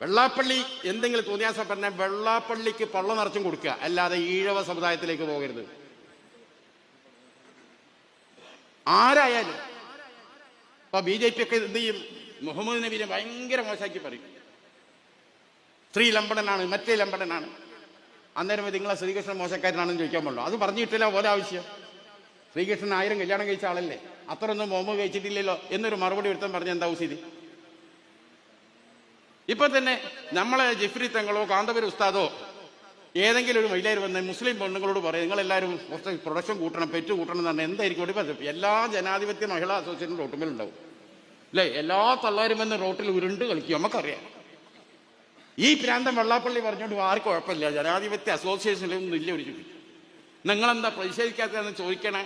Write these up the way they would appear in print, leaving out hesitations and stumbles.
വെള്ളാപ്പള്ളി എന്തെങ്കിലും തോന്നിയാസം പറഞ്ഞാൽ വെള്ളാപ്പള്ളിക്ക് പള്ള നിറച്ചും കൊടുക്കുക, അല്ലാതെ ഈഴവ സമുദായത്തിലേക്ക് പോകരുത്. ആരായാലും ഇപ്പൊ BJP ഒക്കെ എന്ത് ചെയ്യും? മുഹമ്മദ് നബീനെ ഭയങ്കര മോശമാക്കി പറയും. സ്ത്രീ ലംബടനാണ്, മറ്റേ ലംബടനാണ്. അന്നേരം നിങ്ങളെ ശ്രീകൃഷ്ണൻ മോശക്കാരനാണെന്ന് ചോദിക്കാൻ പാടുള്ളൂ. അത് പറഞ്ഞു കിട്ടില്ല പോലെ ആവശ്യം. ശ്രീകൃഷ്ണൻ 1000 കല്യാണം കഴിച്ച ആളല്ലേ, അത്രയൊന്നും മുഹമ്മദ് കഴിച്ചിട്ടില്ലല്ലോ എന്നൊരു മറുപടി ഒരുത്തം പറഞ്ഞ എന്താ സ്ഥിതി? ഇപ്പൊ തന്നെ നമ്മളെ ജിഫ്രി തങ്ങളോ കാന്തപുരം ഉസ്താദോ ഏതെങ്കിലും ഒരു മഹിളയിൽ വന്ന് മുസ്ലിം പെണ്ണുങ്ങളോട് പറയും നിങ്ങളെല്ലാവരും കുറച്ച് പ്രൊഡക്ഷൻ കൂട്ടണം, പെറ്റ് കൂട്ടണം എന്ന് പറഞ്ഞാൽ എന്തായിരിക്കും? എല്ലാ ജനാധിപത്യ മഹിളാ അസോസിയേഷൻ റോട്ടുമേലുണ്ടാവും അല്ലേ? എല്ലാ തള്ളാരും വന്ന് റോട്ടിൽ ഉരുണ്ട് കളിക്കും, നമുക്കറിയാം. ഈ പ്രാന്തം വെള്ളാപ്പള്ളി പറഞ്ഞുകൊണ്ട് ആർക്കും കുഴപ്പമില്ല, ജനാധിപത്യ അസോസിയേഷനിലൊന്നും ഇല്ല ഒരു ചുറ്റി. നിങ്ങളെന്താ പ്രതിഷേധിക്കാത്തതെന്ന് ചോദിക്കണേ.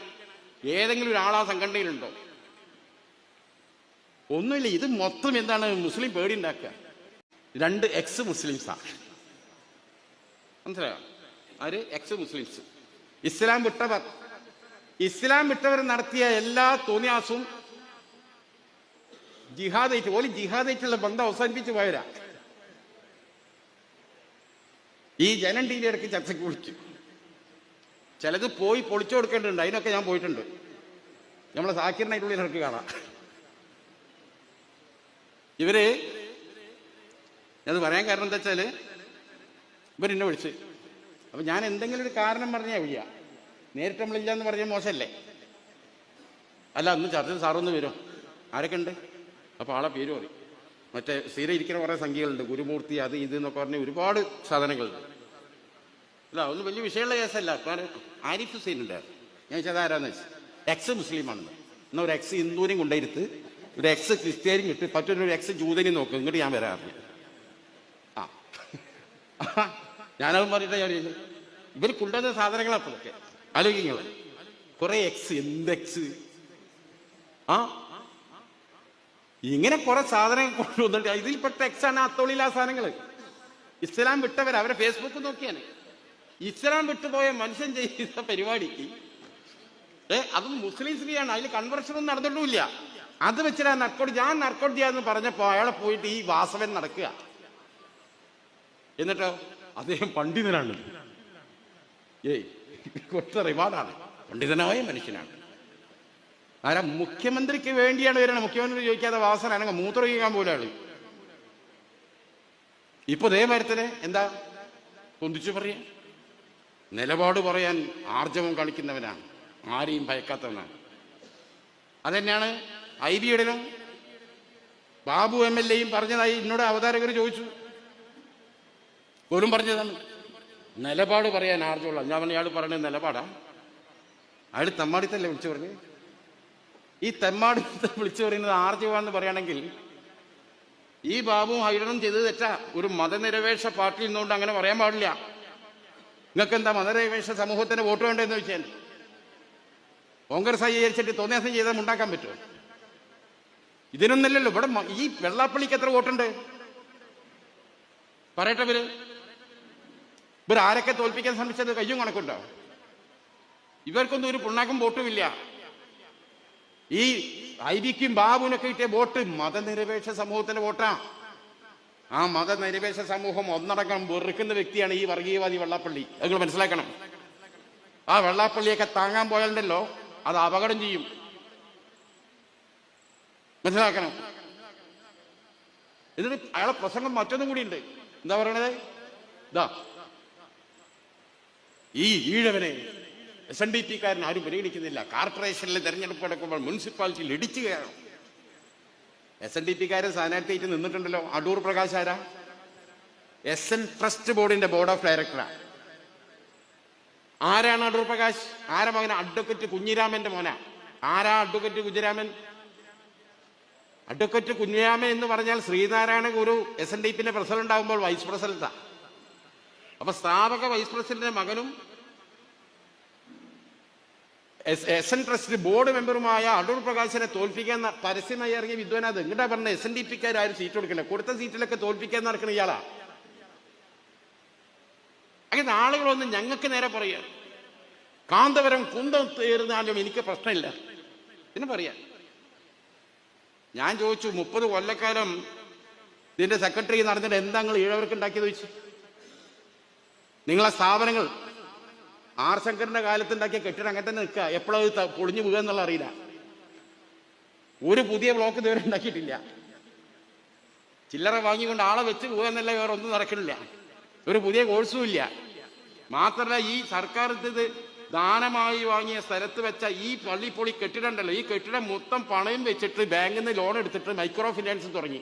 ഏതെങ്കിലും ഒരാളാ സംഘടനയിലുണ്ടോ? ഒന്നുമില്ല. ഇത് മൊത്തം എന്താണ്? മുസ്ലിം പേടി ഉണ്ടാക്കുക. 2 എക്സ് മുസ്ലിംസാണ്, മനസ്സിലായോ? ആര്? Ex Muslims. ഇസ്ലാം വിട്ടവർ നടത്തിയ എല്ലാ തോന്നിയാസവും ജിഹാദായിട്ട് ഓല് ജിഹാദായിട്ടുള്ള ബന്ധം അവസാനിപ്പിച്ച് പോയവരാ. ഈ ജനം ടി വി ഇടയ്ക്ക് ചർച്ചയ്ക്ക് വിളിക്കും. ചിലത് പോയി പൊളിച്ചു കൊടുക്കേണ്ടതുണ്ട്, അതിനൊക്കെ ഞാൻ പോയിട്ടുണ്ട്. നമ്മളെ സാക്കിറിനായിട്ടുള്ളിൽ ഇടയ്ക്ക് കാണാം. ഇവര് അത് പറയാൻ കാരണം എന്താ വെച്ചാല് ഇവരെന്നെ വിളിച്ച്, അപ്പൊ ഞാൻ എന്തെങ്കിലും ഒരു കാരണം പറഞ്ഞാൽ വയ്യ. നേരിട്ട് നമ്മളില്ല എന്ന് പറഞ്ഞാൽ മോശമല്ലേ? അല്ല, അന്ന് ചർച്ച സാറൊന്ന് വരും. ആരൊക്കെ ഉണ്ട്? അപ്പോൾ ആളെ പേര് പറയും. മറ്റേ സ്ഥിരം ഇരിക്കുന്ന കുറേ സംഖ്യകളുണ്ട്, ഗുരുമൂർത്തി അത് ഇത് എന്നൊക്കെ പറഞ്ഞ് ഒരുപാട് സാധനങ്ങളുണ്ട്. അല്ല, ഒന്നും വലിയ വിഷയമുള്ള കേസല്ല. ആരിഫ് ഹുസൈൻ ഉണ്ട്. ഞാൻ വെച്ചാൽ ആരാന്ന് വെച്ചാൽ എക്സ് മുസ്ലിമാണെന്ന്. എന്നാൽ ഒരു എക്സ് ഹിന്ദുവിനെയും കൊണ്ടുവരുത്ത്, ഒരു എക്സ് ക്രിസ്ത്യാനിയും കിട്ടി, മറ്റൊരു എക്സ് ജൂതനെയും നോക്കും. ഇങ്ങോട്ട് ഞാൻ വരാറില്ല. ഞാനത് പറഞ്ഞിട്ട് ഞാൻ ഇവർ കൊണ്ടുവന്ന സാധനങ്ങളപ്പോഴൊക്കെ ആലോചിക്കുക. കുറെ എക്സ്, എന്ത് എക്സ്? ഇങ്ങനെ കുറെ സാധനങ്ങൾ കൊണ്ടുവന്നിട്ട് ഇതിൽപ്പെട്ട എക്സാണ് അത്തോളിയിലെ ആ സാധനങ്ങൾ. ഇസ്ലാം വിട്ടവർ അവരെ ഫേസ്ബുക്ക് നോക്കിയാണ്. ഇസ്ലാം വിട്ടുപോയ മനുഷ്യൻ ചെയ്യുന്ന പരിപാടിക്ക് അതും മുസ്ലിം സ്ത്രീയാണ്, അതിൽ കൺവെർഷനൊന്നും നടന്നിട്ടുമില്ല. അത് വെച്ചിട്ട് ഞാൻ നർക്കോട്ട് ചെയ്യാന്ന് പറഞ്ഞപ്പോ അയാളെ പോയിട്ട് ഈ വാസവൻ നടക്കുക. എന്നിട്ടോ അദ്ദേഹം പണ്ഡിതനാണ്. കൊട്ട റിവാർഡാണ്. പണ്ഡിതനായ മനുഷ്യനാണ്. ആരാ? മുഖ്യമന്ത്രിക്ക് വേണ്ടിയാണ് വരണം. മുഖ്യമന്ത്രി ചോദിക്കാതെ വാസന മൂത്രം ഒഴിക്കാൻ പോലും ആള്. ഇപ്പൊ ദേ മരത്തിന് എന്താ പൊന്തിച്ചു പറയാ? നിലപാട് പറയാൻ ആർജവം കാണിക്കുന്നവനാണ്, ആരെയും ഭയക്കാത്തവനാണ്. അതന്നെയാണ് IBയുടെയും ബാബു MLAയും പറഞ്ഞതായി എന്നോട് അവതാരകർ ചോദിച്ചു. പോലും പറഞ്ഞതാണ് നിലപാട് പറയാൻ ആർജവമുള്ള. ഞാൻ പറഞ്ഞ അയാൾ പറയുന്നത് നിലപാടാ? അയാൾ തെമ്മാടിത്തല്ലേ വിളിച്ചു പറഞ്ഞു? ഈ തെമ്മാടിത്തെ വിളിച്ചു പറയുന്നത് ആർജവാന്ന് പറയുകയാണെങ്കിൽ ഈ ബാബുവും ഹൈഡനും ചെയ്തത് തെറ്റാ. ഒരു മതനിരപേക്ഷ പാർട്ടിയിൽ നിന്നുകൊണ്ട് അങ്ങനെ പറയാൻ പാടില്ല. നിങ്ങൾക്ക് എന്താ മതനിരപേക്ഷ സമൂഹത്തിന് വോട്ട് വേണ്ടതെന്ന് വെച്ചാൽ കോൺഗ്രസ് വിചാരിച്ചിട്ട് തോന്നിയാസം ചെയ്താൽ ഉണ്ടാക്കാൻ പറ്റുമോ? ഇതിനൊന്നല്ലല്ലോ. ഇവിടെ ഈ വെള്ളാപ്പള്ളിക്ക് എത്ര വോട്ടുണ്ട് പറയട്ടെ? ഇവർ ആരൊക്കെ തോൽപ്പിക്കാൻ ശ്രമിച്ചത് കയ്യും കണക്കുണ്ടോ? ഇവർക്കൊന്നും ഒരു പുണ്ണാക്കും വോട്ടുമില്ല. ഈ IBക്കും ബാബുവിനൊക്കെ കിട്ടിയ വോട്ട് മതനിരപേക്ഷ സമൂഹത്തിന്റെ വോട്ടാ. ആ മതനിരപേക്ഷ സമൂഹം ഒന്നടങ്കം വെറുക്കുന്ന വ്യക്തിയാണ് ഈ വർഗീയവാദി വെള്ളാപ്പള്ളി. നിങ്ങൾ മനസ്സിലാക്കണം. ആ വെള്ളാപ്പള്ളിയൊക്കെ താങ്ങാൻ പോയാലുണ്ടല്ലോ അത് അപകടം ചെയ്യും. മനസ്സിലാക്കണം. എന്നിട്ട് അയാളെ പ്രസംഗം മറ്റൊന്നും കൂടിയുണ്ട്. എന്താ പറയണത്? ഇതാ, ഈ ഈഴവനെ SNDPക്കാരൻ ആരും പരിഗണിക്കുന്നില്ല. കോർപ്പറേഷനിൽ തെരഞ്ഞെടുപ്പ് നടക്കുമ്പോൾ മുനിസിപ്പാലിറ്റിയിൽ ഇടിച്ചു കയറണം. SNDPക്കാരൻ സ്ഥാനാർത്ഥിയായിട്ട് നിന്നിട്ടുണ്ടല്ലോ. അടൂർ പ്രകാശ് ആരാ? SN ട്രസ്റ്റ് ബോർഡിന്റെ ബോർഡ് ഓഫ് ഡയറക്ടറാണ്. ആരാണ് അടൂർ പ്രകാശ്? ആരാ മകന? അഡ്വക്കേറ്റ് കുഞ്ഞിരാമന്റെ മോനാ. ആരാ അഡ്വക്കേറ്റ് കുഞ്ഞിരാമൻ? അഡ്വക്കേറ്റ് കുഞ്ഞിരാമൻ എന്ന് പറഞ്ഞാൽ ശ്രീനാരായണ ഗുരു SNDPന്റെ പ്രസിഡന്റ് ആകുമ്പോൾ വൈസ് പ്രസിഡന്റാ. അപ്പൊ സ്ഥാപക വൈസ് പ്രസിഡന്റിന്റെ മകനും SN ട്രസ്റ്റ് ബോർഡ് മെമ്പറുമായ അടൂർ പ്രകാശിനെ തോൽപ്പിക്കാൻ പരസ്യമായി ഇറങ്ങിയ വിദ്വാനത്. ഇങ്ങോട്ടാ പറഞ്ഞ SNDPക്കാർ ആരും സീറ്റ് കൊടുക്കില്ല. കൊടുത്ത സീറ്റിലൊക്കെ തോൽപ്പിക്കാൻ നടക്കുന്ന ഇയാളാ. അങ്ങനെ ആളുകളൊന്നും ഞങ്ങൾക്ക് നേരെ പറയാ. കാന്തപുരം കുന്തം തീർന്നാലും എനിക്ക് പ്രശ്നമില്ല. പിന്നെ പറയാ. ഞാൻ ചോദിച്ചു 30 കൊല്ലക്കാലം ഇതിന്റെ സെക്രട്ടറി നടന്നിട്ട് എന്താ നിങ്ങൾ ഈഴവർക്ക് ഉണ്ടാക്കിയത് ചോദിച്ചു. നിങ്ങളെ സ്ഥാപനങ്ങൾ ആർ ശങ്കറിന്റെ കാലത്ത് ഉണ്ടാക്കിയ കെട്ടിടം അങ്ങനെ തന്നെ നിൽക്കുക, എപ്പോഴത് പൊളിഞ്ഞു വീഴുക എന്നുള്ള അറിയില്ല. ഒരു പുതിയ ബ്ലോക്ക് ഇതുവരെ ഉണ്ടാക്കിയിട്ടില്ല. ചില്ലറ വാങ്ങിക്കൊണ്ട് ആളെ വെച്ച് പോകുക എന്നല്ല, വേറെ ഒന്നും നടക്കണില്ല. ഒരു പുതിയ കോഴ്സും ഇല്ല. മാത്രമല്ല, ഈ സർക്കാർ ഇത് ദാനമായി വാങ്ങിയ സ്ഥലത്ത് വെച്ച ഈ പള്ളിപ്പൊളി കെട്ടിടം ഉണ്ടല്ലോ, ഈ കെട്ടിടം മൊത്തം പണയം വെച്ചിട്ട് ബാങ്കിൽ നിന്ന് ലോൺ എടുത്തിട്ട് മൈക്രോ ഫിനാൻസ് തുടങ്ങി.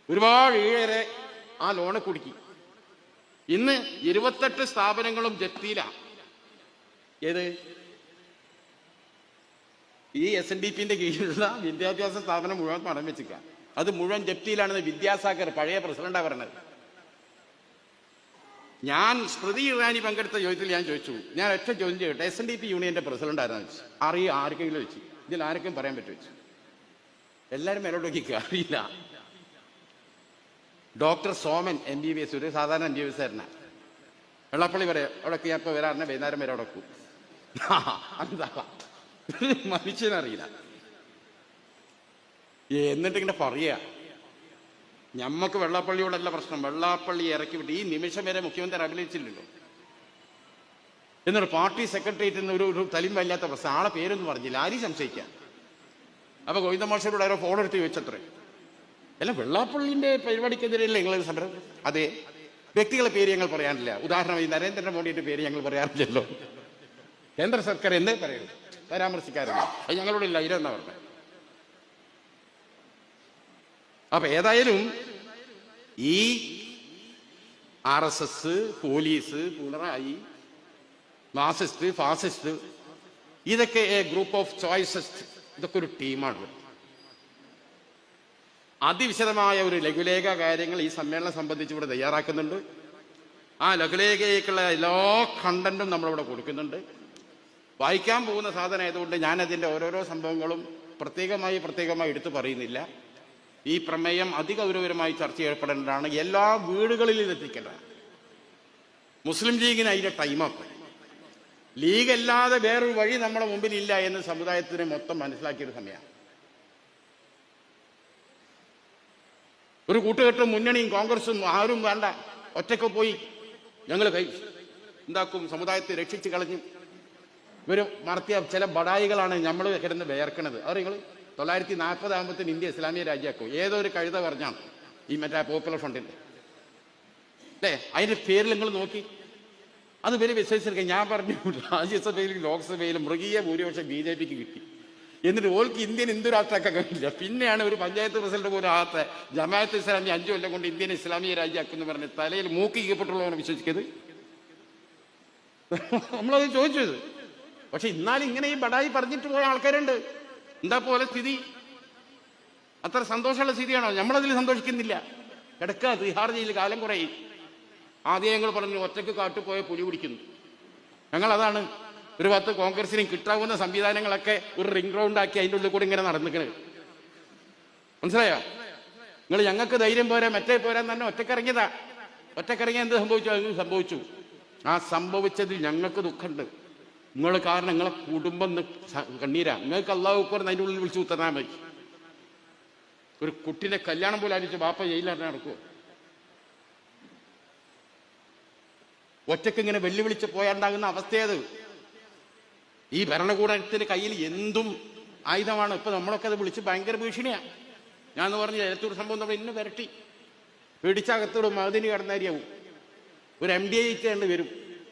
ഒരുപാട് ഈഴരെ ആ ലോണ് കുടുക്കി. ഇന്ന് 28 സ്ഥാപനങ്ങളും ജപ്തിയിലാണ്. ഏത്? ഈ SNDPന്റെ കീഴിലുള്ള വിദ്യാഭ്യാസ സ്ഥാപനം മുഴുവൻ പണം വെച്ചിക്ക. അത് മുഴുവൻ ജപ്തിയിലാണെന്ന് വിദ്യാസാഗർ പഴയ പ്രസിഡന്റാ പറഞ്ഞത്. ഞാൻ സ്മൃതി ഇറാനി പങ്കെടുത്ത ചോദ്യത്തിൽ ഞാൻ ചോദിച്ചു, ഞാൻ ഒറ്റ ചോദ്യം ചെയ്യട്ടെ, SNDP യൂണിയന്റെ പ്രസിഡന്റ് ആയിരുന്നു വെച്ചു. ആർക്കെങ്കിലും വെച്ചു, ഇതിൽ ആർക്കും പറയാൻ പറ്റും വെച്ചു. എല്ലാവരും മേലോട്ടേക്ക് അറിയില്ല. ഡോക്ടർ സോമൻ MBBS, ഒരു സാധാരണ MBBS ആയിരുന്ന വെള്ളപ്പള്ളി വരെ അവിടെയൊക്കെ ഞാൻ ഇപ്പോൾ വരാറിനെ വൈകുന്നേരം വരെ അവിടെ വെക്കും. എന്താ മനുഷ്യനറിയില്ല. എന്നിട്ട് ഇങ്ങനെ പറയുക, ഞമ്മക്ക് വെള്ളാപ്പള്ളിയോടല്ല പ്രശ്നം, വെള്ളാപ്പള്ളി ഇറക്കി വിട്ട് ഈ നിമിഷം വരെ മുഖ്യമന്ത്രി അഭിനയിച്ചില്ലല്ലോ. എന്നിട്ട് പാർട്ടി സെക്രട്ടേറിയറ്റിൽ നിന്ന് ഒരു തലിം വല്ലാത്ത പ്രശ്നം, ആളെ പേരൊന്നും പറഞ്ഞില്ല, ആരും സംശയിക്കാം. അപ്പൊ ഗോവിന്ദ മാഷോട് ആരോ ഫോൺ എടുത്ത് ചോദിച്ചത്രേ, അല്ല വെള്ളാപ്പള്ളിന്റെ പരിപാടിക്കെതിരെയല്ലേ നിങ്ങൾ സമരം? അതെ, വ്യക്തികളെ പേര് ഞങ്ങൾ പറയാറില്ല. ഉദാഹരണമായി നരേന്ദ്രമോദിയുടെ പേര് ഞങ്ങൾ പറയാറില്ലല്ലോ. കേന്ദ്ര സർക്കാർ എന്തേ പറയുള്ളൂ, പരാമർശിക്കാറില്ല. അത് ഞങ്ങളോട് ഇല്ല, ഇതെന്നാ പറഞ്ഞത്. അപ്പൊ ഏതായാലും ഈ RSS, police, Pinarayi, Marxist, fascist, ഇതൊക്കെ ഗ്രൂപ്പ് ഓഫ് ചോയ്സസ്, ഇതൊക്കെ ഒരു ടീമാണ്. അതിവിശദമായ ഒരു ലഘുലേഖ കാര്യങ്ങൾ ഈ സമ്മേളനം സംബന്ധിച്ച് ഇവിടെ തയ്യാറാക്കുന്നുണ്ട്. ആ ലഘുലേഖയ്ക്കുള്ള എല്ലാ കണ്ടന്റും നമ്മളിവിടെ കൊടുക്കുന്നുണ്ട്. വായിക്കാൻ പോകുന്ന സാധനം ആയതുകൊണ്ട് ഞാനതിൻ്റെ ഓരോരോ സംഭവങ്ങളും പ്രത്യേകമായി എടുത്തു പറയുന്നില്ല. ഈ പ്രമേയം അതിഗൗരവമായി ചർച്ച ചെയ്യപ്പെടേണ്ടതാണ്, എല്ലാ വീടുകളിലും ഇതെത്തിക്കേണ്ടതാണ്. മുസ്ലിം ലീഗിന് അതിൻ്റെ ടൈമപ്പ്. ലീഗ് അല്ലാതെ വേറൊരു വഴി നമ്മുടെ മുമ്പിലില്ല എന്ന് സമുദായത്തിന് മൊത്തം മനസ്സിലാക്കിയൊരു സമയമാണ്. ഒരു കൂട്ടുകെട്ടും മുന്നണിയും കോൺഗ്രസും ആരും വേണ്ട, ഒറ്റയ്ക്ക് പോയി ഞങ്ങൾ എന്താക്കും, സമുദായത്തെ രക്ഷിച്ച് കളഞ്ഞു. ഇവർ നടത്തിയ ചില ബടായികളാണ് നമ്മൾ കിടന്ന് വേർക്കണത്. അത് നിങ്ങൾ 940 ആകുമ്പോഴത്തേന് ഇന്ത്യ ഇസ്ലാമിക രാജ്യമാക്കും. ഏതൊരു കഴുത പറഞ്ഞാണ് ഈ മറ്റേ പോപ്പുലർ ഫ്രണ്ടിന്റെ, അല്ലേ? അതിന്റെ പേരിൽ നിങ്ങൾ നോക്കി, അത് വലിയ വിശ്വസിച്ചിരിക്കുക. ഞാൻ പറഞ്ഞു, രാജ്യസഭയിലും ലോക്സഭയിലും മൃഗീയ ഭൂരിപക്ഷം BJPക്ക് കിട്ടി. എന്നിട്ട് ഓൾക്ക് ഇന്ത്യൻ ഹിന്ദു രാഷ്ട്രമാക്കാൻ കഴിയില്ല. പിന്നെയാണ് ഒരു പഞ്ചായത്ത് പ്രസിഡന്റ് പോലും ആകത്തെ ജമാഅത്ത് ഇസ്ലാമി 5 കൊല്ലം കൊണ്ട് ഇന്ത്യൻ ഇസ്ലാമിക രാജ്യമാക്കുമെന്ന് പറഞ്ഞ് തലയിൽ മൂക്കിക്കപ്പെട്ടുള്ളവനെ വിശ്വസിക്കത്. നമ്മളത് ചോദിച്ചത്. പക്ഷെ എന്നാലും ഇങ്ങനെ ഈ ബടായി പറഞ്ഞിട്ട് പോയ ആൾക്കാരുണ്ട്. എന്താ പോലെ സ്ഥിതി? അത്ര സന്തോഷമുള്ള സ്ഥിതിയാണോ? നമ്മളതിൽ സന്തോഷിക്കുന്നില്ല. കിടക്കുക തിഹാർ ജയിലിൽ കാലം കുറയും. ആദ്യം ഞങ്ങൾ പറഞ്ഞു ഒറ്റക്ക് കാട്ടുപോയ പുലി പിടിക്കുന്നു. ഞങ്ങളതാണ് ഒരു ഭാഗത്ത് കോൺഗ്രസിനും കിട്ടാവുന്ന സംവിധാനങ്ങളൊക്കെ ഒരു റിംഗ് റൗണ്ട് ആക്കി അതിൻ്റെ ഉള്ളിൽ കൂടെ ഇങ്ങനെ നടന്നിക്കണത്. മനസ്സിലായോ? നിങ്ങൾ ഞങ്ങൾക്ക് ധൈര്യം പോരാ, മറ്റേ പോരാൻ തന്നെ ഒറ്റക്കിറങ്ങിയതാ. ഒറ്റക്കിറങ്ങിയ എന്ത് സംഭവിച്ചു? അത് സംഭവിച്ചു. ആ സംഭവിച്ചതിൽ ഞങ്ങൾക്ക് ദുഃഖമുണ്ട്. നിങ്ങൾ കാരണം നിങ്ങളെ കുടുംബം കണ്ണീരാ. നിങ്ങൾക്ക് അള്ളാഹു അക്ബർ അതിൻ്റെ ഉള്ളിൽ വിളിച്ചു കുത്തനാൻ മതി. ഒരു കുട്ടിനെ കല്യാണം പോലെ ആലോചിച്ച് ബാപ്പ ജയിലിൽ നടക്കുമോ? ഒറ്റക്ക് ഇങ്ങനെ വെല്ലുവിളിച്ച് പോയാണ്ടാകുന്ന അവസ്ഥയത്. ഈ ഭരണകൂടത്തിന്റെ കയ്യിൽ എന്തും ആയുധമാണ്. ഇപ്പൊ നമ്മളൊക്കെ അത് വിളിച്ച് ഭയങ്കര ഭീഷണിയാണ്. ഞാൻ പറഞ്ഞ എലത്തൂർ സംഭവം നമ്മൾ ഇന്ന് വരട്ടി പിടിച്ചകത്തോടും മതിന് കടന്നേരിയാവും. ഒരു MDA വരും,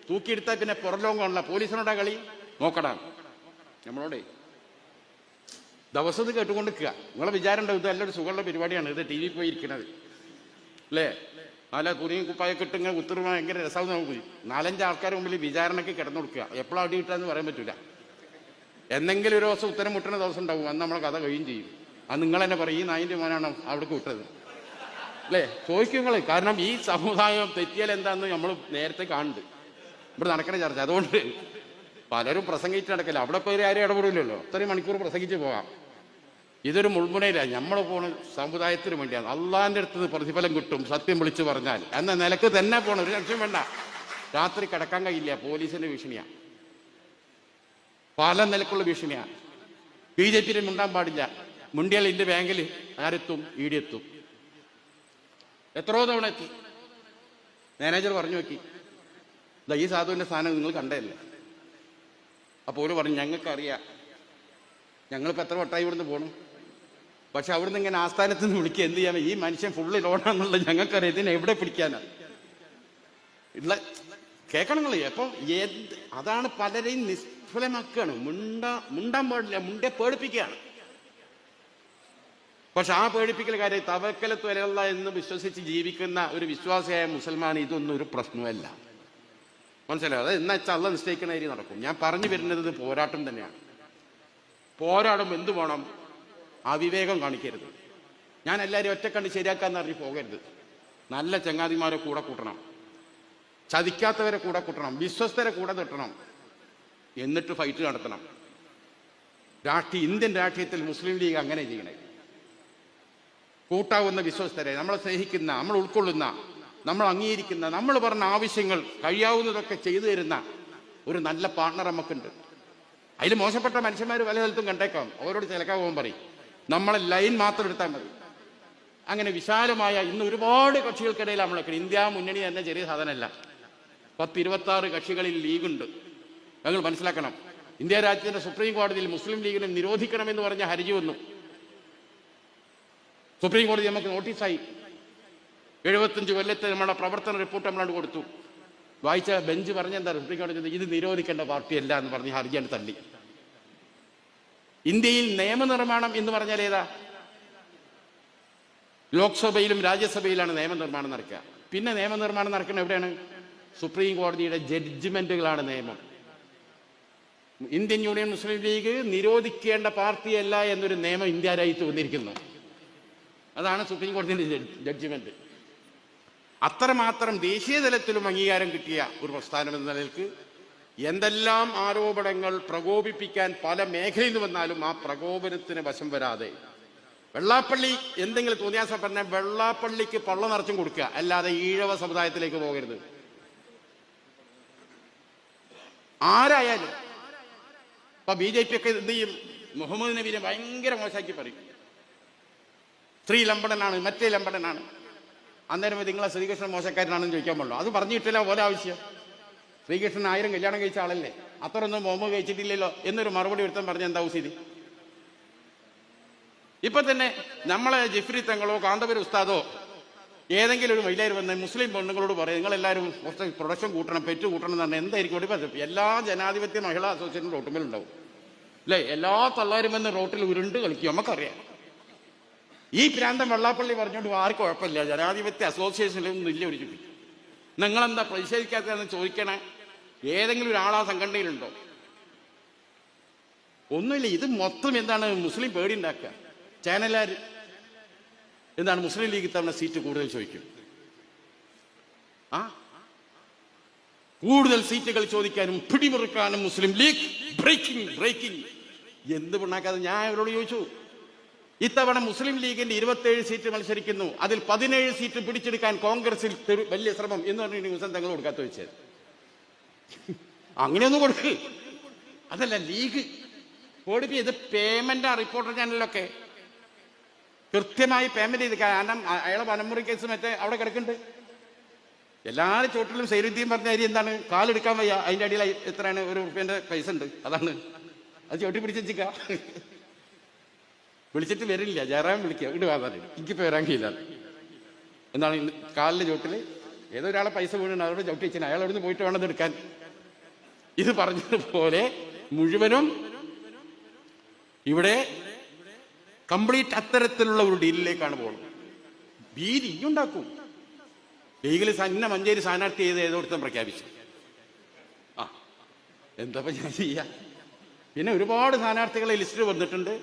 തൂക്കിയെടുത്താൽ പിന്നെ പുറലോങ്ങാണല്ല. പോലീസിനോടാ കളി നോക്കടാ. നമ്മളോടെ ദിവസം ഇത് കേട്ടുകൊണ്ടിരിക്കുക. നിങ്ങളെ വിചാരം ഉണ്ടാവും ഇത് നല്ലൊരു സുഖമുള്ള പരിപാടിയാണ്, ഇത് TV പോയി ഇരിക്കുന്നത് അല്ലേ? നല്ല തുണിയും കുപ്പായൊക്കെ ഇട്ട് ഇങ്ങനെ ഉത്തരവ് ഭയങ്കര രസമാവും. നമുക്ക് 4-5 ആൾക്കാർ മുമ്പിൽ വിചാരണയ്ക്ക് കിടന്നു കൊടുക്കുക. എപ്പോഴും അടി കിട്ടാന്ന് പറയാൻ പറ്റില്ല. എന്തെങ്കിലും ഒരു ദിവസം ഉത്തരം മുട്ടുന്ന ദിവസം ഉണ്ടാവും. അന്ന് നമ്മളെ കഥ കഴിയും ചെയ്യും. അത് നിങ്ങൾ തന്നെ പറയും, ഈ നായിൻ്റെ മോനാണോ അവിടേക്ക് വിട്ടത് അല്ലേ? ചോദിക്കും നിങ്ങൾ. കാരണം ഈ സമുദായം തെറ്റിയാൽ എന്താണെന്ന് നമ്മൾ നേരത്തെ കാണുന്നുണ്ട്. ഇവിടെ നടക്കണ ചർച്ച. അതുകൊണ്ട് പലരും പ്രസംഗിച്ച് നടക്കില്ല. അവിടെ പോയി ആരും ഇടപെടില്ലല്ലോ. ഇത്രയും മണിക്കൂർ പ്രസംഗിച്ച് പോകാം. ഇതൊരു മുൾമുനയില്ല. നമ്മൾ പോണ സമുദായത്തിന് വേണ്ടിയാണ്. അള്ളാന്റെ അടുത്ത് പ്രതിഫലം കിട്ടും സത്യം വിളിച്ചു പറഞ്ഞാൽ എന്ന നിലക്ക് തന്നെ പോണം. ഒരു ലക്ഷ്യം വേണ്ട. രാത്രി കിടക്കാൻ കഴിയില്ല. പോലീസിന്റെ ഭീഷണിയാണ്, പല നിലക്കുള്ള ഭീഷണിയാണ്. BJP മുണ്ടാൻ പാടില്ല. മുണ്ടിയാൽ ഇന്ത്യ ബാങ്കിൽ ആരെത്തും? ED എത്തും. എത്രയോ തവണ എത്തി. മാനേജർ പറഞ്ഞു നോക്കി, ഈ സാധുവിൻ്റെ സ്ഥാനം നിങ്ങൾ കണ്ടതല്ലേ. അപ്പോൾ ഓര് പറഞ്ഞു, ഞങ്ങൾക്കറിയാം, ഞങ്ങളിപ്പോൾ എത്ര വട്ടായി ഇവിടുന്ന് പോകണം, പക്ഷെ അവിടുന്ന് ഇങ്ങനെ ആസ്ഥാനത്ത് നിന്ന് വിളിക്കുക, എന്ത് ചെയ്യാൻ, ഈ മനുഷ്യൻ ഫുള്ള് ലോണാന്നുള്ളത് ഞങ്ങൾക്കറിയാം, ഇതിനെ എവിടെ പിടിക്കാനാ ഉള്ള കേൾക്കണങ്ങൾ. അപ്പോൾ അതാണ് പലരെയും നിഷ്ഫലമാക്കുകയാണ്. മുണ്ടാൻ പാടില്ല, മുണ്ടേ പേടിപ്പിക്കുകയാണ്. പക്ഷെ ആ പേടിപ്പിക്കൽ കാര്യം തവക്കലത്ത് വരെയുള്ള എന്ന് വിശ്വസിച്ച് ജീവിക്കുന്ന ഒരു വിശ്വാസിയായ മുസൽമാൻ ഇതൊന്നും ഒരു പ്രശ്നമല്ല. മനസ്സിലായോ? അത് എന്നാ വെച്ചാൽ അള്ള നിശ്ചയിക്കുന്ന കാര്യം നടക്കും. ഞാൻ പറഞ്ഞു വരുന്നത് പോരാട്ടം തന്നെയാണ്. പോരാടും എന്ത് വേണം? അവിവേകം കാണിക്കരുത്. ഞാൻ എല്ലാവരും ഒറ്റക്കണ്ട് ശരിയാക്കാന്ന് അറിഞ്ഞ് പോകരുത്. നല്ല ചങ്ങാതിമാരെ കൂടെ കൂട്ടണം, ചതിക്കാത്തവരെ കൂടെ കൂട്ടണം, വിശ്വസ്തരെ കൂടെ തട്ടണം, എന്നിട്ട് ഫൈറ്റ് നടത്തണം. ഇന്ത്യൻ രാഷ്ട്രീയത്തിൽ മുസ്ലിം ലീഗ് അങ്ങനെ ചെയ്യണേ. കൂട്ടാവുന്ന വിശ്വസ്തരെ, നമ്മളെ സ്നേഹിക്കുന്ന, നമ്മൾ ഉൾക്കൊള്ളുന്ന, നമ്മൾ അംഗീകരിക്കുന്ന, നമ്മൾ പറഞ്ഞ ആവശ്യങ്ങൾ കഴിയാവുന്നതൊക്കെ ചെയ്തു തരുന്ന ഒരു നല്ല പാർട്ണർ നമുക്കുണ്ട്. അതിൽ മോശപ്പെട്ട മനുഷ്യന്മാർ പല സ്ഥലത്തും കണ്ടേക്കാം. അവരോട് ചിലക്കാവുമ്പോൾ പറയും, നമ്മളെ ലൈൻ മാത്രം എടുത്താൽ മതി. അങ്ങനെ വിശാലമായ ഇന്ന് ഒരുപാട് കക്ഷികൾക്കിടയിൽ നമ്മളൊക്കെ ഇന്ത്യ മുന്നണി തന്നെ ചെറിയ സാധനമല്ല. 10-26 കക്ഷികളിൽ ലീഗുണ്ട്. ഞങ്ങൾ മനസ്സിലാക്കണം. ഇന്ത്യ രാജ്യത്തിന്റെ സുപ്രീം കോടതിയിൽ മുസ്ലിം ലീഗിനെ നിരോധിക്കണമെന്ന് പറഞ്ഞ ഹർജി വന്നു. സുപ്രീം കോടതി നമുക്ക് നോട്ടീസായി. 75 കൊല്ലത്തെ നമ്മുടെ പ്രവർത്തന റിപ്പോർട്ട് നമ്മളാണ് കൊടുത്തു. വായിച്ച ബെഞ്ച് പറഞ്ഞെന്താ, സുപ്രീം കോടതി ഇത് നിരോധിക്കേണ്ട പാർട്ടിയല്ല എന്ന് പറഞ്ഞ് ഹർജിയാണ് തള്ളി. ഇന്ത്യയിൽ നിയമനിർമ്മാണം എന്ന് പറഞ്ഞാൽ ഏതാ? ലോക്സഭയിലും രാജ്യസഭയിലാണ് നിയമനിർമ്മാണം നടക്കുക. പിന്നെ നിയമനിർമ്മാണം നടക്കുന്നത് എവിടെയാണ്? സുപ്രീം കോടതിയുടെ ജഡ്ജ്മെന്റുകളാണ് നിയമം. ഇന്ത്യൻ യൂണിയൻ മുസ്ലിം ലീഗ് നിരോധിക്കേണ്ട പാർട്ടിയല്ല എന്നൊരു നിയമം ഇന്ത്യ രാജ്യത്ത് വന്നിരിക്കുന്നു. അതാണ് സുപ്രീം കോടതിയുടെ ജഡ്ജ്മെന്റ്. അത്രമാത്രം ദേശീയ തലത്തിലും അംഗീകാരം കിട്ടിയ ഒരു പ്രസ്ഥാനം എന്ന നിലയ്ക്ക് എന്തെല്ലാം ആരോപണങ്ങൾ പ്രകോപിപ്പിക്കാൻ പല മേഖലയിൽ നിന്ന് വന്നാലും ആ പ്രകോപനത്തിന് വശം വരാതെ, വെള്ളാപ്പള്ളി എന്തെങ്കിലും തോന്നിയാസം പറഞ്ഞാൽ വെള്ളാപ്പള്ളിക്ക് പള്ള നിറച്ചും കൊടുക്കുക, അല്ലാതെ ഈഴവ സമുദായത്തിലേക്ക് പോകരുത്. ആരായാലും ഇപ്പൊ BJP ഒക്കെ എന്ത് ചെയ്യും? മുഹമ്മദ് നബീനെ ഭയങ്കര മോശമാക്കി പറയും. സ്ത്രീ ലംബടനാണ്, മറ്റേ ലംബടനാണ്. അന്നേരം നിങ്ങളെ ശ്രീകൃഷ്ണൻ മോശക്കാരനാണെന്ന് ചോദിക്കാൻ പാടുള്ളൂ. അത് പറഞ്ഞിട്ടില്ല പോലെ ആവശ്യം. ശ്രീകൃഷ്ണൻ 1000 കല്യാണം കഴിച്ച ആളല്ലേ, അത്രയൊന്നും മുഹമ്മദ് കഴിച്ചിട്ടില്ലല്ലോ എന്നൊരു മറുപടി എടുത്താൻ പറഞ്ഞ എന്താ സ്ഥിതി? ഇപ്പൊ തന്നെ നമ്മളെ ജിഫ്രി തങ്ങളോ കാന്തപുരം ഉസ്താദോ ഏതെങ്കിലും ഒരു മഹിളയിൽ വന്ന് മുസ്ലിം പെണ്ണുങ്ങളോട് പറയും, നിങ്ങളെല്ലാവരും കുറച്ച് പ്രൊഡക്ഷൻ കൂട്ടണം, പെറ്റ് കൂട്ടണം എന്ന് പറഞ്ഞാൽ എന്തായിരിക്കും? എല്ലാ ജനാധിപത്യ മഹിളാ അസോസിയേഷനും റോട്ടുമേലുണ്ടാവും അല്ലേ? എല്ലാ തള്ളാരും വന്ന് റോട്ടിൽ ഉരുണ്ട് കളിക്കും. നമുക്കറിയാം. ഈ പ്രാന്തം വെള്ളാപ്പള്ളി പറഞ്ഞുകൊണ്ട് ആർക്കും കുഴപ്പമില്ല, ജനാധിപത്യ അസോസിയേഷനിലൊന്നും ഇല്ല ഒരു ചുറ്റി. നിങ്ങളെന്താ പ്രതിഷേധിക്കാത്തതെന്ന് ചോദിക്കണേ. ഏതെങ്കിലും ഒരാളാ സംഘടനയിലുണ്ടോ? ഒന്നുമില്ല. ഇത് മൊത്തം എന്താണ്? മുസ്ലിം പേടി ഉണ്ടാക്കുക. ചാനലുകാർ എന്താണ് മുസ്ലിം ലീഗ് തവണ സീറ്റ് കൂടുതൽ ചോദിക്കും. കൂടുതൽ സീറ്റുകൾ ചോദിക്കാനും പിടിമുറുക്കാനും മുസ്ലിം ലീഗ് ബ്രേക്കിംഗ് എന്ത് പിണ്ണാക്കാതെ ഞാൻ അവരോട് ചോദിച്ചു. ഇത്തവണ മുസ്ലിം ലീഗിന്റെ 27 സീറ്റ് മത്സരിക്കുന്നു. അതിൽ 17 സീറ്റ് പിടിച്ചെടുക്കാൻ കോൺഗ്രസിൽ വലിയ ശ്രമം എന്ന് പറഞ്ഞ ന്യൂസ് തങ്ങൾ കൊടുക്കാത്ത വെച്ചത്. അങ്ങനെയൊന്നും കൊടുക്ക്. അതല്ല ലീഗ് ഇത് പേയ്മെന്റ് റിപ്പോർട്ടർ ചാനലിലൊക്കെ കൃത്യമായി പേയ്മെന്റ് ചെയ്ത്. കാരണം അയാളെ വനമുറി കേസ് മറ്റേ അവിടെ കിടക്കുന്നുണ്ട്. എല്ലാവരും ചോട്ടിലും സൈരുദ്ദീൻ പറഞ്ഞ അരി എന്താണ്? കാലെടുക്കാൻ വയ്യ, അതിന്റെ അടിയിൽ എത്രയാണ്? ₹1 പൈസ ഉണ്ട്. അതാണ് അത് ചോട്ടി പിടിച്ചിക്ക. വിളിച്ചിട്ട് വരില്ല. ജയറാം വിളിക്കുക, ഇങ്ങോട്ട് വാതാൻ, എനിക്കിപ്പോൾ വരാൻ കഴിയില്ല. എന്താണ് കാലിന്റെ ചോട്ടില് ഏതോ ഒരാളെ പൈസ വീണു, അതോടെ ചവിട്ടി വെച്ചാൽ അയാൾ അവിടുന്ന് പോയിട്ട് വേണം എടുക്കാൻ. ഇത് പറഞ്ഞതുപോലെ മുഴുവനും ഇവിടെ കംപ്ലീറ്റ് അത്തരത്തിലുള്ള ഒരു ഡീലിലേക്കാണ് പോകുന്നത്. ഭീതി ഇനിയുണ്ടാക്കും. ലീഗിൽ മഞ്ചേരി സ്ഥാനാർത്ഥി ചെയ്ത് ഏതോടത്തും പ്രഖ്യാപിച്ചു. എന്താ ഞാൻ ചെയ്യാ? പിന്നെ ഒരുപാട് സ്ഥാനാർത്ഥികളെ ലിസ്റ്റിൽ വന്നിട്ടുണ്ട്.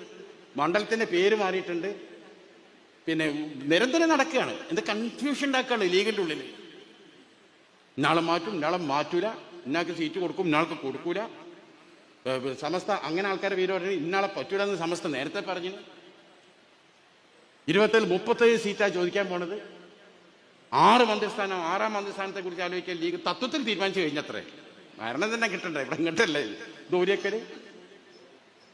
മണ്ഡലത്തിന്റെ പേര് മാറിയിട്ടുണ്ട്. പിന്നെ നിരന്തരം നടക്കുകയാണ്. എന്ത് കൺഫ്യൂഷൻ ഉണ്ടാക്കുകയാണ് ലീഗിന്റെ ഉള്ളിൽ. ഇന്നാളെ മാറ്റും, ഇന്നാളെ മാറ്റൂല, ഇന്നാൾക്ക് സീറ്റ് കൊടുക്കും, ഇന്നാൾക്ക് കൊടുക്കൂല. സമസ്ത അങ്ങനെ ആൾക്കാരെ പേര് പറഞ്ഞു, ഇന്നാളെ പറ്റൂലെന്ന് സമസ്ത നേരത്തെ പറഞ്ഞു. 27 സീറ്റാണ് ചോദിക്കാൻ പോണത്. 6 മന്ത്രിസ്ഥാനം, 6ാം മന്ത്രിസ്ഥാനത്തെ കുറിച്ച് ആലോചിക്കാൻ ലീഗ് തത്വത്തിൽ തീരുമാനിച്ചു കഴിഞ്ഞത്രേ. മരണം തന്നെ കിട്ടണ്ടേ? ഇവിടെ ഇങ്ങോട്ടല്ലേ ദൂരേക്കല്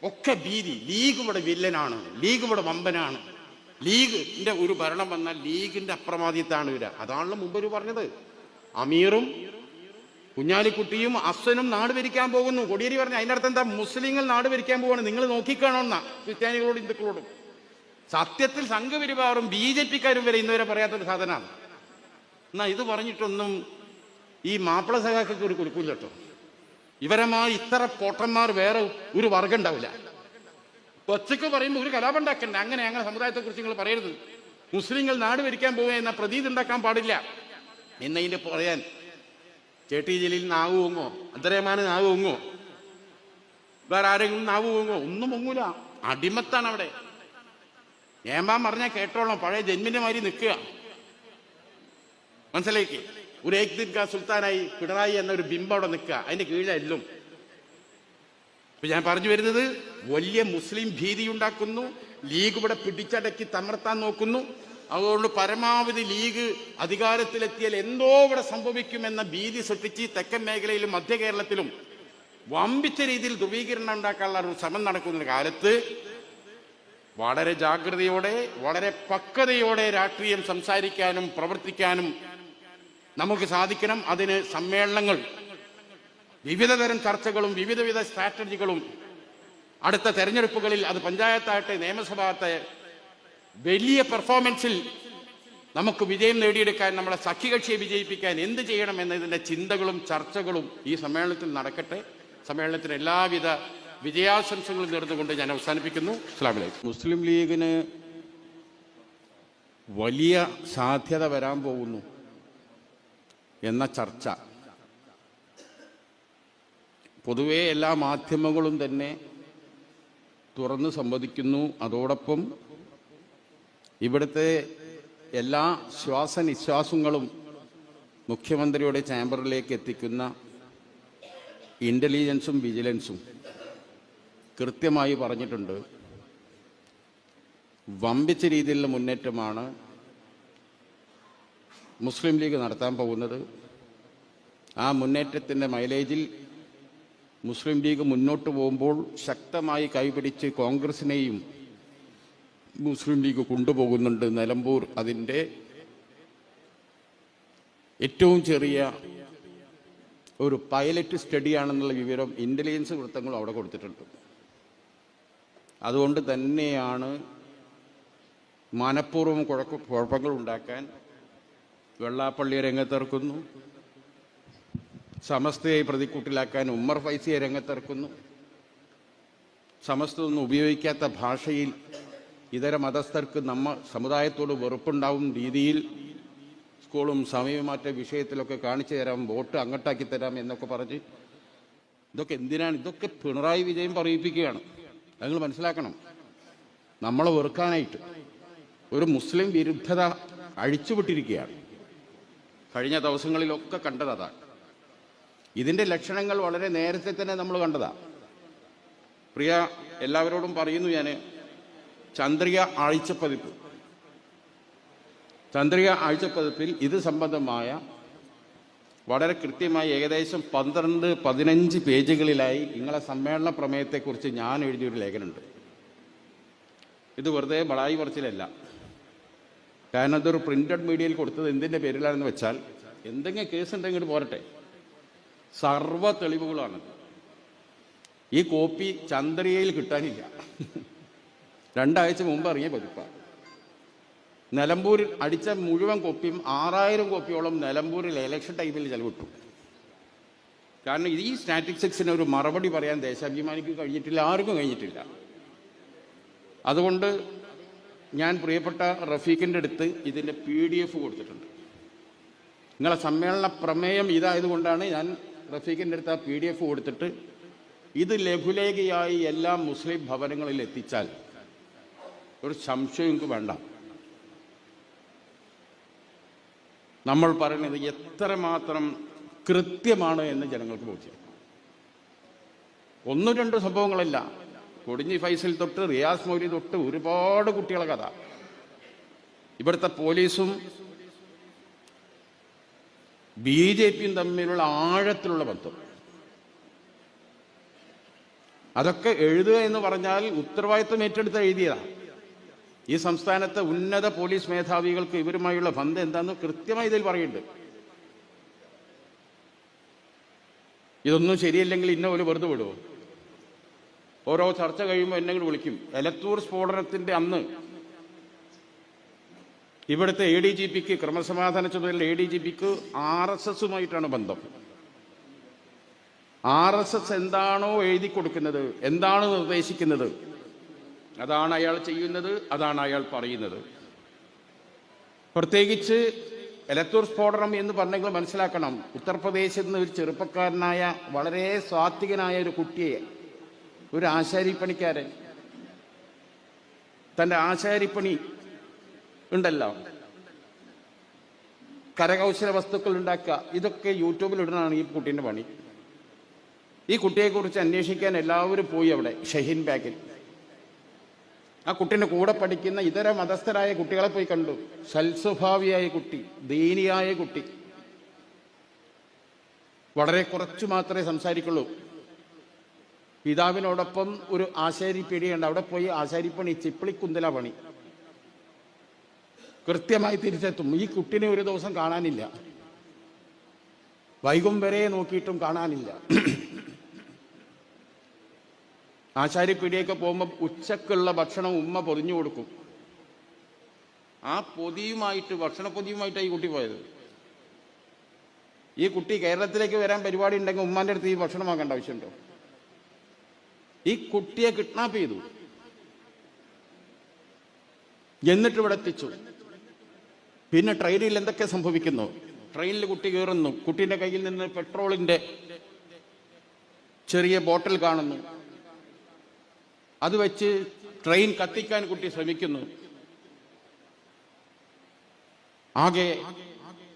ഒക്കെ ഭീതി. ലീഗ് ഇവിടെ വില്ലനാണ്, ലീഗ് ഇവിടെ വമ്പനാണ്. ലീഗിന്റെ ഒരു ഭരണം വന്നാൽ ലീഗിന്റെ അപ്രമാദിത്താണ് വരിക. അതാണല്ലോ മുമ്പ് പറഞ്ഞത്. അമീറും കുഞ്ഞാലിക്കുട്ടിയും അഫ്സനും നാട് ഭരിക്കാൻ പോകുന്നു. കോടിയേരി പറഞ്ഞു അതിൻ്റെ അർത്ഥം എന്താ? മുസ്ലിങ്ങൾ നാട് ഭരിക്കാൻ പോവാണ്, നിങ്ങൾ നോക്കിക്കാണോന്നാ ക്രിസ്ത്യാനികളോടും ഹിന്ദുക്കളോടും. സത്യത്തിൽ സംഘപരിവാറും BJP-ക്കാരും വരെ ഇന്നുവരെ പറയാത്തൊരു സാധനമാണ്. എന്നാ ഇത് പറഞ്ഞിട്ടൊന്നും ഈ മാപ്പിള സഖാക്കൾക്ക് ഒരു കുലുക്കില്ല കേട്ടോ. ഇവരമാർ ഇത്ര പൊട്ടന്മാർ വേറെ ഒരു വർഗം ഉണ്ടാവില്ല. ഒച്ചക്ക് പറയുമ്പോൾ ഒരു കലാപം ഉണ്ടാക്കണ്ട. അങ്ങനെ ഞങ്ങളുടെ സമുദായത്തെക്കുറിച്ച് നിങ്ങൾ പറയരുത്. മുസ്ലിങ്ങൾ നാട് ഭരിക്കാൻ പോവുക എന്ന പ്രതീതി ഉണ്ടാക്കാൻ പാടില്ല എന്നതിൻ്റെ പറയാൻ ചേട്ടി ജലീൽ നാവ് പൊങ്ങോ, അബ്ദുറഹ്മാൻ നാവ് പൊങ്ങോ, വേറെ ആരെങ്കിലും നാവ് പൊങ്ങോ? ഒന്നും പൊങ്ങൂല. അടിമത്താണ് അവിടെ. ഏമ്പാൻ പറഞ്ഞാൽ കേട്ടോളാം, പഴയ ജന്മിന്റെ മാതിരി നിൽക്കുക. മനസ്സിലേക്ക് ഒരു ഏക് ദിൻ കാ സുൽത്താനായി പിണറായി എന്നൊരു ബിംബം അവിടെ നിൽക്കുക. അതിന്റെ കീഴിലെല്ലും. ഇപ്പൊ ഞാൻ പറഞ്ഞു വരുന്നത്, വലിയ മുസ്ലിം ഭീതി ഉണ്ടാക്കുന്നു. ലീഗ് ഇവിടെ പിടിച്ചടക്കി തമർത്താൻ നോക്കുന്നു. അതുകൊണ്ട് പരമാവധി ലീഗ് അധികാരത്തിലെത്തിയാൽ എന്തോ ഇവിടെ സംഭവിക്കുമെന്ന ഭീതി സൃഷ്ടിച്ച് തെക്കൻ മേഖലയിലും മധ്യ കേരളത്തിലും വമ്പിച്ച രീതിയിൽ ധ്രുവീകരണം ഉണ്ടാക്കാനുള്ള ഒരു ശ്രമം നടക്കുന്ന കാലത്ത് വളരെ ജാഗ്രതയോടെ, വളരെ പക്വതയോടെ രാഷ്ട്രീയം സംസാരിക്കാനും പ്രവർത്തിക്കാനും നമുക്ക് സാധിക്കണം. അതിന് സമ്മേളനങ്ങൾ, വിവിധതരം ചർച്ചകളും വിവിധ സ്ട്രാറ്റജികളും, അടുത്ത തെരഞ്ഞെടുപ്പുകളിൽ അത് പഞ്ചായത്താകട്ടെ നിയമസഭയാകട്ടെ വലിയ പെർഫോമൻസിൽ നമുക്ക് വിജയം നേടിയെടുക്കാൻ, നമ്മളെ സഖ്യകക്ഷിയെ വിജയിപ്പിക്കാൻ എന്ത് ചെയ്യണം എന്നതിൻ്റെ ചിന്തകളും ചർച്ചകളും ഈ സമ്മേളനത്തിൽ നടക്കട്ടെ. സമ്മേളനത്തിന് എല്ലാവിധ വിജയാശംസകളും നേർന്നുകൊണ്ട് ഞാൻ അവസാനിപ്പിക്കുന്നു. അസ്സലാമു അലൈക്കും. മുസ്ലിം ലീഗിന് വലിയ സാധ്യത വരാൻ പോകുന്നു എന്ന ചർച്ച പൊതുവെ എല്ലാ മാധ്യമങ്ങളും തന്നെ തുറന്ന് സമ്മതിക്കുന്നു. അതോടൊപ്പം ഇവിടുത്തെ എല്ലാ ശ്വാസനിശ്വാസങ്ങളും മുഖ്യമന്ത്രിയുടെ ചേംബറിലേക്ക് എത്തിക്കുന്ന ഇൻ്റലിജൻസും വിജിലൻസും കൃത്യമായി പറഞ്ഞിട്ടുണ്ട്. വമ്പിച്ച രീതിയിലുള്ള മുന്നേറ്റമാണ് മുസ്ലിം ലീഗ് നടത്താൻ പോകുന്നത്. ആ മുന്നേറ്റത്തിൻ്റെ മൈലേജിൽ മുസ്ലിം ലീഗ് മുന്നോട്ട് പോകുമ്പോൾ ശക്തമായി കൈപിടിച്ച് കോൺഗ്രസിനെയും മുസ്ലിം ലീഗ് കൊണ്ടുപോകുന്നുണ്ട്. നിലമ്പൂർ അതിൻ്റെ ഏറ്റവും ചെറിയ ഒരു പൈലറ്റ് സ്റ്റഡിയാണെന്നുള്ള വിവരം ഇൻ്റലിജൻസ് വൃത്തങ്ങളും അവിടെ കൊടുത്തിട്ടുണ്ട്. അതുകൊണ്ട് തന്നെയാണ് മനഃപൂർവ്വം കുഴപ്പങ്ങൾ ഉണ്ടാക്കാൻ വെള്ളാപ്പള്ളിയെ രംഗത്തിറക്കുന്നു, സമസ്തയെ പ്രതിക്കൂട്ടിലാക്കാൻ ഉമ്മർ ഫൈസിയെ രംഗത്തിറക്കുന്നു, സമസ്ത ഒന്നും ഉപയോഗിക്കാത്ത ഭാഷയിൽ ഇതര മതസ്ഥർക്ക് സമുദായത്തോട് വെറുപ്പുണ്ടാവും രീതിയിൽ സ്കൂളും സമയമാറ്റ വിഷയത്തിലൊക്കെ കാണിച്ചു തരാം, വോട്ട് അങ്ങോട്ടാക്കി തരാം എന്നൊക്കെ പറഞ്ഞ് ഇതൊക്കെ എന്തിനാണ്? ഇതൊക്കെ പിണറായി വിജയൻ പറയിപ്പിക്കുകയാണ്. നിങ്ങൾ മനസ്സിലാക്കണം. നമ്മളെ വെറുക്കാനായിട്ട് ഒരു മുസ്ലിം വിരുദ്ധത അഴിച്ചുവിട്ടിരിക്കുകയാണ്. കഴിഞ്ഞ ദിവസങ്ങളിലൊക്കെ കണ്ടത് അതാണ്. ഇതിൻ്റെ ലക്ഷണങ്ങൾ വളരെ നേരത്തെ തന്നെ നമ്മൾ കണ്ടതാണ്. പ്രിയ എല്ലാവരോടും പറയുന്നു ഞാൻ, ചന്ദ്രിക ആഴ്ചപ്പതിപ്പിൽ ഇത് സംബന്ധമായ വളരെ കൃത്യമായി ഏകദേശം 12-15 പേജുകളിലായി നിങ്ങളെ സമ്മേളന പ്രമേയത്തെക്കുറിച്ച് ഞാൻ എഴുതിയൊരു ലേഖനമുണ്ട്. ഇത് വെറുതെ ബളായി പറച്ചിലല്ല. കാരണം ഇതൊരു പ്രിന്റഡ് മീഡിയയിൽ കൊടുത്തത് എന്തിൻ്റെ പേരിലാണെന്ന് വെച്ചാൽ, എന്തെങ്കിലും കേസ് ഉണ്ടെങ്കിൽ പോരട്ടെ, സർവ്വ തെളിവുകളാണ്. ഈ കോപ്പി ചന്ദ്രികയിൽ കിട്ടാനില്ല. 2 ആഴ്ച മുമ്പ് ഇറങ്ങിയ പതിപ്പാണ്. നിലമ്പൂരിൽ അടിച്ച മുഴുവൻ കോപ്പിയും 6000 കോപ്പിയോളം നിലമ്പൂരിൽ ഇലക്ഷൻ ടൈമിൽ ചെലവിട്ടു. കാരണം ഈ സ്റ്റാറ്റിസ്റ്റിക്സിന് ഒരു മറുപടി പറയാൻ ദേശാഭിമാനിക്ക് കഴിഞ്ഞിട്ടില്ല, ആർക്കും കഴിഞ്ഞിട്ടില്ല. അതുകൊണ്ട് ഞാൻ പ്രിയപ്പെട്ട റഫീഖിൻ്റെ അടുത്ത് ഇതിൻ്റെ PDF കൊടുത്തിട്ടുണ്ട്. നിങ്ങളെ സമ്മേളന പ്രമേയം ഇതായതുകൊണ്ടാണ് ഞാൻ റഫീഖിൻ്റെ അടുത്ത് ആ PDF കൊടുത്തിട്ട് ഇത് ലഘുലേഖയായി എല്ലാ മുസ്ലിം ഭവനങ്ങളിൽ എത്തിച്ചാൽ ഒരു സംശയം എനിക്ക് വേണ്ട. നമ്മൾ പറയുന്നത് എത്രമാത്രം കൃത്യമാണ് എന്ന് ജനങ്ങൾക്ക് ബോധ്യം. 1-2 സംഭവങ്ങളല്ല. കൊടിഞ്ഞി ഫൈസൽ തൊട്ട് റിയാസ് മൗലി തൊട്ട് ഒരുപാട് കുട്ടികളെ കഥ. ഇവിടുത്തെ പോലീസും BJPയും തമ്മിലുള്ള ആഴത്തിലുള്ള ബന്ധം, അതൊക്കെ എഴുതുക എന്ന് പറഞ്ഞാൽ ഉത്തരവാദിത്വം ഏറ്റെടുത്ത് എഴുതിയതാണ്. ഈ സംസ്ഥാനത്തെ ഉന്നത പോലീസ് മേധാവികൾക്ക് ഇവരുമായുള്ള ബന്ധം എന്താണെന്ന് കൃത്യമായി ഇതിൽ പറയുന്നുണ്ട്. ഇതൊന്നും ശരിയല്ലെങ്കിൽ ഇന്ന പോലെ വെറുതെ വിടുമോ? ഓരോ ചർച്ച കഴിയുമ്പോൾ എന്നെ കൂടി വിളിക്കും. എലത്തൂർ സ്ഫോടനത്തിന്റെ അന്ന് ഇവിടുത്തെ ADGPക്ക്, ക്രമസമാധാന ചുമതല ADGPക്ക് RSSുമായിട്ടാണ് ബന്ധം. RSS എന്താണോ എഴുതി കൊടുക്കുന്നത്, എന്താണ് നിർദ്ദേശിക്കുന്നത്, അതാണ് അയാൾ ചെയ്യുന്നത്, അതാണ് അയാൾ പറയുന്നത്. പ്രത്യേകിച്ച് എലത്തൂർ സ്ഫോടനം എന്ന് പറഞ്ഞെങ്കിൽ മനസ്സിലാക്കണം, ഉത്തർപ്രദേശിൽ നിന്ന് ഒരു ചെറുപ്പക്കാരനായ വളരെ സാത്വികനായ ഒരു കുട്ടിയെ, ഒരു ആശാരിപ്പണിക്കാരൻ, തൻ്റെ ആശാരിപ്പണി ഉണ്ടല്ലോ, കരകൗശല വസ്തുക്കൾ ഉണ്ടാക്കുക, ഇതൊക്കെ യൂട്യൂബിൽ ഇടുന്നതാണ് ഈ കുട്ടീൻ്റെ പണി. ഈ കുട്ടിയെക്കുറിച്ച് അന്വേഷിക്കാൻ എല്ലാവരും പോയി അവിടെ ഷഹീൻ ബാഗിൽ. ആ കുട്ടീൻ്റെ കൂടെ പഠിക്കുന്ന ഇതര മതസ്ഥരായ കുട്ടികളെ പോയി കണ്ടു. സൽസ്വഭാവിയായ കുട്ടി, ദീനിയായ കുട്ടി, വളരെ കുറച്ചു മാത്രമേ സംസാരിക്കുള്ളൂ. പിതാവിനോടൊപ്പം ഒരു ആശാരിപ്പീടിയുണ്ട്, അവിടെ പോയി ആശാരിപ്പണി, ചിപ്പിളിക്കുന്തല പണി, കൃത്യമായി തിരിച്ചെത്തും. ഈ കുട്ടിനെ ഒരു ദിവസം കാണാനില്ല, വൈകും വരെ നോക്കിയിട്ടും കാണാനില്ല. ആശാരിപ്പീടിയൊക്കെ പോകുമ്പോൾ ഉച്ചക്കുള്ള ഭക്ഷണം ഉമ്മ പൊതിഞ്ഞു കൊടുക്കും. ആ പൊതിയുമായിട്ട്, ഭക്ഷണ പൊതിയുമായിട്ടാണ് ഈ കുട്ടി പോയത്. ഈ കുട്ടി കേരളത്തിലേക്ക് വരാൻ പരിപാടി ഉണ്ടെങ്കിൽ ഉമ്മാൻ്റെ അടുത്ത് ഈ ഭക്ഷണം വാങ്ങേണ്ട ആവശ്യമുണ്ടോ? ഈ കുട്ടിയെ കിഡ്നാപ്പ് ചെയ്തു, എന്നിട്ട് ഇവിടെ എത്തിച്ചു. പിന്നെ ട്രെയിനിൽ എന്തൊക്കെ സംഭവിക്കുന്നു? ട്രെയിനിൽ കുട്ടി കയറുന്നു, കുട്ടീൻ്റെ കയ്യിൽ നിന്ന് പെട്രോളിൻ്റെ ചെറിയ ബോട്ടിൽ കാണുന്നു, അത് വെച്ച് ട്രെയിൻ കത്തിക്കാൻ കുട്ടി ശ്രമിക്കുന്നു. ആകെ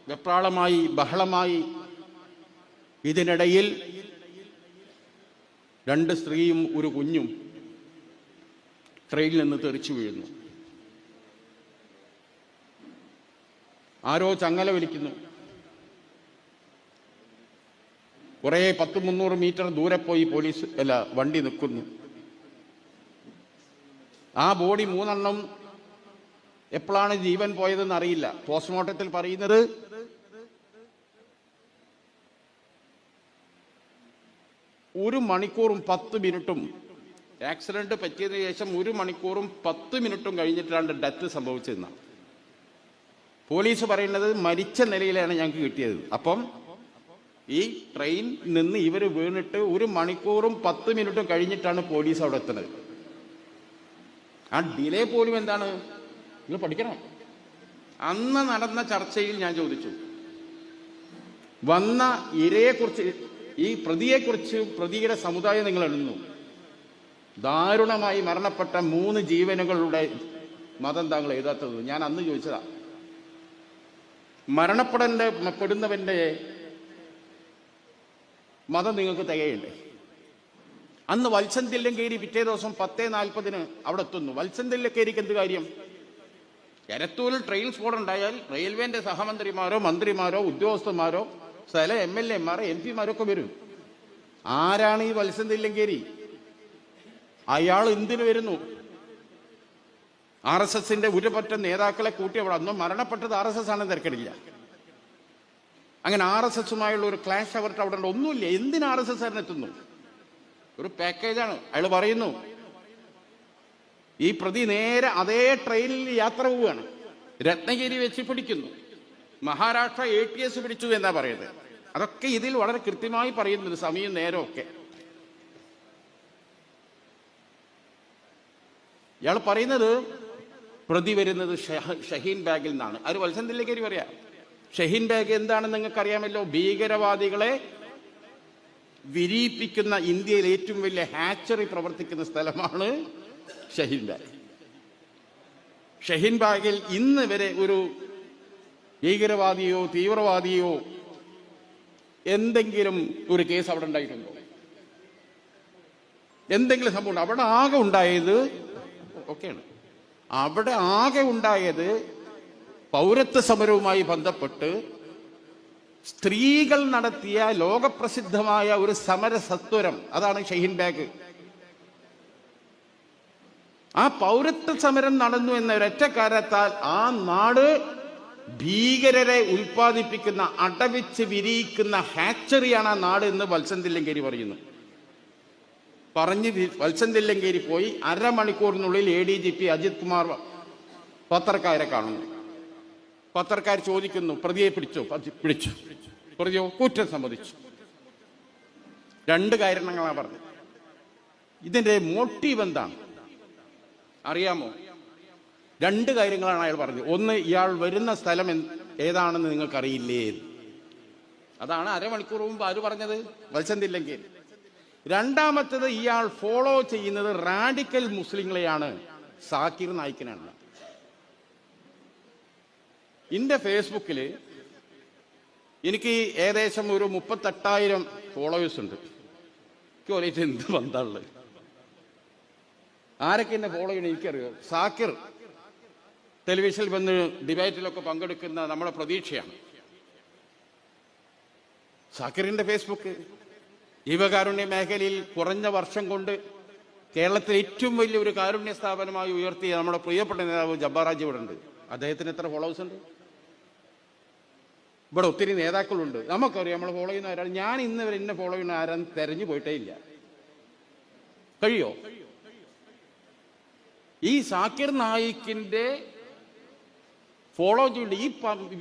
വെപ്രാളമായി, ബഹളമായി. ഇതിനിടയിൽ 2 സ്ത്രീയും ഒരു കുഞ്ഞും ട്രെയിനിൽ നിന്ന് തെറിച്ചു വീഴുന്നു. ആരോ ചങ്ങല വലിക്കുന്നു. കുറേ 100-300 മീറ്റർ ദൂരെ പോയി വണ്ടി നിൽക്കുന്നു. ആ ബോഡി 3 എണ്ണം എപ്പോഴാണ് ജീവൻ പോയതെന്ന് അറിയില്ല. പോസ്റ്റ്മോർട്ടത്തിൽ പറയുന്നത് 1 മണിക്കൂറും 10 മിനിറ്റും, ആക്സിഡന്റ് പറ്റിയതിനു ശേഷം 1 മണിക്കൂറും 10 മിനിറ്റും കഴിഞ്ഞിട്ടാണ് ഡെത്ത് സംഭവിച്ചതെന്നാണ് പോലീസ് പറയുന്നത്. മരിച്ച നിലയിലാണ് ഞങ്ങൾക്ക് കിട്ടിയത്. അപ്പം ഈ ട്രെയിൻ നിന്ന് ഇവർ വീണിട്ട് 1 മണിക്കൂറും 10 മിനിറ്റും കഴിഞ്ഞിട്ടാണ് പോലീസ് അവിടെ എത്തുന്നത്. ആ ഡിലേ പോലും എന്താണ്, നിങ്ങൾ പഠിക്കണം. അന്ന് നടന്ന ചർച്ചയിൽ ഞാൻ ചോദിച്ചു, വന്ന ഇരയെക്കുറിച്ച്, ഈ പ്രതിയെക്കുറിച്ച്, പ്രതിയുടെ സമുദായം നിങ്ങൾ എണ്ണുന്നു. ദാരുണമായി മരണപ്പെട്ട 3 ജീവനുകളുടെ മതം താങ്കൾ എഴുതാത്തത്? ഞാൻ അന്ന് ചോദിച്ചതാ. മരണപ്പെടുന്നവന്റെ മതം നിങ്ങൾക്ക് തികയുണ്ട്. അന്ന് വത്സൻ തില്ലങ്കേരി പിറ്റേ ദിവസം 10:40 അവിടെ എത്തുന്നു. വത്സൻ തില്ലങ്കേരിക്ക് എന്ത് കാര്യം? എലത്തൂരിൽ ട്രെയിൻ സ്ഫോടനം ഉണ്ടായാൽ റെയിൽവേന്റെ സഹമന്ത്രിമാരോ മന്ത്രിമാരോ ഉദ്യോഗസ്ഥന്മാരോ സ്ഥല MLA-മാരോ MP-മാരൊക്കെ വരും. ആരാണ് ഈ വത്സൻ തില്ലങ്കേരി? അയാൾ എന്തിനു വരുന്നു? RSSന്റെ ഒരുപറ്റ നേതാക്കളെ കൂട്ടി അവിടെ. അന്ന് മരണപ്പെട്ടത് RSS ആണെന്ന് തിരക്കടില്ല. അങ്ങനെ RSSുമായുള്ള ഒരു ക്ലാഷ് അവർക്ക് അവിടെ ഒന്നുമില്ല. എന്തിന് RSS എത്തുന്നു? ഒരു പാക്കേജാണ്. അയാൾ പറയുന്നു ഈ പ്രതി നേരെ അതേ ട്രെയിനിൽ യാത്ര പോവുകയാണ്. രത്നഗിരി വെച്ച് പിടിക്കുന്നു, മഹാരാഷ്ട്ര ATS പിടിച്ചു എന്നാ പറയുന്നത്. അതൊക്കെ ഇതിൽ വളരെ കൃത്യമായി പറയുന്നുണ്ട്, സമയം നേരം ഒക്കെ. ഇയാൾ പറയുന്നത് പ്രതി വരുന്നത് ഷഹീൻ ബാഗിൽ നിന്നാണ്. അത് വത്സൻ തില്ലങ്കേരി പറയാം. ഷഹീൻ ബാഗ് എന്താണെന്ന് നിങ്ങൾക്കറിയാമല്ലോ. ഭീകരവാദികളെ വിരിയിപ്പിക്കുന്ന ഇന്ത്യയിൽ ഏറ്റവും വലിയ ഹാച്ചറി പ്രവർത്തിക്കുന്ന സ്ഥലമാണ് ഷഹീൻ ബാഗ്. ഷഹീൻ ബാഗിൽ ഇന്ന് വരെ ഒരു ഭീകരവാദിയോ തീവ്രവാദിയോ എന്തെങ്കിലും ഒരു കേസ് അവിടെ ഉണ്ടായിട്ടുണ്ടോ? എന്തെങ്കിലും സംഭവം അവിടെ ആകെ ഉണ്ടായത് ഒക്കെയാണ്. അവിടെ ആകെ ഉണ്ടായത് പൗരത്വ സമരവുമായി ബന്ധപ്പെട്ട് സ്ത്രീകൾ നടത്തിയ ലോകപ്രസിദ്ധമായ ഒരു സമര സത്വരം. അതാണ് ഷഹീൻ ബാഗ്. ആ പൗരത്വ സമരം നടന്നു എന്ന ഒരൊറ്റ കാരണത്താൽ ആ നാട് ഭീകരരെ ഉൽപ്പാദിപ്പിക്കുന്ന, അടവിച്ച് വിരിയിക്കുന്ന ഹാച്ചറിയാണ് ആ നാട് എന്ന് വത്സൻ തില്ലങ്കേരി പറയുന്നു. പറഞ്ഞ് വത്സൻ തില്ലങ്കേരി പോയി അരമണിക്കൂറിനുള്ളിൽ ADGP അജിത് കുമാർ പത്രക്കാരെ കാണുന്നു. പത്രക്കാർ ചോദിക്കുന്നു, പ്രതിയെ പിടിച്ചോ? പിടിച്ചു. പ്രതിയോ? കുറ്റം സമ്മതിച്ചു. 2 കാരണങ്ങളാണ് പറഞ്ഞത്. ഇതിന്റെ മോട്ടീവ് എന്താണ് അറിയാമോ? 2 കാര്യങ്ങളാണ് അയാൾ പറഞ്ഞത്. ഒന്ന്, ഇയാൾ വരുന്ന സ്ഥലം ഏതാണെന്ന് നിങ്ങൾക്കറിയില്ലേ? അതാണ് അരമണിക്കൂർ മുമ്പ് ആര് പറഞ്ഞത്? വത്സൻ തില്ലങ്കേരി. രണ്ടാമത്തത്, ഇയാൾ ഫോളോ ചെയ്യുന്നത് റാഡിക്കൽ മുസ്ലിങ്ങളെയാണ്, സാക്കിർ നായിക്കിനാണ്. എൻ്റെ ഫേസ്ബുക്കിൽ എനിക്ക് ഏകദേശം ഒരു 38,000 ഫോളോവേഴ്സ് ഉണ്ട്. എനിക്ക് പറയിട്ട് എന്ത് ബന്ധമുള്ളത്? ആരൊക്കെ എന്നെ ഫോളോ ചെയ്യണം എനിക്കറിയോ? സാക്കിർ ടെലിവിഷനിൽ വന്ന് ഡിബേറ്റിലൊക്കെ പങ്കെടുക്കുന്ന നമ്മുടെ പ്രതീക്ഷയാണ്. സാക്കിറിന്റെ ഫേസ്ബുക്ക് ജീവകാരുണ്യ മേഖലയിൽ കുറഞ്ഞ വർഷം കൊണ്ട് കേരളത്തിലെ ഏറ്റവും വലിയ ഒരു കാരുണ്യ സ്ഥാപനമായി ഉയർത്തിയ നമ്മുടെ പ്രിയപ്പെട്ട നേതാവ് ജബ്ബാറാജി ഇവിടെ ഉണ്ട്. അദ്ദേഹത്തിന് എത്ര ഫോളോവേഴ്സ് ഉണ്ട്? ഇവിടെ ഒത്തിരി നേതാക്കളുണ്ട്. നമുക്കറിയാം നമ്മൾ ഫോളോ ചെയ്യുന്ന ഒരാൾ. ഞാൻ ഇന്ന് വരെ എന്നെ ഫോളോ ചെയ്യുന്ന ആരാന്ന് തെരഞ്ഞു പോയിട്ടേ ഇല്ല. കഴിയോ? ഈ സാക്കിർ നായിക്കിന്റെ ഫോളോ ചെയ്യേണ്ട ഈ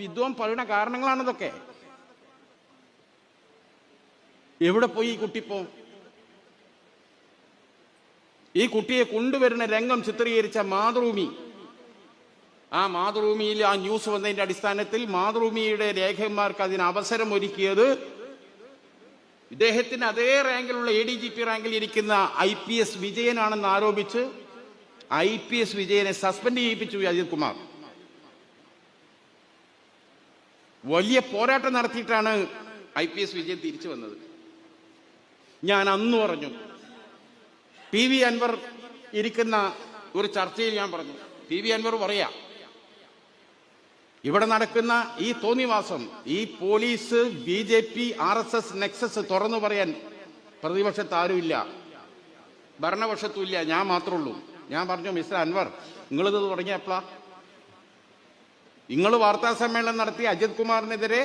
വിദ്വാൻ പറയുന്ന കാരണങ്ങളാണിതൊക്കെ. എവിടെ പോയി ഈ കുട്ടിപ്പോ? ഈ കുട്ടിയെ കൊണ്ടുവരുന്ന രംഗം ചിത്രീകരിച്ച മാതൃഭൂമി, ആ മാതൃഭൂമിയിൽ ആ ന്യൂസ് വന്നതിന്റെ അടിസ്ഥാനത്തിൽ മാതൃഭൂമിയുടെ ലേഖകന്മാർക്ക് അതിന് അവസരം ഒരുക്കിയത് ഇദ്ദേഹത്തിന് അതേ റാങ്കിലുള്ള ADGP റാങ്കിൽ ഇരിക്കുന്ന IPS വിജയനാണെന്ന് ആരോപിച്ച് IPS വിജയനെ സസ്പെൻഡ് ചെയ്യിപ്പിച്ചു അജിത് കുമാർ. വലിയ പോരാട്ടം നടത്തിയിട്ടാണ് IPS വിജയൻ തിരിച്ചു വന്നത്. ഞാൻ അന്ന് പറഞ്ഞു, PV അൻവർ ഇരിക്കുന്ന ഒരു ചർച്ചയിൽ ഞാൻ പറഞ്ഞു, PV അൻവർ പറയാ, ഇവിടെ നടക്കുന്ന ഈ തോന്നിവാസം, ഈ പോലീസ് BJP RSS നെക്സസ് തുറന്നു പറയാൻ പ്രതിപക്ഷത്ത് ആരുമില്ല, ഭരണപക്ഷത്തും ഇല്ല, ഞാൻ മാത്രമേ ഉള്ളൂ. ഞാൻ പറഞ്ഞു, മിസ്റ്റർ അൻവർ, നിങ്ങളിത് തുടങ്ങിയപ്പോഴാ? നിങ്ങൾ വാർത്താ സമ്മേളനം നടത്തി അജിത് കുമാറിനെതിരെ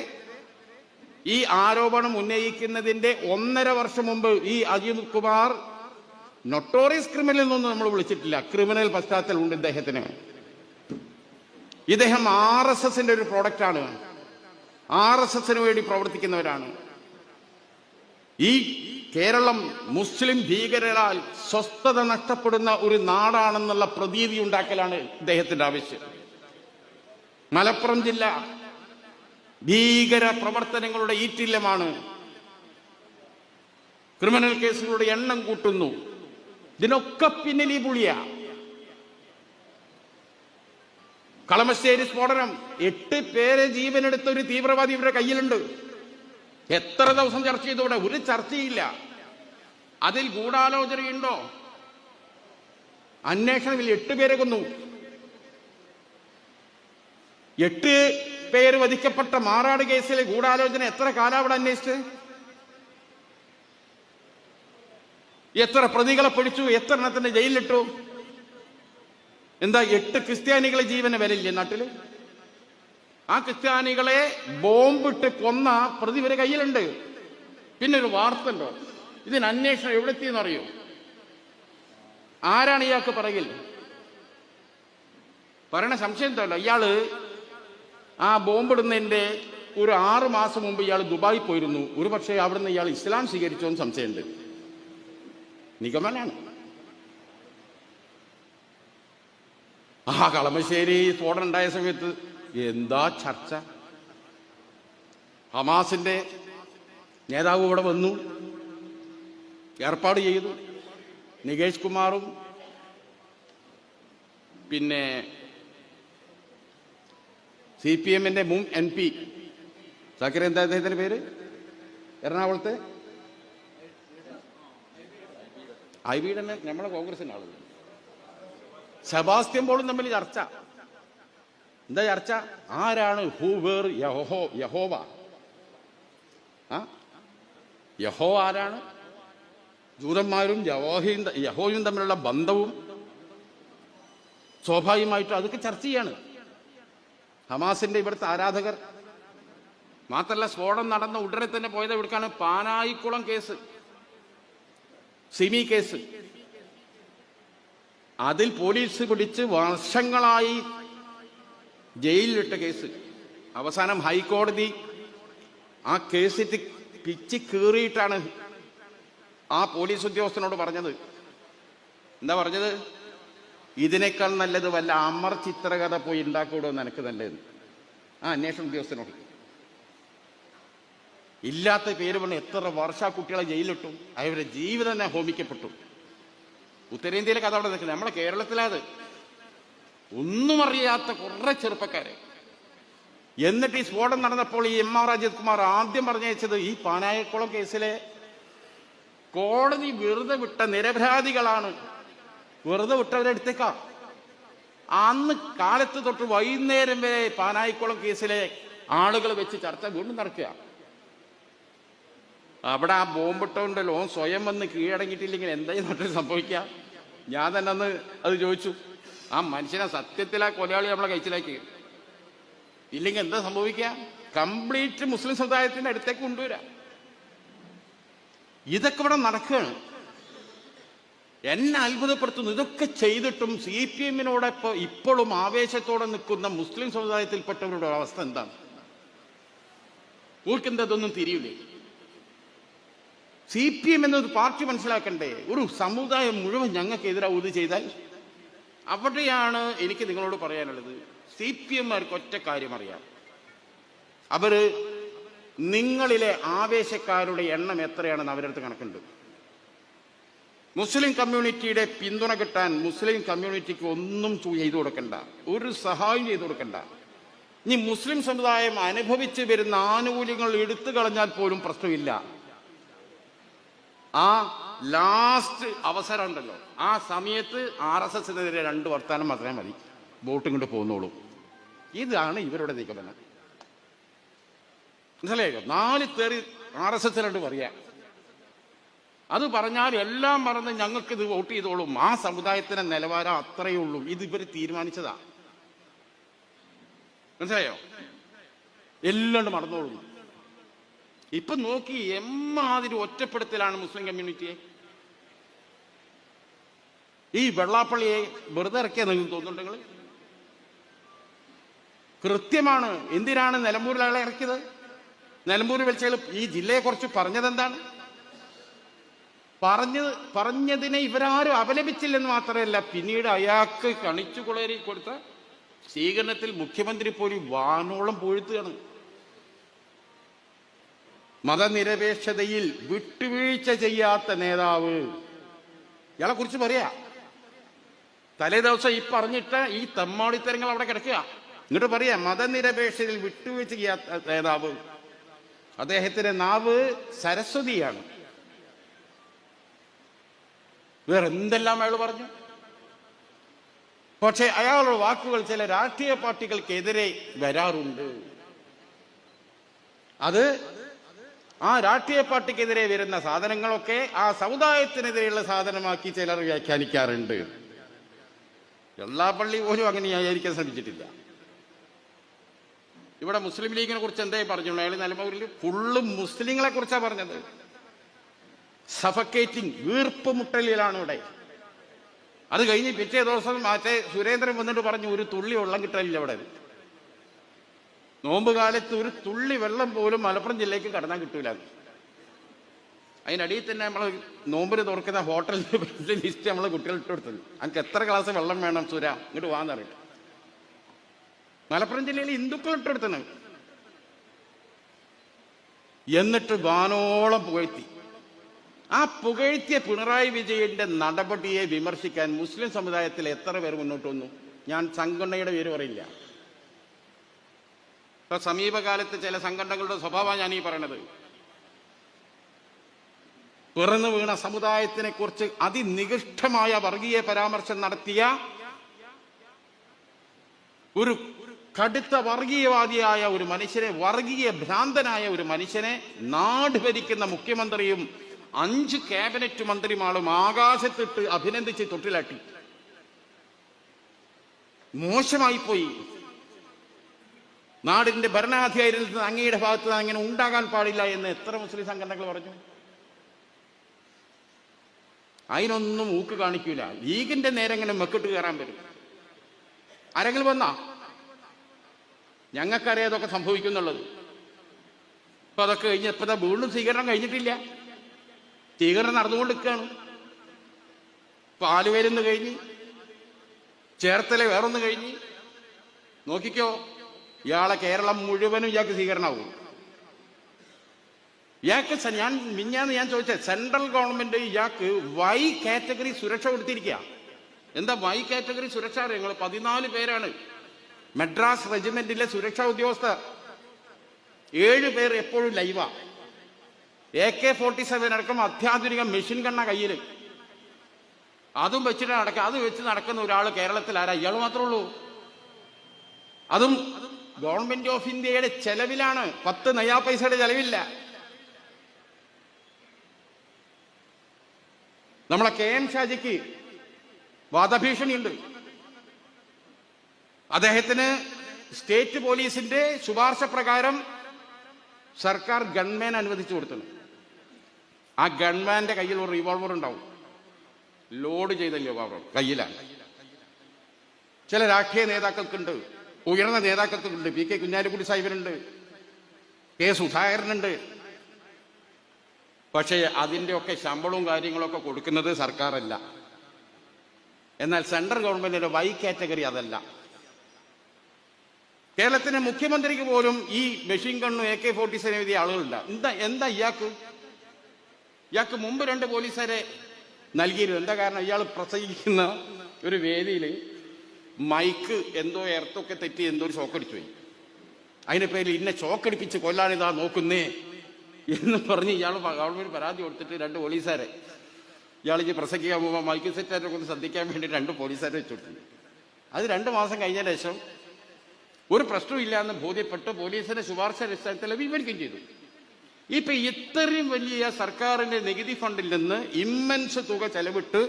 ഈ ആരോപണം ഉന്നയിക്കുന്നതിന്റെ 1.5 വർഷം മുമ്പ് ഈ അജിത് കുമാർ നൊട്ടോറിയസ് ക്രിമിനൽ എന്നൊന്നും നമ്മൾ വിളിച്ചിട്ടില്ല. ക്രിമിനൽ പശ്ചാത്തലമുണ്ട് ഇദ്ദേഹത്തിന്. ഇദ്ദേഹം RSSന്റെ ഒരു പ്രോഡക്റ്റാണ്. RSSന് വേണ്ടി പ്രവർത്തിക്കുന്നവരാണ്. ഈ കേരളം മുസ്ലിം ഭീകരരാൽ സ്വസ്ഥത നഷ്ടപ്പെടുന്ന ഒരു നാടാണെന്നുള്ള പ്രതീതി ഉണ്ടാക്കലാണ് ഇദ്ദേഹത്തിന്റെ ആവശ്യം. മലപ്പുറം ജില്ല ഭീകര പ്രവർത്തനങ്ങളുടെ ഈറ്റില്ലമാണ്. ക്രിമിനൽ കേസുകളുടെ എണ്ണം കൂട്ടുന്നു. ഇതിനൊക്കെ പിന്നിൽ ഈ പുളിയ. കളമശ്ശേരി സ്ഫോടനം, 8 പേരെ ജീവനെടുത്ത ഒരു തീവ്രവാദി ഇവരുടെ കയ്യിലുണ്ട്. എത്ര ദിവസം ചർച്ച ചെയ്തൂടെ? ഒരു ചർച്ചയില്ല. അതിൽ ഗൂഢാലോചനയുണ്ടോ? അന്വേഷണത്തിൽ 8 പേരെ കൊന്നു. 8 പേര് വധിക്കപ്പെട്ട മാറാട് കേസിലെ ഗൂഢാലോചന എത്ര കാലം അവിടെ അന്വേഷിച്ച്? എത്ര പ്രതികളെ പിടിച്ചു? എത്ര എണ്ണത്തിന്റെ ജയിലിലിട്ടു? എന്താ 8 ക്രിസ്ത്യാനികളെ ജീവന് വിലയില്ലേ നാട്ടില്? ആ ക്രിസ്ത്യാനികളെ ബോംബിട്ട് കൊന്ന പ്രതി വരെ കയ്യിലുണ്ട്. പിന്നെ ഒരു വാർത്ത ഉണ്ടോ? ഇതിന് അന്വേഷണം എവിടെത്തിയെന്നറിയോ? ആരാണ് ഇയാൾക്ക് പറയിൽ? പറയണ സംശയം എന്തല്ലോ, ഇയാള് ആ ബോംബിടുന്നതിന്റെ ഒരു 6 മാസം മുമ്പ് ഇയാൾ ദുബായി പോയിരുന്നു. ഒരു പക്ഷേ അവിടുന്ന് ഇയാൾ ഇസ്ലാം സ്വീകരിച്ചോ എന്ന് സംശയമുണ്ട്. നിഗമനാണ്. ആ കളമശ്ശേരി സ്ഫോടനം ഉണ്ടായ സമയത്ത് എന്താ ചർച്ച! ഹമാസിന്റെ നേതാവ് ഇവിടെ വന്നു, ഏർപ്പാട് ചെയ്തു. നികേഷ് കുമാറും പിന്നെ CPMന്റെ മുൻ MP സാക്കിർ, എന്താ അദ്ദേഹത്തിന്റെ പേര്? എറണാകുളത്ത് IB തന്നെ, നമ്മളെ കോൺഗ്രസിന്റെ ആളുകൾ, സെബാസ്റ്റ്യൻ പോളും തമ്മിൽ ചർച്ച. എന്താ ചർച്ച? ആരാണ് യഹോവ? യഹോവ ആരാണ്? ജൂതന്മാരും യഹോവയും തമ്മിലുള്ള ബന്ധവും സ്വാഭാവികമായിട്ടും അതൊക്കെ ചർച്ച ചെയ്യാണ്. ഹമാസിന്റെ ഇവിടുത്തെ ആരാധകർ മാത്രമല്ല, സ്ഫോടനം നടന്ന ഉടനെ തന്നെ പോയത് എവിടേക്കാണ്? Panayikulam case, Simi case. അതിൽ പോലീസ് പിടിച്ച് വർഷങ്ങളായി ജയിലിലിട്ട കേസ്. അവസാനം ഹൈക്കോടതി ആ കേസിട്ട് പിച്ച് കീറിയിട്ടാണ് ആ പോലീസ് ഉദ്യോഗസ്ഥനോട് പറഞ്ഞത്. എന്താ പറഞ്ഞത്? ഇതിനേക്കാൾ നല്ലത് വല്ല അമർ ചിത്രകഥ പോയി ഉണ്ടാക്കൂടോ നിനക്ക് നല്ലത്. ആ അന്വേഷണ ഉദ്യോഗസ്ഥനോട് ഇല്ലാത്ത പേര് പറഞ്ഞ് എത്ര വർഷം ആ കുട്ടികളെ ജയിലിലിട്ടു, അവരുടെ ജീവിതം തന്നെ ഹോമിക്കപ്പെട്ടു. ഉത്തരേന്ത്യയിലെ കഥ അവിടെ നിൽക്കുന്നത്, നമ്മളെ കേരളത്തിലത് ഒന്നും അറിയാത്ത കുറെ ചെറുപ്പക്കാരെ. എന്നിട്ട് ഈ സ്ഫോടനം നടന്നപ്പോൾ ഈ എം ആർ അജിത് കുമാർ ആദ്യം പറഞ്ഞയച്ചത് ഈ പാനായക്കുളം കേസിലെ കോടതി വെറുതെ വിട്ട നിരപരാധികളാണ്, വെറുതെ വിട്ടവരെ എടുത്തേക്കാം. അന്ന് കാലത്ത് തൊട്ട് വൈകുന്നേരം വരെ പാനായിക്കുളം കേസിലെ ആളുകൾ വെച്ച് ചർച്ച വീണ്ടും നടക്കുക. അവിടെ ആ ബോംബിട്ടുണ്ടല്ലോ, സ്വയം വന്ന് കീഴടങ്ങിയിട്ടില്ലെങ്കിൽ എന്തായിട്ട് സംഭവിക്കുക? ഞാൻ തന്നെ അന്ന് അത് ചോദിച്ചു. ആ മനുഷ്യനെ സത്യത്തിൽ ആ കൊലയാളി നമ്മളെ കഴിച്ചിലാക്കി, ഇല്ലെങ്കിൽ എന്താ സംഭവിക്കുക? കംപ്ലീറ്റ് മുസ്ലിം സമുദായത്തിന്റെ അടുത്തേക്ക് കൊണ്ടുവരാം. ഇതൊക്കെ ഇവിടെ നടക്കുകയാണ്. എന്നെ അത്ഭുതപ്പെടുത്തുന്നു. ഇതൊക്കെ ചെയ്തിട്ടും സി പി എമ്മിനോടൊപ്പം ഇപ്പോഴും ആവേശത്തോടെ നിൽക്കുന്ന മുസ്ലിം സമുദായത്തിൽപ്പെട്ടവരുടെ അവസ്ഥ എന്താണ്? ഓർക്കെന്താ ഇതൊന്നും തിരിയില്ലേ? സി പി എം എന്നൊരു പാർട്ടി മനസ്സിലാക്കണ്ടേ? ഒരു സമുദായം മുഴുവൻ ഞങ്ങൾക്കെതിരാ ഇത് ചെയ്താൽ അവിടെയാണ് എനിക്ക് നിങ്ങളോട് പറയാനുള്ളത്. സി പി എമ്മാർക്ക് ഒറ്റ കാര്യം അറിയാം, അവര് നിങ്ങളിലെ ആവേശക്കാരുടെ എണ്ണം എത്രയാണെന്ന് അവരടുത്ത് കണക്കുണ്ട്. മുസ്ലിം കമ്മ്യൂണിറ്റിയുടെ പിന്തുണ കിട്ടാൻ മുസ്ലിം കമ്മ്യൂണിറ്റിക്ക് ഒന്നും ചെയ്തു കൊടുക്കണ്ട, ഒരു സഹായം ചെയ്തു കൊടുക്കണ്ട. ഇനി മുസ്ലിം സമുദായം അനുഭവിച്ചു വരുന്ന ആനുകൂല്യങ്ങൾ എടുത്തു കളഞ്ഞാൽ പോലും പ്രശ്നമില്ല. ആ ലാസ്റ്റ് അവസരം ഉണ്ടല്ലോ, ആ സമയത്ത് RSSനെതിരെ 2 വർത്താനം മാത്രമേ മതി, വോട്ടും കൊണ്ട് പോന്നോളൂ. ഇതാണ് ഇവരുടെ നിഗമനം. മനസ്സിലായോ? 4 തേറി RSSനോട് പറയാം. അത് പറഞ്ഞാൽ എല്ലാം പറഞ്ഞ് ഞങ്ങൾക്കിത് വോട്ട് ചെയ്തോളും. ആ സമുദായത്തിന്റെ നിലവാരം അത്രയേ ഉള്ളൂ. ഇത് ഇവർ തീരുമാനിച്ചതാ. മനസ്സിലായോ? എല്ലാം മറന്നോളും. ഇപ്പൊ നോക്കി എമ്മാതിരി ഒറ്റപ്പെടുത്തലാണ് മുസ്ലിം കമ്മ്യൂണിറ്റിയെ. ഈ വെള്ളാപ്പള്ളിയെ വെറുതെ ഇറക്കിയ നിങ്ങൾക്ക് തോന്നുന്നുണ്ടെങ്കിൽ കൃത്യമാണ്. എന്തിനാണ് നിലമ്പൂരിൽ അയാളെ ഇറക്കിയത്? നിലമ്പൂർ വെച്ചാൽ ഈ ജില്ലയെക്കുറിച്ച് പറഞ്ഞതെന്താണ്? പറഞ്ഞതിനെ ഇവരാരും അപലപിച്ചില്ലെന്ന് മാത്രമല്ല, പിന്നീട് അയാൾക്ക് കണിച്ചുകുളരി കൊടുത്ത സ്വീകരണത്തിൽ മുഖ്യമന്ത്രി പോലും വാനോളം പൊഴുത്തുകയാണ്. മതനിരപേക്ഷതയിൽ വിട്ടുവീഴ്ച ചെയ്യാത്ത നേതാവ്, ഇയാളെ കുറിച്ച് പറയാ. തലേ ദിവസം ഈ പറഞ്ഞിട്ട് ഈ തെമ്മാടിത്തരങ്ങൾ അവിടെ കിടക്കുക. എന്നിട്ട് പറയാ മതനിരപേക്ഷതയിൽ വിട്ടുവീഴ്ച ചെയ്യാത്ത നേതാവ്. അദ്ദേഹത്തിന്റെ നാവ് സരസ്വതിയാണ്. വേറെ എന്തെല്ലാം അയാൾ പറഞ്ഞു. പക്ഷെ അയാളുടെ വാക്കുകൾ ചില രാഷ്ട്രീയ പാർട്ടികൾക്കെതിരെ വരാറുണ്ട്. അത് ആ രാഷ്ട്രീയ പാർട്ടിക്കെതിരെ വരുന്ന സാധനങ്ങളൊക്കെ ആ സമുദായത്തിനെതിരെയുള്ള സാധനമാക്കി ചിലർ വ്യാഖ്യാനിക്കാറുണ്ട്. വെള്ളാപ്പള്ളി പോലും അങ്ങനെ വ്യാഖ്യാനിക്കാൻ ശ്രമിച്ചിട്ടില്ല. ഇവിടെ മുസ്ലിം ലീഗിനെ കുറിച്ച് എന്തേ പറഞ്ഞു? അയാൾ നിലമ്പൂരിൽ ഫുള്ള് മുസ്ലിങ്ങളെ കുറിച്ചാണ് പറഞ്ഞത്. സഫക്കേറ്റിംഗ്, വീർപ്പ് മുട്ടലിലാണ് ഇവിടെ. അത് കഴിഞ്ഞ് പിറ്റേ ദിവസം മറ്റേ സുരേന്ദ്രൻ വന്നിട്ട് പറഞ്ഞു ഒരു തുള്ളി വെള്ളം കിട്ടാനില്ല ഇവിടെ. നോമ്പ് കാലത്ത് ഒരു തുള്ളി വെള്ളം പോലും മലപ്പുറം ജില്ലയ്ക്ക് കടന്നാൻ കിട്ടൂല. അതിനടിയിൽ തന്നെ നമ്മൾ നോമ്പിന് തുറക്കുന്ന ഹോട്ടലിന്റെ ലിസ്റ്റ് നമ്മൾ കുട്ടികൾ ഇട്ടുകൊടുത്തത്. എനിക്ക് എത്ര ഗ്ലാസ് വെള്ളം വേണം സുര, ഇങ്ങോട്ട് വാന്നറിയില്ല. മലപ്പുറം ജില്ലയിൽ ഹിന്ദുക്കൾ ഇട്ടെടുത്തത്. എന്നിട്ട് വാനോളം പുകഴ്ത്തി. ആ പുകഴ്ത്തിയ പിണറായി വിജയന്റെ നടപടിയെ വിമർശിക്കാൻ മുസ്ലിം സമുദായത്തിൽ എത്ര പേർ മുന്നോട്ട് വന്നു? ഞാൻ സംഘടനയുടെ പേര് പറയില്ല. ഇപ്പൊ സമീപകാലത്ത് ചില സംഘടനകളുടെ സ്വഭാവമാണ് ഞാൻ ഈ പറയണത്. പിറന്നു വീണ സമുദായത്തിനെ കുറിച്ച് അതിനികൃഷ്ടമായ വർഗീയ പരാമർശം നടത്തിയ ഒരു കടുത്ത വർഗീയവാദിയായ ഒരു മനുഷ്യനെ, വർഗീയ ഭ്രാന്തനായ ഒരു മനുഷ്യനെ നാട് ഭരിക്കുന്ന മുഖ്യമന്ത്രിയും 5 ക്യാബിനറ്റ് മന്ത്രിമാരും ആകാശത്തിട്ട് അഭിനന്ദിച്ച് തൊട്ടിലാട്ടി. മോശമായിപ്പോയി. നാടിന്റെ ഭരണാധികാരിയിൽ നിന്ന് അങ്ങയുടെ ഭാഗത്ത് നിന്ന് അങ്ങനെ ഉണ്ടാകാൻ പാടില്ല എന്ന് എത്ര മുസ്ലിം സംഘടനകൾ പറഞ്ഞു? അതിനൊന്നും ഊക്ക് കാണിക്കൂല. ലീഗിന്റെ നേരെ എങ്ങനെ മെക്കിട്ട് കയറാൻ വരും? ആരെങ്കിലും വന്നാ? ഞങ്ങൾക്കറിയാം അതൊക്കെ സംഭവിക്കുന്നുള്ളത്. ഇപ്പൊ അതൊക്കെ കഴിഞ്ഞ് ഇപ്പത്തെ വീണ്ടും സ്വീകരണം കഴിഞ്ഞിട്ടില്ല, സ്വീകരണം നടന്നുകൊണ്ടിരിക്കുകയാണ്. ഇപ്പൊ ആലുവയിലൊന്ന് കഴിഞ്ഞ്, ചേർത്തല വേറൊന്ന് കഴിഞ്ഞ്. നോക്കിക്കോ, ഇയാളെ കേരളം മുഴുവനും ഇയാൾക്ക് സ്വീകരണമാവും. ഇയാൾക്ക് മിഞ്ഞാന്ന് ഞാൻ ചോദിച്ചത്, സെൻട്രൽ ഗവൺമെന്റ് ഇയാൾക്ക് വൈ കാറ്റഗറി സുരക്ഷ കൊടുത്തിരിക്കുക. എന്താ വൈ കാറ്റഗറി സുരക്ഷ? ഞങ്ങൾ 14 പേരാണ് മദ്രാസ് റെജിമെന്റിലെ സുരക്ഷാ ഉദ്യോഗസ്ഥർ. 7 പേർ എപ്പോഴും ലൈവാ. AK-47 അടക്കം അത്യാധുനിക മെഷീൻ ഗണ്ണ കയ്യിൽ. അതും വെച്ചിട്ട് അത് വെച്ച് നടക്കുന്ന ഒരാൾ കേരളത്തിൽ ആരാ? ഇയാൾ മാത്രമേ ഉള്ളൂ. അതും ഗവൺമെന്റ് ഓഫ് ഇന്ത്യയുടെ ചെലവിലാണ്. 10 നയാ പൈസയുടെ ചെലവില്ല. നമ്മളെ KM ഷാജിക്ക് വധഭീഷണിയുണ്ട്. അദ്ദേഹത്തിന് സ്റ്റേറ്റ് പോലീസിന്റെ ശുപാർശ പ്രകാരം സർക്കാർ ഗൺമാൻ അനുവദിച്ചു കൊടുത്തു. ആ ഗൺമാന്റെ കയ്യിൽ ഒരു റിവോൾവർ ഉണ്ടാവും, ലോഡ് ചെയ്ത റിവോൾവർ കയ്യിലാണ്. ചില രാഷ്ട്രീയ നേതാക്കൾക്കുണ്ട്, ഉയർന്ന നേതാക്കൾക്കുണ്ട്. PK Kunhalikutty സാഹിബിനുണ്ട്, K സുധാകരനുണ്ട്. പക്ഷേ അതിൻ്റെ ഒക്കെ ശമ്പളവും കാര്യങ്ങളൊക്കെ കൊടുക്കുന്നത് സർക്കാരല്ല. എന്നാൽ സെൻട്രൽ ഗവൺമെന്റിന്റെ വൈ കാറ്റഗറി അതല്ല. കേരളത്തിലെ മുഖ്യമന്ത്രിക്ക് പോലും ഈ മെഷീൻ ഗണ്ണും AK-47 എഴുതിയ ആളുകളില്ല. എന്താ ഇയാൾക്ക് മുമ്പ് 2 പോലീസുകാരെ നൽകിയിരുന്നു. എന്താ കാരണം? ഇയാൾ പ്രസംഗിക്കുന്ന ഒരു വേദിയിൽ മൈക്ക് എന്തോ എർത്തൊക്കെ തെറ്റി എന്തോ ഒരു ഷോക്കടിച്ചു പോയി. അതിന്റെ പേരിൽ ഇന്നെ ഷോക്കടിപ്പിച്ച് കൊല്ലാനിതാ നോക്കുന്നേ എന്ന് പറഞ്ഞ് ഇയാൾ ഗവൺമെന്റ് പരാതി കൊടുത്തിട്ട് 2 പോലീസുകാരെ ഇയാൾ പ്രസംഗിക്കാൻ പോകുമ്പോൾ മൈക്ക് സെറ്റായിട്ട് ഒന്ന് ശ്രദ്ധിക്കാൻ വേണ്ടി 2 പോലീസുകാരെ വെച്ചിട്ടുണ്ട്. അത് 2 മാസം കഴിഞ്ഞ ശേഷം ഒരു പ്രശ്നമില്ല എന്ന് ബോധ്യപ്പെട്ട് പോലീസിന്റെ ശുപാർശ അടിസ്ഥാനത്തിൽ വിവരിക്കുകയും ചെയ്തു. ഇപ്പൊ ഇത്രയും വലിയ സർക്കാരിന്റെ നികുതി ഫണ്ടിൽ നിന്ന് ഇമ്മൻസ് തുക ചെലവിട്ട്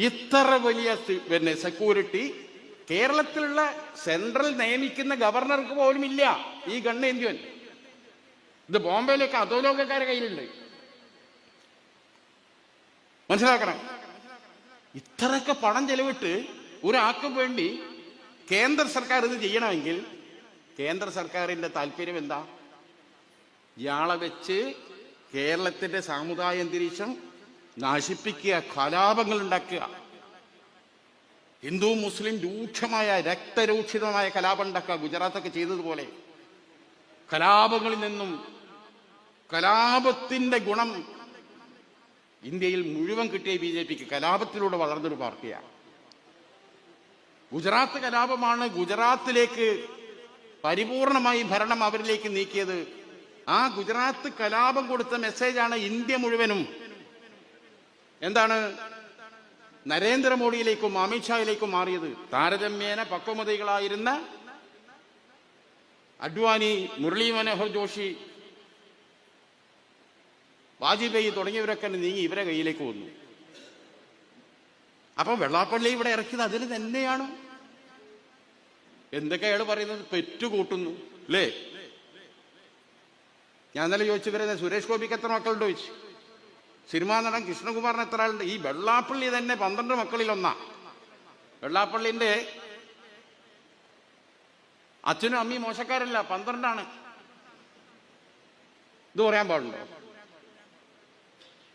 ഇത്ര വലിയ സെക്യൂരിറ്റി കേരളത്തിലുള്ള സെൻട്രൽ നിയമിക്കുന്ന ഗവർണർക്ക് പോലും ഇല്ല. ഈ ഗണ്ണ് എന്തിയൻ ഇത് ബോംബെയിലൊക്കെ അധോലോകക്കാരെ കയ്യിലുണ്ട്. മനസ്സിലാക്കണം. ഇത്രയൊക്കെ പണം ചെലവിട്ട് ഒരാൾക്കും വേണ്ടി കേന്ദ്ര സർക്കാർ ഇത് ചെയ്യണമെങ്കിൽ കേന്ദ്ര സർക്കാരിന്റെ താല്പര്യം എന്താ? ഇയാളെ വെച്ച് കേരളത്തിന്റെ സാമുദായ അന്തരീക്ഷം നശിപ്പിക്കുക, കലാപങ്ങൾ ഉണ്ടാക്കുക. ഹിന്ദു മുസ്ലിം രൂക്ഷമായ രക്തരൂക്ഷിതമായ കലാപം ഉണ്ടാക്കുക. ഗുജറാത്തൊക്കെ ചെയ്തതുപോലെ കലാപങ്ങളിൽ നിന്നും കലാപത്തിന്റെ ഗുണം ഇന്ത്യയിൽ മുഴുവൻ കിട്ടിയ BJPക്ക് കലാപത്തിലൂടെ വളർന്നൊരു പാർട്ടിയാണ്. ഗുജറാത്ത് കലാപമാണ് ഗുജറാത്തിലേക്ക് പരിപൂർണമായി ഭരണം അവരിലേക്ക് നീക്കിയത്. ആ ഗുജറാത്ത് കലാപം കൊടുത്ത മെസ്സേജാണ് ഇന്ത്യ മുഴുവനും. എന്താണ്? നരേന്ദ്രമോദിയിലേക്കും അമിത്ഷായിലേക്കും മാറിയത്. താരതമ്യേന പക്വമതികളായിരുന്ന അഡ്വാനി, മുരളി മനോഹർ ജോഷി, വാജ്പേയി തുടങ്ങിയവരൊക്കെ നീങ്ങി ഇവരെ കയ്യിലേക്ക് വന്നു. അപ്പൊ വെള്ളാപ്പള്ളി ഇവിടെ ഇറക്കിയത് അതിന് തന്നെയാണ്. എന്തൊക്കെയാണ് പറയുന്നത്? പെറ്റുകൂട്ടുന്നു അല്ലേ? ഞാൻ ഇന്നലെ ചോദിച്ചു, ഇവരെ സുരേഷ് ഗോപിക്ക് എത്ര മക്കളുണ്ട് ചോദിച്ചു. സിനിമാ നടൻ കൃഷ്ണകുമാറിന് എത്ര ആളുണ്ട്? ഈ വെള്ളാപ്പള്ളി തന്നെ 12 മക്കളിൽ ഒന്നാ. വെള്ളാപ്പള്ളിന്റെ അച്ഛനും അമ്മയും മോശക്കാരല്ല, 12 ഇത് പറയാൻ പാടുണ്ടോ?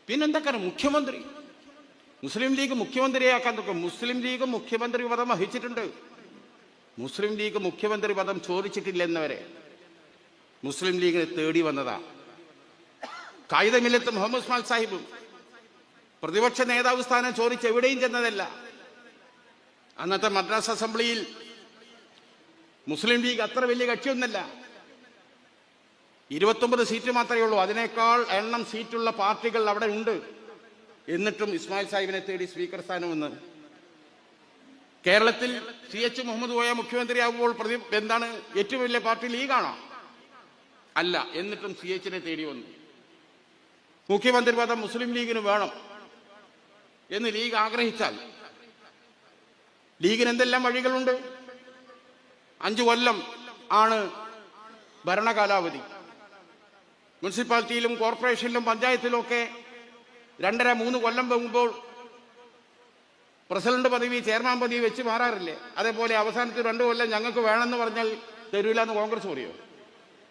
പിന്നെന്തൊക്കെയാണ്? മുഖ്യമന്ത്രി, മുസ്ലിം ലീഗ് മുഖ്യമന്ത്രിയാക്കാൻ നോക്കും. മുസ്ലിം ലീഗ് മുഖ്യമന്ത്രി പദം വഹിച്ചിട്ടുണ്ട്. മുസ്ലിം ലീഗ് മുഖ്യമന്ത്രി പദം ചോദിച്ചിട്ടില്ലെന്നവരെ മുസ്ലിം ലീഗിനെ തേടി വന്നതാ. കായിദമില്ലത്ത് മുഹമ്മദ് ഉസ്മാൻ സാഹിബും പ്രതിപക്ഷ നേതാവ് സ്ഥാനം ചോദിച്ച് എവിടെയും ചെന്നതല്ല. അന്നത്തെ മദ്രാസ് അസംബ്ലിയിൽ മുസ്ലിം ലീഗ് അത്ര വലിയ കക്ഷിയൊന്നല്ല. 29 സീറ്റ് മാത്രമേ ഉള്ളൂ. അതിനേക്കാൾ എണ്ണം സീറ്റുള്ള പാർട്ടികൾ അവിടെ ഉണ്ട്. എന്നിട്ടും ഇസ്മായിൽ സാഹിബിനെ തേടി സ്പീക്കർ സ്ഥാനം വന്ന്. കേരളത്തിൽ CH മുഹമ്മദ് കോയ മുഖ്യമന്ത്രിയാകുമ്പോൾ എന്താണ് ഏറ്റവും വലിയ പാർട്ടി? ലീഗാണോ? അല്ല. എന്നിട്ടും CHനെ തേടി വന്നു. മുഖ്യമന്ത്രി പദം മുസ്ലിം ലീഗിന് വേണം എന്ന് ലീഗ് ആഗ്രഹിച്ചാൽ ലീഗിന് എന്തെല്ലാം വഴികളുണ്ട്? 5 കൊല്ലം ആണ് ഭരണകാലാവധി. മുനിസിപ്പാലിറ്റിയിലും കോർപ്പറേഷനിലും പഞ്ചായത്തിലും ഒക്കെ 2.5-3 കൊല്ലം പോകുമ്പോൾ പ്രസിഡന്റ് പദവി, ചെയർമാൻ പദവി വെച്ച് മാറാറില്ലേ? അതേപോലെ അവസാനത്തെ 2 കൊല്ലം ഞങ്ങൾക്ക് വേണമെന്ന് പറഞ്ഞാൽ തരൂല എന്ന് കോൺഗ്രസ് പറയോ?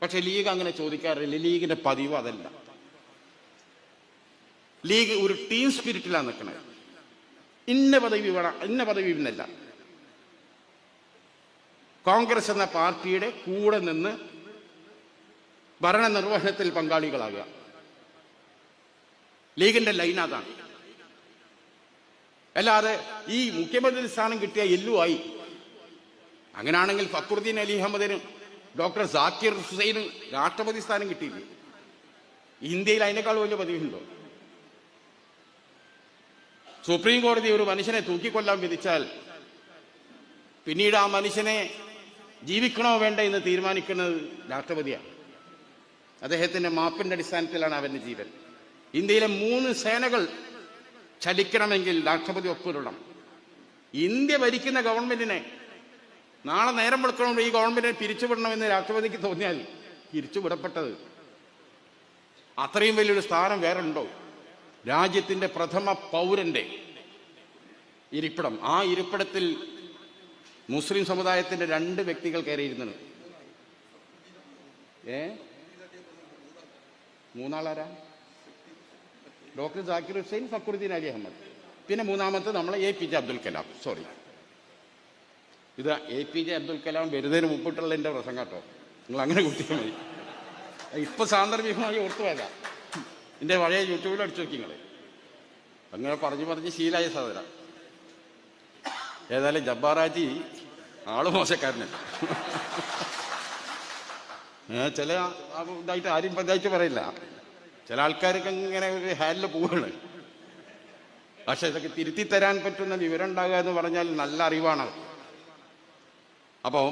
പക്ഷെ ലീഗ് അങ്ങനെ ചോദിക്കാറില്ല. ലീഗിന്റെ പതിവ് അതല്ല. ലീഗ് ഒരു ടീം സ്പിരിറ്റിലാണ് നിൽക്കുന്നത്. ഇന്ന പദവി വേണം, ഇന്ന പദവി എന്നല്ല. കോൺഗ്രസ് എന്ന പാർട്ടിയുടെ കൂടെ നിന്ന് ഭരണനിർവഹണത്തിൽ പങ്കാളികളാകുക. ലീഗിന്റെ ലൈൻ അതാണ്. അല്ലാതെ ഈ മുഖ്യമന്ത്രി സ്ഥാനം കിട്ടിയ എല്ലുമായി. അങ്ങനെയാണെങ്കിൽ ഫക്രുദ്ദീൻ അലി അഹമ്മദിനും ഡോക്ടർ സാക്കിർ ഹുസൈനും രാഷ്ട്രപതി സ്ഥാനം കിട്ടിയില്ലേ? ഇന്ത്യയിൽ അതിനേക്കാൾ വലിയ പദവിയുണ്ടോ? സുപ്രീം കോടതി ഒരു മനുഷ്യനെ തൂക്കിക്കൊല്ലാൻ വിധിച്ചാൽ പിന്നീട് ആ മനുഷ്യനെ ജീവിക്കണോ വേണ്ട എന്ന് തീരുമാനിക്കുന്നത് രാഷ്ട്രപതിയാണ്. അദ്ദേഹത്തിന്റെ മാപ്പിന്റെ അടിസ്ഥാനത്തിലാണ് അവന്റെ ജീവൻ. ഇന്ത്യയിലെ 3 സേനകൾ ചലിക്കണമെങ്കിൽ രാഷ്ട്രപതി ഒപ്പിടണം. ഇന്ത്യ ഭരിക്കുന്ന ഗവൺമെന്റിനെ നാളെ നേരം വെളുക്കണം ഈ ഗവൺമെന്റിനെ പിരിച്ചുവിടണമെന്ന് രാഷ്ട്രപതിക്ക് തോന്നിയാൽ പിരിച്ചുവിടപ്പെട്ടത്. അത്രയും വലിയൊരു സ്ഥാനം വേറെ ഉണ്ടോ? രാജ്യത്തിന്റെ പ്രഥമ പൗരന്റെ ഇരിപ്പിടം. ആ ഇരിപ്പിടത്തിൽ മുസ്ലിം സമുദായത്തിന്റെ 2 വ്യക്തികൾ കയറിയിരുന്നത്. 3 ആളാരാ? ഡോക്ടർ സാക്കിർ ഹുസൈൻ, ഫക്രുദ്ദീൻ അലി അഹമ്മദ്. പിന്നെ 3-മത്തെ നമ്മളെ APJ അബ്ദുൽ കലാം. സോറി, ഇത് APJ അബ്ദുൽ കലാം വരുന്നതിന് മുമ്പിട്ടുള്ള എൻ്റെ പ്രസംഗം കേട്ടോ. നിങ്ങൾ അങ്ങനെ കുട്ടികൾ മതി. ഇപ്പൊ സാന്ദർഭികമായി ഓർത്തുപോയതാ. എൻ്റെ പഴയ യൂട്യൂബിൽ അടിച്ചു നോക്കി നിങ്ങൾ. അങ്ങനെ പറഞ്ഞ് ശീലായ സഹോദര. ഏതായാലും ജബ്ബാറാജി ആള് മോശക്കാരനല്ല. ചില ഇതായിട്ട് ആരും പഞ്ചായത്ത് പറയില്ല. ചില ആൾക്കാർക്ക് ഇങ്ങനെ ഒരു ഹാലിൽ പോവുകയാണ്. പക്ഷെ ഇതൊക്കെ തിരുത്തി തരാൻ പറ്റുന്ന വിവരം ഉണ്ടാകുക എന്ന് പറഞ്ഞാൽ നല്ല അറിവാണ്. അപ്പോൾ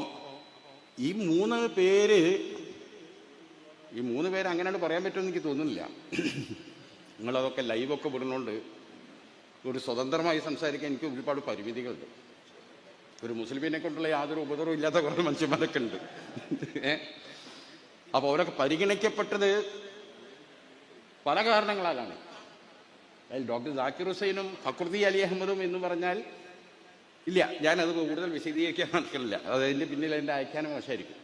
ഈ 3 പേര് അങ്ങനെയാണ് പറയാൻ പറ്റുമെന്ന് എനിക്ക് തോന്നുന്നില്ല. നിങ്ങളതൊക്കെ ലൈവൊക്കെ വിടുന്നതുകൊണ്ട് ഒരു സ്വതന്ത്രമായി സംസാരിക്കാൻ എനിക്ക് ഒരുപാട് പരിമിതികളുണ്ട്. ഒരു മുസ്ലിമിനെ കൊണ്ടുള്ള യാതൊരു ഉപദ്രവവും ഇല്ലാത്ത കുറേ മനുഷ്യന്മാരൊക്കെ ഉണ്ട്. അപ്പോൾ അവരൊക്കെ പരിഗണിക്കപ്പെട്ടത് പല കാരണങ്ങളാലാണ്. അതിൽ ഡോക്ടർ സാക്കിർ ഹുസൈനും ഫക്രുദ്ദീൻ അലി അഹമ്മദും എന്ന് പറഞ്ഞാൽ ഇല്ല, ഞാനത് കൂടുതൽ വിശദീകരിക്കാൻ നടക്കില്ല. അതിൻ്റെ പിന്നിൽ എൻ്റെ അയക്കാനും മോശമായിരിക്കും.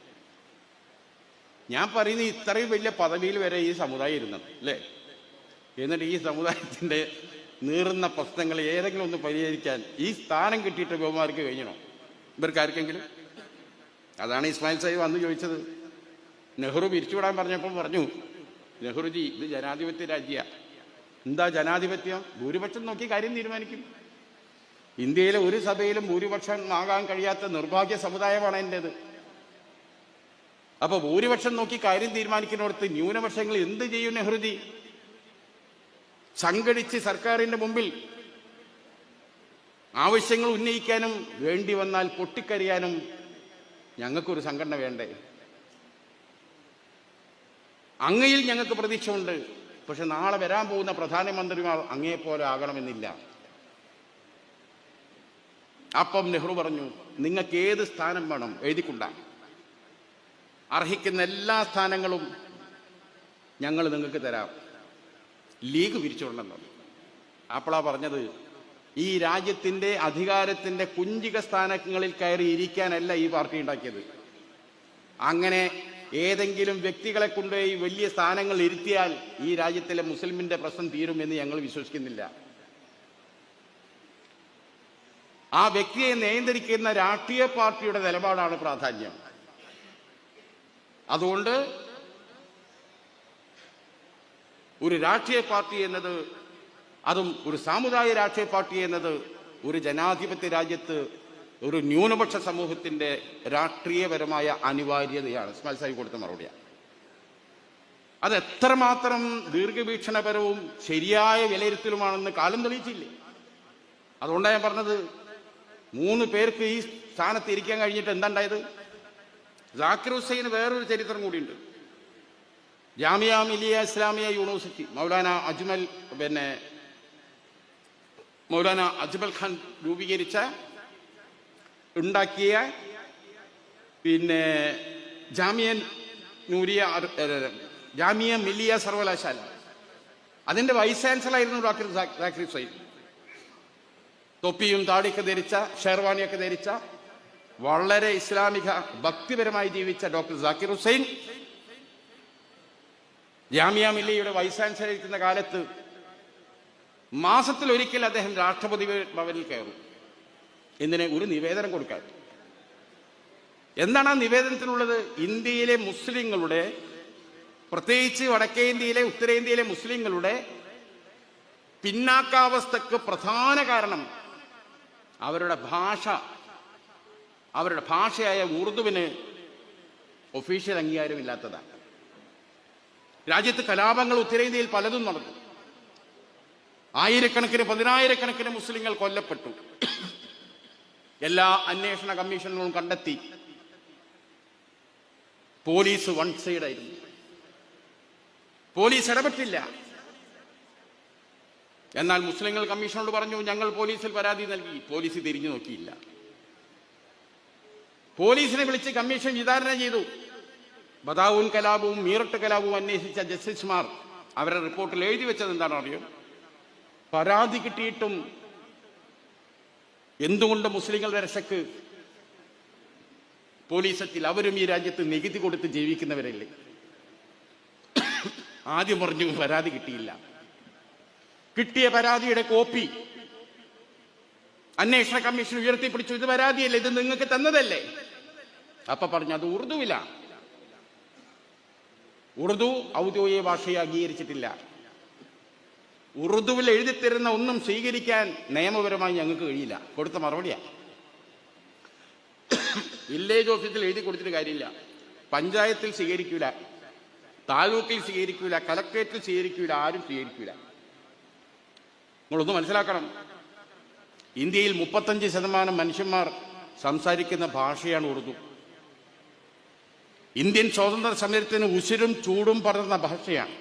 ഞാൻ പറയുന്നത് ഇത്രയും വലിയ പദവിയിൽ വരെ ഈ സമുദായം ഇരുന്നത് അല്ലേ? എന്നിട്ട് ഈ സമുദായത്തിൻ്റെ നീറുന്ന പ്രശ്നങ്ങൾ ഏതെങ്കിലും ഒന്ന് പരിഹരിക്കാൻ ഈ സ്ഥാനം കിട്ടിയിട്ട് ബഹുമാർക്ക് കഴിഞ്ഞണോ? ഇവർക്ക് ആർക്കെങ്കിലും? അതാണ് ഇസ്മായിൽ സാഹിബ് അന്ന് ചോദിച്ചത്. നെഹ്റു പിരിച്ചുവിടാൻ പറഞ്ഞപ്പോൾ പറഞ്ഞു, നെഹ്റുജി ഇത് ജനാധിപത്യ രാജ്യമാണ്. എന്താ ജനാധിപത്യം? ഭൂരിപക്ഷം നോക്കി കാര്യം തീരുമാനിക്കും. ഇന്ത്യയിലെ ഒരു സഭയിലും ഭൂരിപക്ഷം ആകാൻ കഴിയാത്ത നിർഭാഗ്യ സമുദായമാണ് എൻ്റേത്. അപ്പൊ ഭൂരിപക്ഷം നോക്കി കാര്യം തീരുമാനിക്കുന്നിടത്ത് ന്യൂനപക്ഷങ്ങൾ എന്ത് ചെയ്യും നെഹ്റുജി? സംഘടിച്ച് സർക്കാരിന്റെ മുമ്പിൽ ആവശ്യങ്ങൾ ഉന്നയിക്കാനും വേണ്ടി വന്നാൽ പൊട്ടിക്കരിയാനും ഞങ്ങൾക്കൊരു സംഘടന വേണ്ടേ? അങ്ങയിൽ ഞങ്ങൾക്ക് പ്രതീക്ഷയുണ്ട്. പക്ഷെ നാളെ വരാൻ പോകുന്ന പ്രധാനമന്ത്രിമാർ അങ്ങേപ്പോലെ ആകണമെന്നില്ല. അപ്പം നെഹ്റു പറഞ്ഞു, നിങ്ങൾക്ക് ഏത് സ്ഥാനം വേണം എഴുതിക്കൊണ്ടാ, അർഹിക്കുന്ന എല്ലാ സ്ഥാനങ്ങളും ഞങ്ങൾ നിങ്ങൾക്ക് തരാം, ലീഗ് പിരിച്ചുവിടണം. അപ്പോഴാ പറഞ്ഞത്, ഈ രാജ്യത്തിന്റെ അധികാരത്തിന്റെ കുഞ്ചിക സ്ഥാനങ്ങളിൽ കയറി ഇരിക്കാനല്ല ഈ പാർട്ടി ഉണ്ടാക്കിയത്. അങ്ങനെ ഏതെങ്കിലും വ്യക്തികളെ കൊണ്ട് ഈ വലിയ സ്ഥാനങ്ങൾ ഇരുത്തിയാൽ ഈ രാജ്യത്തിലെ മുസ്ലിമിന്റെ പ്രശ്നം തീരുമെന്ന് ഞങ്ങൾ വിശ്വസിക്കുന്നില്ല. ആ വ്യക്തിയെ നിയന്ത്രിക്കുന്ന രാഷ്ട്രീയ പാർട്ടിയുടെ നിലപാടാണ് പ്രാധാന്യം. അതുകൊണ്ട് ഒരു രാഷ്ട്രീയ പാർട്ടി എന്നത്, അതും ഒരു സാമുദായിക രാഷ്ട്രീയ പാർട്ടി എന്നത് ഒരു ജനാധിപത്യ രാജ്യത്ത് ഒരു ന്യൂനപക്ഷ സമൂഹത്തിന്റെ രാഷ്ട്രീയപരമായ അനിവാര്യതയാണ്. ഇസ്മായിൽ സാഹിബ് കൊടുത്ത മറുപടിയാണ്. അത് എത്രമാത്രം ദീർഘവീക്ഷണപരവും ശരിയായ വിലയിരുത്തലുമാണെന്ന് കാലം തെളിയിച്ചില്ലേ? അതുകൊണ്ടാണ് ഞാൻ പറഞ്ഞത്, 3 പേർക്ക് ഈ സ്ഥാനത്ത് ഇരിക്കാൻ കഴിഞ്ഞിട്ട് എന്താണ്ടായത്? സാക്കിർ ഹുസൈന് വേറൊരു ചരിത്രം കൂടിയുണ്ട്. ജാമിയ മിലിയ ഇസ്ലാമിയ യൂണിവേഴ്സിറ്റി മൗലാന അജ്മൽ ഖാൻ ഉണ്ടാക്കിയ പിന്നെ ജാമിയ മില്ലിയ സർവകലാശാല, അതിന്റെ വൈസ് ചാൻസലറായിരുന്നു ഡോക്ടർ സാക്കിർ ഹുസൈൻ. തൊപ്പിയും താടിയൊക്കെ ധരിച്ച, ഷെർവാണിയൊക്കെ ധരിച്ച, വളരെ ഇസ്ലാമിക ഭക്തിപരമായി ജീവിച്ച ഡോക്ടർ സാക്കിർ ഹുസൈൻ ജാമിയ മില്ലിയയുടെ വൈസ് ചാൻസലർ ഇരിക്കുന്ന കാലത്ത് മാസത്തിൽ ഒരിക്കൽ അദ്ദേഹം രാഷ്ട്രപതി ഭവനിൽ കയറും. എന്തിന്? ഒരു നിവേദനം കൊടുക്കാൻ. എന്താണ് ആ നിവേദനത്തിനുള്ളത്? ഇന്ത്യയിലെ മുസ്ലിങ്ങളുടെ, പ്രത്യേകിച്ച് വടക്കേ ഇന്ത്യയിലെ ഉത്തരേന്ത്യയിലെ മുസ്ലിങ്ങളുടെ പിന്നാക്കാവസ്ഥക്ക് പ്രധാന കാരണം അവരുടെ ഭാഷയായ ഉറുദുവിന് ഒഫീഷ്യൽ അംഗീകാരമില്ലാത്തതാണ്. രാജ്യത്ത് കലാപങ്ങൾ ഉത്തരേന്ത്യയിൽ പലതും നടന്നു. ആയിരക്കണക്കിന്, പതിനായിരക്കണക്കിന് മുസ്ലിങ്ങൾ കൊല്ലപ്പെട്ടു. എല്ലാ അന്വേഷണ കമ്മീഷനുകളും കണ്ടെത്തി പോലീസ് വൺ സൈഡായിരുന്നു. പോലീസ് ഇടപെട്ടില്ല. എന്നാൽ മുസ്ലിങ്ങൾ കമ്മീഷനോട് പറഞ്ഞു, ഞങ്ങൾ പോലീസിൽ പരാതി നൽകി. പോലീസ് തിരിഞ്ഞു നോക്കിയില്ല. പോലീസിനെ വിളിച്ച് കമ്മീഷൻ വിചാരണ ചെയ്തു. ബദാവൂൻ കലാപവും മീററ്റ് കലാപവും അന്വേഷിച്ച ജസ്റ്റിസുമാർ അവരുടെ റിപ്പോർട്ടിൽ എഴുതി വെച്ചത് എന്താണെന്ന് അറിയോ? പരാതി കിട്ടിയിട്ടും എന്തുകൊണ്ട് മുസ്ലിങ്ങളുടെ രക്ഷക്ക് പോലീസെത്തിൽ? അവരും ഈ രാജ്യത്ത് നികുതി കൊടുത്ത് ജീവിക്കുന്നവരല്ലേ. ആദ്യം പറഞ്ഞു പരാതി കിട്ടിയില്ല. കിട്ടിയ പരാതിയുടെ കോപ്പി അന്വേഷണ കമ്മീഷൻ ഉയർത്തിപ്പിടിച്ചു. ഇത് പരാതിയല്ലേ, ഇത് നിങ്ങൾക്ക് തന്നതല്ലേ. അപ്പൊ പറഞ്ഞു അത് ഉറുദുവിലാണ്. ഉറുദു ഔദ്യോഗിക ഭാഷയെ അംഗീകരിച്ചിട്ടില്ല. ഉറുദുവിൽ എഴുതിത്തരുന്ന ഒന്നും സ്വീകരിക്കാൻ നിയമപരമായി ഞങ്ങൾക്ക് കഴിയില്ല. കൊടുത്ത മറുപടിയാ. വില്ലേജ് ഓഫീസിൽ എഴുതി കൊടുത്തിട്ട് കാര്യമില്ല. പഞ്ചായത്തിൽ സ്വീകരിക്കൂല, താലൂക്കിൽ സ്വീകരിക്കൂല, കലക്ട്രേറ്റിൽ സ്വീകരിക്കൂല, ആരും സ്വീകരിക്കൂല. നിങ്ങളൊന്ന് മനസ്സിലാക്കണം, ഇന്ത്യയിൽ 35% മനുഷ്യന്മാർ സംസാരിക്കുന്ന ഭാഷയാണ് ഉറുദു. ഇന്ത്യൻ സ്വാതന്ത്ര്യ സമരത്തിന് ഉശിരും ചൂടും പടർന്ന ഭാഷയാണ്.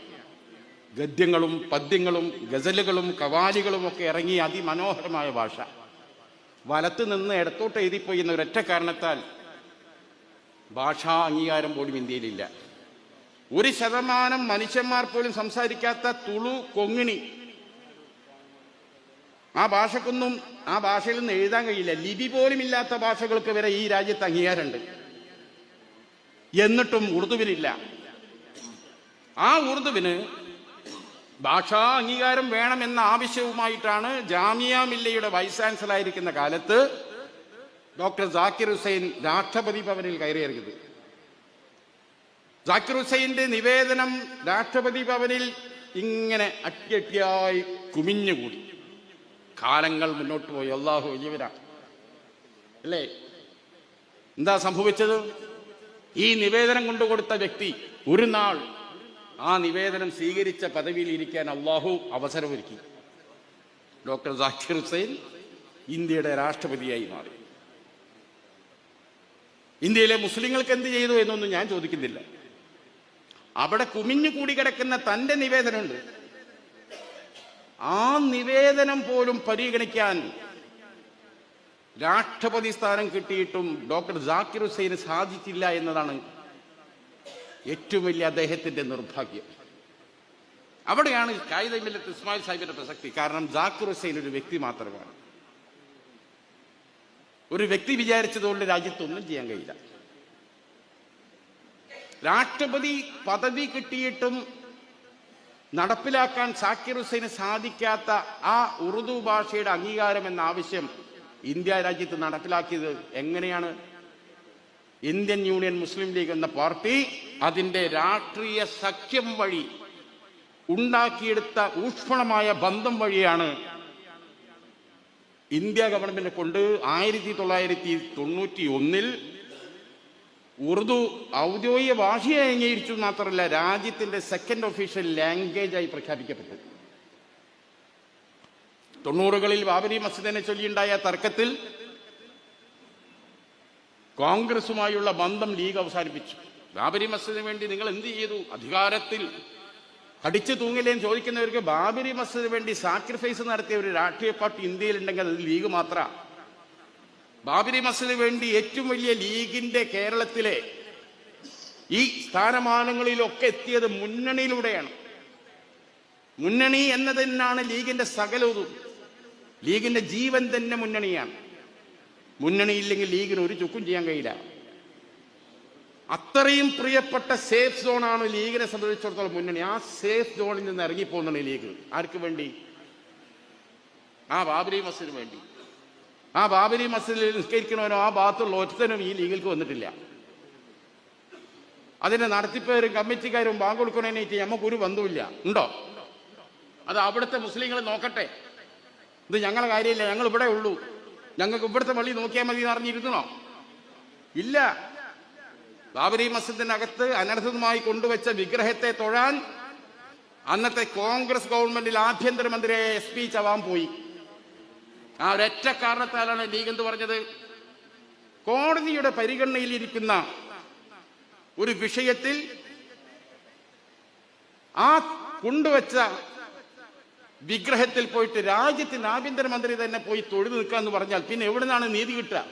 ഗദ്യങ്ങളും പദ്യങ്ങളും ഗസലുകളും കവാലികളും ഒക്കെ ഇറങ്ങിയ അതിമനോഹരമായ ഭാഷ. വലത്ത് നിന്ന് ഇടത്തോട്ട് എഴുതിപ്പോയി എന്ന ഒരൊറ്റ കാരണത്താൽ ഭാഷാ അംഗീകാരം പോലും ഇന്ത്യയിലില്ല. 1% മനുഷ്യന്മാർ പോലും സംസാരിക്കാത്ത തുളു, കൊങ്ങിണി, ആ ഭാഷക്കൊന്നും ആ ഭാഷയിൽ നിന്ന് എഴുതാൻ കഴിയില്ല. ലിപി പോലും ഇല്ലാത്ത ഭാഷകൾക്ക് വരെ ഈ രാജ്യത്ത് അംഗീകാരമുണ്ട്. എന്നിട്ടും ഉറുദുവിനില്ല. ആ ഉറുദുവിന് ഭാഷാ അംഗീകാരം വേണമെന്ന ആവശ്യവുമായിട്ടാണ് ജാമിയ മില്ലയുടെ വൈസ് ചാൻസലറായിരിക്കുന്ന കാലത്ത് ഡോക്ടർ സാക്കിർ ഹുസൈൻ രാഷ്ട്രപതി ഭവനിൽ കയറിയിറങ്ങിയത്. സാക്കിർ ഹുസൈന്റെ നിവേദനം രാഷ്ട്രപതി ഭവനിൽ ഇങ്ങനെ അട്ടിയട്ടിയായി കുമിഞ്ഞുകൂടി. കാലങ്ങൾ മുന്നോട്ട് പോയി. അല്ലാഹു വലിയവനാണ് അല്ലേ? എന്താ സംഭവിച്ചത്? ഈ നിവേദനം കൊണ്ടുകൊടുത്ത വ്യക്തി ഒരു നാൾ ആ നിവേദനം സ്വീകരിച്ച പദവിയിൽ ഇരിക്കാൻ അള്ളാഹു അവസരമൊരുക്കി. ഡോക്ടർ സാക്കിർ ഹുസൈൻ ഇന്ത്യയുടെ രാഷ്ട്രപതിയായി മാറി. ഇന്ത്യയിലെ മുസ്ലിങ്ങൾക്ക് എന്ത് ചെയ്തു എന്നൊന്നും ഞാൻ ചോദിക്കുന്നില്ല. അവിടെ കുമിഞ്ഞുകൂടി കിടക്കുന്ന തന്റെ നിവേദനമുണ്ട്. ആ നിവേദനം പോലും പരിഗണിക്കാൻ രാഷ്ട്രപതി സ്ഥാനം കിട്ടിയിട്ടും ഡോക്ടർ സാക്കിർ ഹുസൈന് സാധിച്ചില്ല എന്നതാണ് ഏറ്റവും വലിയ അദ്ദേഹത്തിന്റെ നിർഭാഗ്യം. അവിടെയാണ് കായിദ മില്ലത്ത് ഇസ്മായിൽ സാഹിബിന്റെ പ്രസക്തി. കാരണം സാക്കിർ ഹുസൈൻ ഒരു വ്യക്തി മാത്രമാണ്. ഒരു വ്യക്തി വിചാരിച്ചതുകൊണ്ട് രാജ്യത്തൊന്നും ചെയ്യാൻ കഴിയില്ല. രാഷ്ട്രപതി പദവി കിട്ടിയിട്ടും നടപ്പിലാക്കാൻ സാക്കിർ ഹുസൈന് സാധിക്കാത്ത ആ ഉറുദു ഭാഷയുടെ അംഗീകാരം എന്ന ആവശ്യം ഇന്ത്യ രാജ്യത്ത് നടപ്പിലാക്കിയത് എങ്ങനെയാണ്? ഇന്ത്യൻ യൂണിയൻ മുസ്ലിം ലീഗ് എന്ന പാർട്ടി അതിന്റെ രാഷ്ട്രീയ സഖ്യം വഴി ഉണ്ടാക്കിയെടുത്ത ഊഷ്മളമായ ബന്ധം വഴിയാണ് ഇന്ത്യ ഗവൺമെന്റ് കൊണ്ട് 1991 ഉറുദു ഔദ്യോഗിക ഭാഷയായി അംഗീകരിച്ചു. മാത്രമല്ല രാജ്യത്തിന്റെ സെക്കൻഡ് ഒഫീഷ്യൽ ലാംഗ്വേജായി പ്രഖ്യാപിക്കപ്പെട്ടു. 90കളിൽ ബാബരി മസ്ജിദിനെ ചൊല്ലിയുണ്ടായ തർക്കത്തിൽ കോൺഗ്രസുമായുള്ള ബന്ധം ലീഗ് അവസാനിപ്പിച്ചു. ബാബരി മസ്ജിദിന് വേണ്ടി നിങ്ങൾ എന്ത് ചെയ്തു? അധികാരത്തിൽ കടിച്ചു തൂങ്ങില്ലേന്ന് ചോദിക്കുന്നവർക്ക് ബാബരി മസ്ജിദിന് വേണ്ടി സാക്രിഫൈസ് നടത്തിയ ഒരു രാഷ്ട്രീയ പാർട്ടി ഇന്ത്യയിലുണ്ടെങ്കിൽ അത് ലീഗ് മാത്രമാണ്. ബാബരി മസ്ജിദിന് വേണ്ടി ഏറ്റവും വലിയ ലീഗിന്റെ കേരളത്തിലെ ഈ സ്ഥാനമാനങ്ങളിലൊക്കെ എത്തിയത് മുന്നണിയിലൂടെയാണ്. മുന്നണി എന്നത് തന്നെയാണ് ലീഗിന്റെ സകലവും. ലീഗിന്റെ ജീവൻ തന്നെ മുന്നണിയാണ്. മുന്നണിയില്ലെങ്കിൽ ലീഗിന് ഒരു ചുക്കും ചെയ്യാൻ കഴിയില്ല. അത്രയും പ്രിയപ്പെട്ട സേഫ് സോണാണ് ലീഗിനെ സംബന്ധിച്ചിടത്തോളം മുന്നണി. ആ സേഫ് സോണിൽ നിന്ന് ഇറങ്ങിപ്പോകുന്നതാണ് ലീഗ്. ആർക്ക് വേണ്ടി? ആ ബാബരി മസ്ജിദിന് വേണ്ടി. ആ ബാബരി മസ്ജിദിൽ നിസ്കരിക്കണവനോ ആ ഭാഗത്തുള്ള ഒറ്റനും ഈ ലീഗിലേക്ക് വന്നിട്ടില്ല. അതിന്റെ നടത്തിപ്പേരും കമ്മിറ്റിക്കാരും ബാങ്ക് കൊടുക്കണേനായിട്ട് നമുക്കൊരു ബന്ധവുമില്ല. ഉണ്ടോ? അത് അവിടുത്തെ മുസ്ലിങ്ങൾ നോക്കട്ടെ. ഇത് ഞങ്ങളുടെ കാര്യമില്ല, ഞങ്ങൾ ഇവിടെ ഉള്ളൂ, ഞങ്ങൾക്ക് ഇവിടുത്തെ പള്ളി നോക്കിയാൽ മതി എന്ന് അറിഞ്ഞിരുന്നോ? ഇല്ല. ബാബരി മസ്ജിദിനകത്ത് അനർഹമായി കൊണ്ടുവച്ച വിഗ്രഹത്തെ തൊഴാൻ അന്നത്തെ കോൺഗ്രസ് ഗവൺമെന്റിൽ ആഭ്യന്തരമന്ത്രിയായ SP ചവാൻ പോയി. ആ ഒരൊറ്റ കാരണത്താലാണ് ലീഗ് എന്ത് പറഞ്ഞത്? കോടതിയുടെ പരിഗണനയിലിരിക്കുന്ന ഒരു വിഷയത്തിൽ ആ കൊണ്ടുവച്ച വിഗ്രഹത്തിൽ പോയിട്ട് രാജ്യത്തിന് ആഭ്യന്തരമന്ത്രി തന്നെ പോയി തൊഴുതു നിൽക്കാന്ന് പറഞ്ഞാൽ പിന്നെ എവിടെ നിന്നാണ് നീതി കിട്ടുക?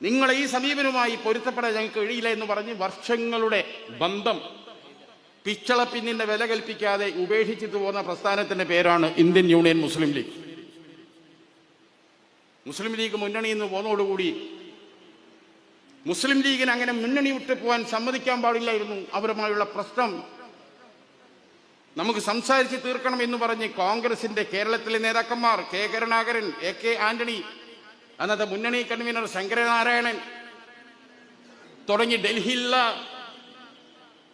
നിങ്ങൾ ഈ സമീപനവുമായി പൊരുത്തപ്പെടാൻ ഞങ്ങൾക്ക് കഴിയില്ല എന്ന് പറഞ്ഞ് വർഷങ്ങളുടെ ബന്ധം പിച്ചളപ്പിന്നിന്റെ വില കൽപ്പിക്കാതെ ഉപേക്ഷിച്ചിട്ട് പോകുന്ന പ്രസ്ഥാനത്തിന്റെ പേരാണ് ഇന്ത്യൻ യൂണിയൻ മുസ്ലിം ലീഗ്. മുസ്ലിം ലീഗ് മുന്നണിയിൽ നിന്ന് പോകുന്നതോടുകൂടി മുസ്ലിം ലീഗിന് അങ്ങനെ മുന്നണി വിട്ടു പോകാൻ സമ്മതിക്കാൻ പാടില്ലായിരുന്നു. അവരുമായുള്ള പ്രശ്നം നമുക്ക് സംസാരിച്ച് തീർക്കണം എന്ന് പറഞ്ഞ് കോൺഗ്രസിന്റെ കേരളത്തിലെ നേതാക്കന്മാർ കെ കരുണാകരൻ, AK ആന്റണി, അന്നത്തെ മുന്നണി കൺവീനർ ശങ്കരനാരായണൻ തുടങ്ങി ഡൽഹിയിലുള്ള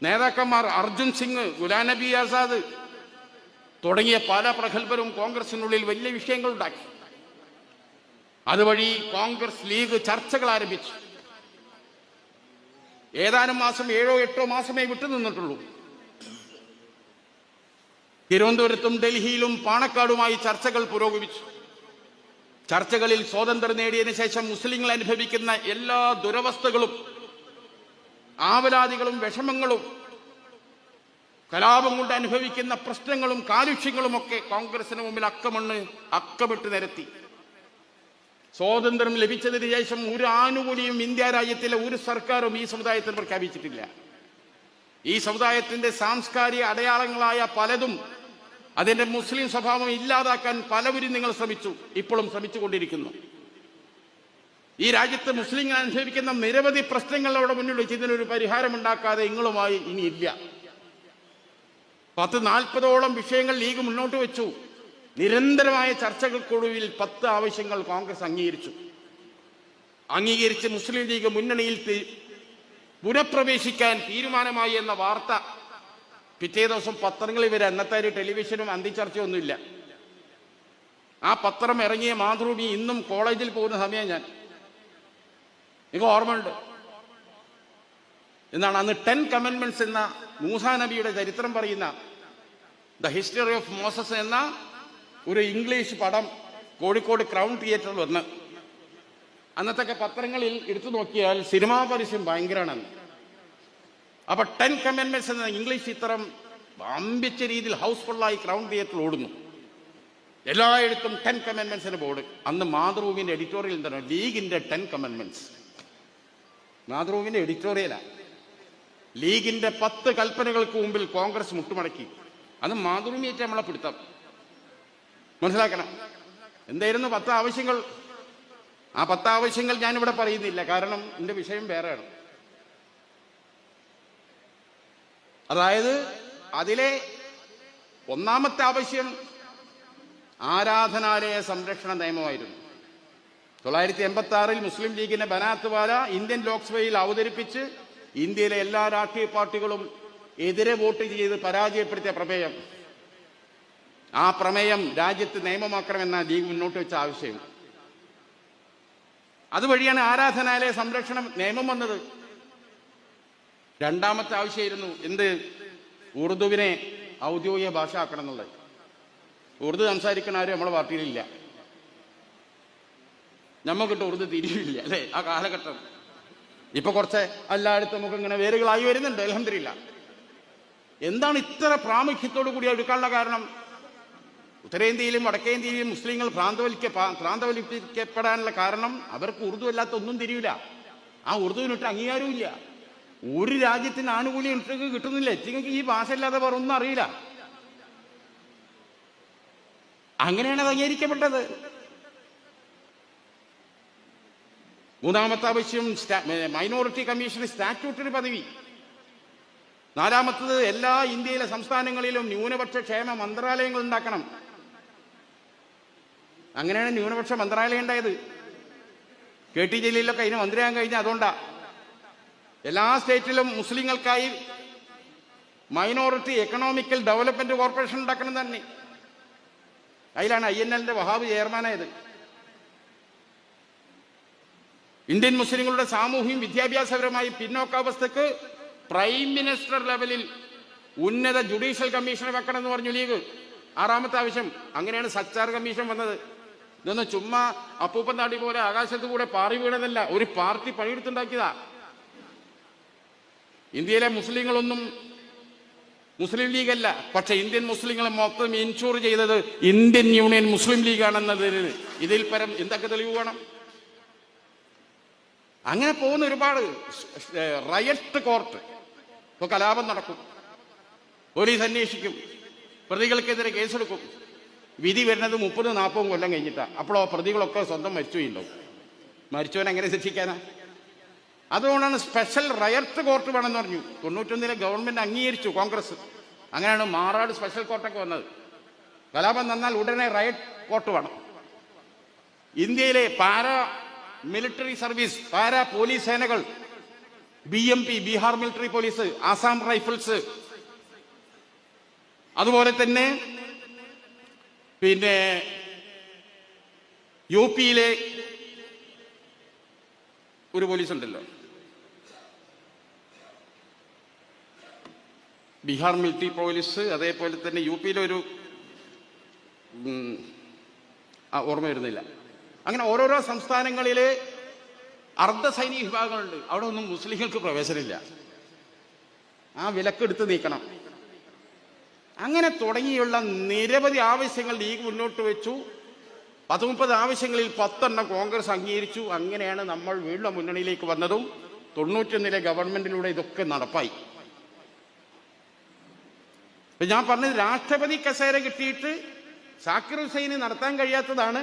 നേതാക്കന്മാർ അർജുൻ സിംഗ്, ഗുലാം നബി ആസാദ് തുടങ്ങിയ പല പ്രഗത്ഭരും കോൺഗ്രസിനുള്ളിൽ വലിയ വിഷയങ്ങൾ ഉണ്ടാക്കി. അതുവഴി കോൺഗ്രസ് ലീഗ് ചർച്ചകൾ ആരംഭിച്ചു. ഏതാനും മാസം 7 or 8 മാസമേ വിട്ടുനിന്നിട്ടുള്ളൂ. തിരുവനന്തപുരത്തും ഡൽഹിയിലും പാണക്കാടുമായി ചർച്ചകൾ പുരോഗമിച്ചു. ചർച്ചകളിൽ സ്വാതന്ത്ര്യം നേടിയതിനു ശേഷം മുസ്ലിങ്ങൾ അനുഭവിക്കുന്ന എല്ലാ ദുരവസ്ഥകളും, ആവലാതികളും, വിഷമങ്ങളും, കലാപം കൊണ്ട് അനുഭവിക്കുന്ന പ്രശ്നങ്ങളും കാലുഷ്യങ്ങളും ഒക്കെ കോൺഗ്രസിന് മുമ്പിൽ അക്കമിട്ട് നിരത്തി. സ്വാതന്ത്ര്യം ലഭിച്ചതിന് ശേഷം ഒരു ആനുകൂല്യം ഇന്ത്യ രാജ്യത്തിലെ ഒരു സർക്കാരും ഈ സമുദായത്തിന് പ്രഖ്യാപിച്ചിട്ടില്ല. ഈ സമുദായത്തിന്റെ സാംസ്കാരിക അടയാളങ്ങളായ പലതും അതിന്റെ മുസ്ലിം സ്വഭാവം ഇല്ലാതാക്കാൻ പലവരും നിങ്ങൾ ശ്രമിച്ചു, ഇപ്പോഴും ശ്രമിച്ചുകൊണ്ടിരിക്കുന്നു. ഈ രാജ്യത്ത് മുസ്ലിങ്ങൾ അനുഭവിക്കുന്ന നിരവധി പ്രശ്നങ്ങളോട് മുന്നിൽ വെച്ച് ഇതിനൊരു പരിഹാരമുണ്ടാക്കാതെ നിങ്ങളുമായി ഇനിയില്ല. 10-40ഓളം വിഷയങ്ങൾ ലീഗ് മുന്നോട്ട് വെച്ചു. നിരന്തരമായ ചർച്ചകൾക്കൊടുവിൽ 10 ആവശ്യങ്ങൾ കോൺഗ്രസ് അംഗീകരിച്ച് മുസ്ലിം ലീഗ് മുന്നണിയിൽ പുനഃപ്രവേശിക്കാൻ തീരുമാനമായി എന്ന വാർത്ത പിറ്റേ ദിവസം പത്രങ്ങളിൽ വരെ, അന്നത്തെ ഒരു ടെലിവിഷനും അന്തിച്ചർച്ചയൊന്നുമില്ല. ആ പത്രം ഇറങ്ങിയ മാതൃഭൂമി ഇന്നും കോളേജിൽ പോകുന്ന സമയം എനിക്ക് ഓർമ്മയുണ്ട്. എന്നാണ് അന്ന് 10 കമൻമെന്റ്സ് എന്ന മൂസാ നബിയുടെ ചരിത്രം പറയുന്ന ദ ഹിസ്റ്ററി ഓഫ് മോസസ് എന്ന ഒരു ഇംഗ്ലീഷ് പടം കോഴിക്കോട് ക്രൗൺ തിയേറ്ററിൽ വന്ന് അന്നത്തെ പത്രങ്ങളിൽ എടുത്തു നോക്കിയാൽ സിനിമാ പരസ്യം ഭയങ്കരമാണ്. അപ്പൊ 10 കമൻമെന്റ്സ് എന്ന ഇംഗ്ലീഷ് ചിത്രം അമ്പിച്ച രീതിയിൽ ഹൗസ്ഫുള്ളായി ക്രൗൺ തിയേറ്ററിൽ ഓടുന്നു. എല്ലായിടത്തും 10 കമൻമെന്റ്സിന് ബോർഡ്. അന്ന് മാതൃഭൂമിന്റെ എഡിറ്റോറിയൽ എന്താണ്? ലീഗിന്റെ 10 കമൻമെന്റ്സ്. മാതൃഭൂമിന്റെ എഡിറ്റോറിയലാണ്. ലീഗിന്റെ 10 കൽപ്പനകൾക്ക് മുമ്പിൽ കോൺഗ്രസ് മുട്ടുമടക്കി. അത് മാതൃഭൂമിയായിട്ട് നമ്മളെ പിടുത്തം മനസ്സിലാക്കണം. എന്തായിരുന്നു 10 ആവശ്യങ്ങൾ? ആ 10 ആവശ്യങ്ങൾ ഞാനിവിടെ പറയുന്നില്ല, കാരണം എന്റെ വിഷയം വേറെയാണ്. അതായത് അതിലെ ഒന്നാമത്തെ ആവശ്യം ആരാധനാലയ സംരക്ഷണ നിയമമായിരുന്നു. 1986 മുസ്ലിം ലീഗിന്റെ ബനാത്ത് വാല ഇന്ത്യൻ ലോക്സഭയിൽ അവതരിപ്പിച്ച് ഇന്ത്യയിലെ എല്ലാ രാഷ്ട്രീയ പാർട്ടികളും എതിരെ വോട്ട് ചെയ്ത് പരാജയപ്പെടുത്തിയ പ്രമേയം. ആ പ്രമേയം രാജ്യത്ത് നിയമമാക്കണമെന്ന ലീഗ് മുന്നോട്ട് വെച്ച ആവശ്യം. അതുവഴിയാണ് ആരാധനാലയ സംരക്ഷണ നിയമം വന്നത്. രണ്ടാമത്തെ ആവശ്യമായിരുന്നു എന്ത്? ഉറുദുവിനെ ഔദ്യോഗിക ഭാഷ ആക്കണം എന്നുള്ളത്. ഉറുദു സംസാരിക്കുന്ന ആരും നമ്മുടെ പാർട്ടിയിലില്ല. നമുക്കിട്ട് ഉറുദു തിരിയില്ല അല്ലേ ആ കാലഘട്ടം. ഇപ്പൊ കുറച്ച് എല്ലായിടത്തും നമുക്ക് ഇങ്ങനെ വേരുകളായി വരുന്നുണ്ട്, അൽഹംദുലില്ലാ. എന്താണ് ഇത്ര പ്രാമുഖ്യത്തോടു കൂടി എടുക്കാനുള്ള കാരണം? ഉത്തരേന്ത്യയിലും വടക്കേന്ത്യയിലും മുസ്ലിങ്ങൾ ഭ്രാന്തവൽക്കരിക്കപ്പെടാനുള്ള കാരണം അവർക്ക് ഉറുദു അല്ലാത്ത ഒന്നും തിരിയില്ല. ആ ഉറുദുവിനിട്ട് അംഗീകാരമില്ല. ഒരു രാജ്യത്തിന് ആനുകൂല്യം ഇട്ടൊക്കെ കിട്ടുന്നില്ല. എത്തിങ്ങൾക്ക് ഈ ഭാഷ അല്ലാതെ വേറെ ഒന്നും അറിയില്ല. അങ്ങനെയാണ് അത് അംഗീകരിക്കപ്പെട്ടത്. മൂന്നാമത്തെ ആവശ്യം മൈനോറിറ്റി കമ്മീഷന് സ്റ്റാറ്റ്യൂട്ടറി പദവി. നാലാമത്തത് എല്ലാ ഇന്ത്യയിലെ സംസ്ഥാനങ്ങളിലും ന്യൂനപക്ഷ ക്ഷേമ മന്ത്രാലയങ്ങൾ ഉണ്ടാക്കണം. അങ്ങനെയാണ് ന്യൂനപക്ഷ മന്ത്രാലയം ഉണ്ടായത്. KT ജലീലൊക്കെ അതിന് മന്ത്രിയാകാൻ കഴിഞ്ഞ അതുകൊണ്ടാ. എല്ലാ സ്റ്റേറ്റിലും മുസ്ലിങ്ങൾക്കായി മൈനോറിറ്റി എക്കണോമിക്കൽ ഡെവലപ്മെന്റ് കോർപ്പറേഷൻ ഉണ്ടാക്കണം തന്നെ. അതിലാണ് INL-ന്റെ വഹാബ് ചെയർമാനായത്. ഇന്ത്യൻ മുസ്ലിങ്ങളുടെ സാമൂഹിക വിദ്യാഭ്യാസപരമായി പിന്നോക്കാവസ്ഥക്ക് പ്രൈം മിനിസ്റ്റർ ലെവലിൽ ഉന്നത ജുഡീഷ്യൽ കമ്മീഷനെ വെക്കണം എന്ന് പറഞ്ഞു ലീഗ്. ആറാമത്തെ ആവശ്യം. അങ്ങനെയാണ് സച്ചാർ കമ്മീഷൻ വന്നത്. ഇതൊന്നും ചുമ്മാ അപ്പൂപ്പൻ താടി പോലെ ആകാശത്ത് കൂടെ പാറി വീണതല്ല, ഒരു പാർട്ടി പണിയെടുത്തുണ്ടാക്കിയതാ. ഇന്ത്യയിലെ മുസ്ലിങ്ങളൊന്നും മുസ്ലിം ലീഗല്ല, പക്ഷെ ഇന്ത്യൻ മുസ്ലിങ്ങളെ മൊത്തം ഇൻഷൂർ ചെയ്തത് ഇന്ത്യൻ യൂണിയൻ മുസ്ലിം ലീഗാണെന്നതിന് ഇതിൽ പരം എന്തൊക്കെ തെളിവ് വേണം? അങ്ങനെ പോകുന്ന ഒരുപാട് റയറ്റ് കോർട്ട്. ഇപ്പൊ കലാപം നടക്കും, പോലീസ് അന്വേഷിക്കും, പ്രതികൾക്കെതിരെ കേസെടുക്കും. വിധി വരുന്നത് 30-40 കൊല്ലം കഴിഞ്ഞിട്ടാണ്. അപ്പോഴോ പ്രതികളൊക്കെ സ്വന്തം മരിച്ചുപോയിണ്ടാവും. മരിച്ചവൻ എങ്ങനെ ശിക്ഷിക്കാനാ? അതുകൊണ്ടാണ് സ്പെഷ്യൽ റയറ്റ് കോർട്ട് വേണമെന്ന് പറഞ്ഞു. 91-ലെ ഗവൺമെന്റ് അംഗീകരിച്ചു, കോൺഗ്രസ്. അങ്ങനെയാണ് മാറാട് സ്പെഷ്യൽ കോർട്ടൊക്കെ വന്നത്. കലാപം നന്നാൽ ഉടനെ റയറ്റ് കോർട്ട് വേണം. ഇന്ത്യയിലെ para military service, para police സേനകൾ, BMP Bihar military police, Assam rifles, അതുപോലെ തന്നെ പിന്നെ UP-യിലെ ഒരു പോലീസ് ഉണ്ടല്ലോ, ബീഹാർ മിലിറ്ററി പോലീസ്, അതേപോലെ തന്നെ UP-യിലെ ഒരു ഓർമ്മ വരുന്നില്ല. അങ്ങനെ ഓരോരോ സംസ്ഥാനങ്ങളിലെ അർദ്ധസൈനിക വിഭാഗങ്ങളുണ്ട്. അവിടെ ഒന്നും മുസ്ലിങ്ങൾക്ക് പ്രവേശനമില്ല. ആ വിലക്കെടുത്ത് നീക്കണം. അങ്ങനെ തുടങ്ങിയുള്ള നിരവധി ആവശ്യങ്ങൾ ലീഗ് മുന്നോട്ട് വെച്ചു. 30 ആവശ്യങ്ങളിൽ 10 കോൺഗ്രസ് അംഗീകരിച്ചു. അങ്ങനെയാണ് നമ്മൾ വീണ്ടും മുന്നണിയിലേക്ക് വന്നതും 91-ലെ ഗവൺമെന്റിലൂടെ ഇതൊക്കെ നടപ്പായി. ഞാൻ പറഞ്ഞത്, രാഷ്ട്രപതി കസേര കിട്ടിയിട്ട് സാക്കിർ ഹുസൈന് നടത്താൻ കഴിയാത്തതാണ്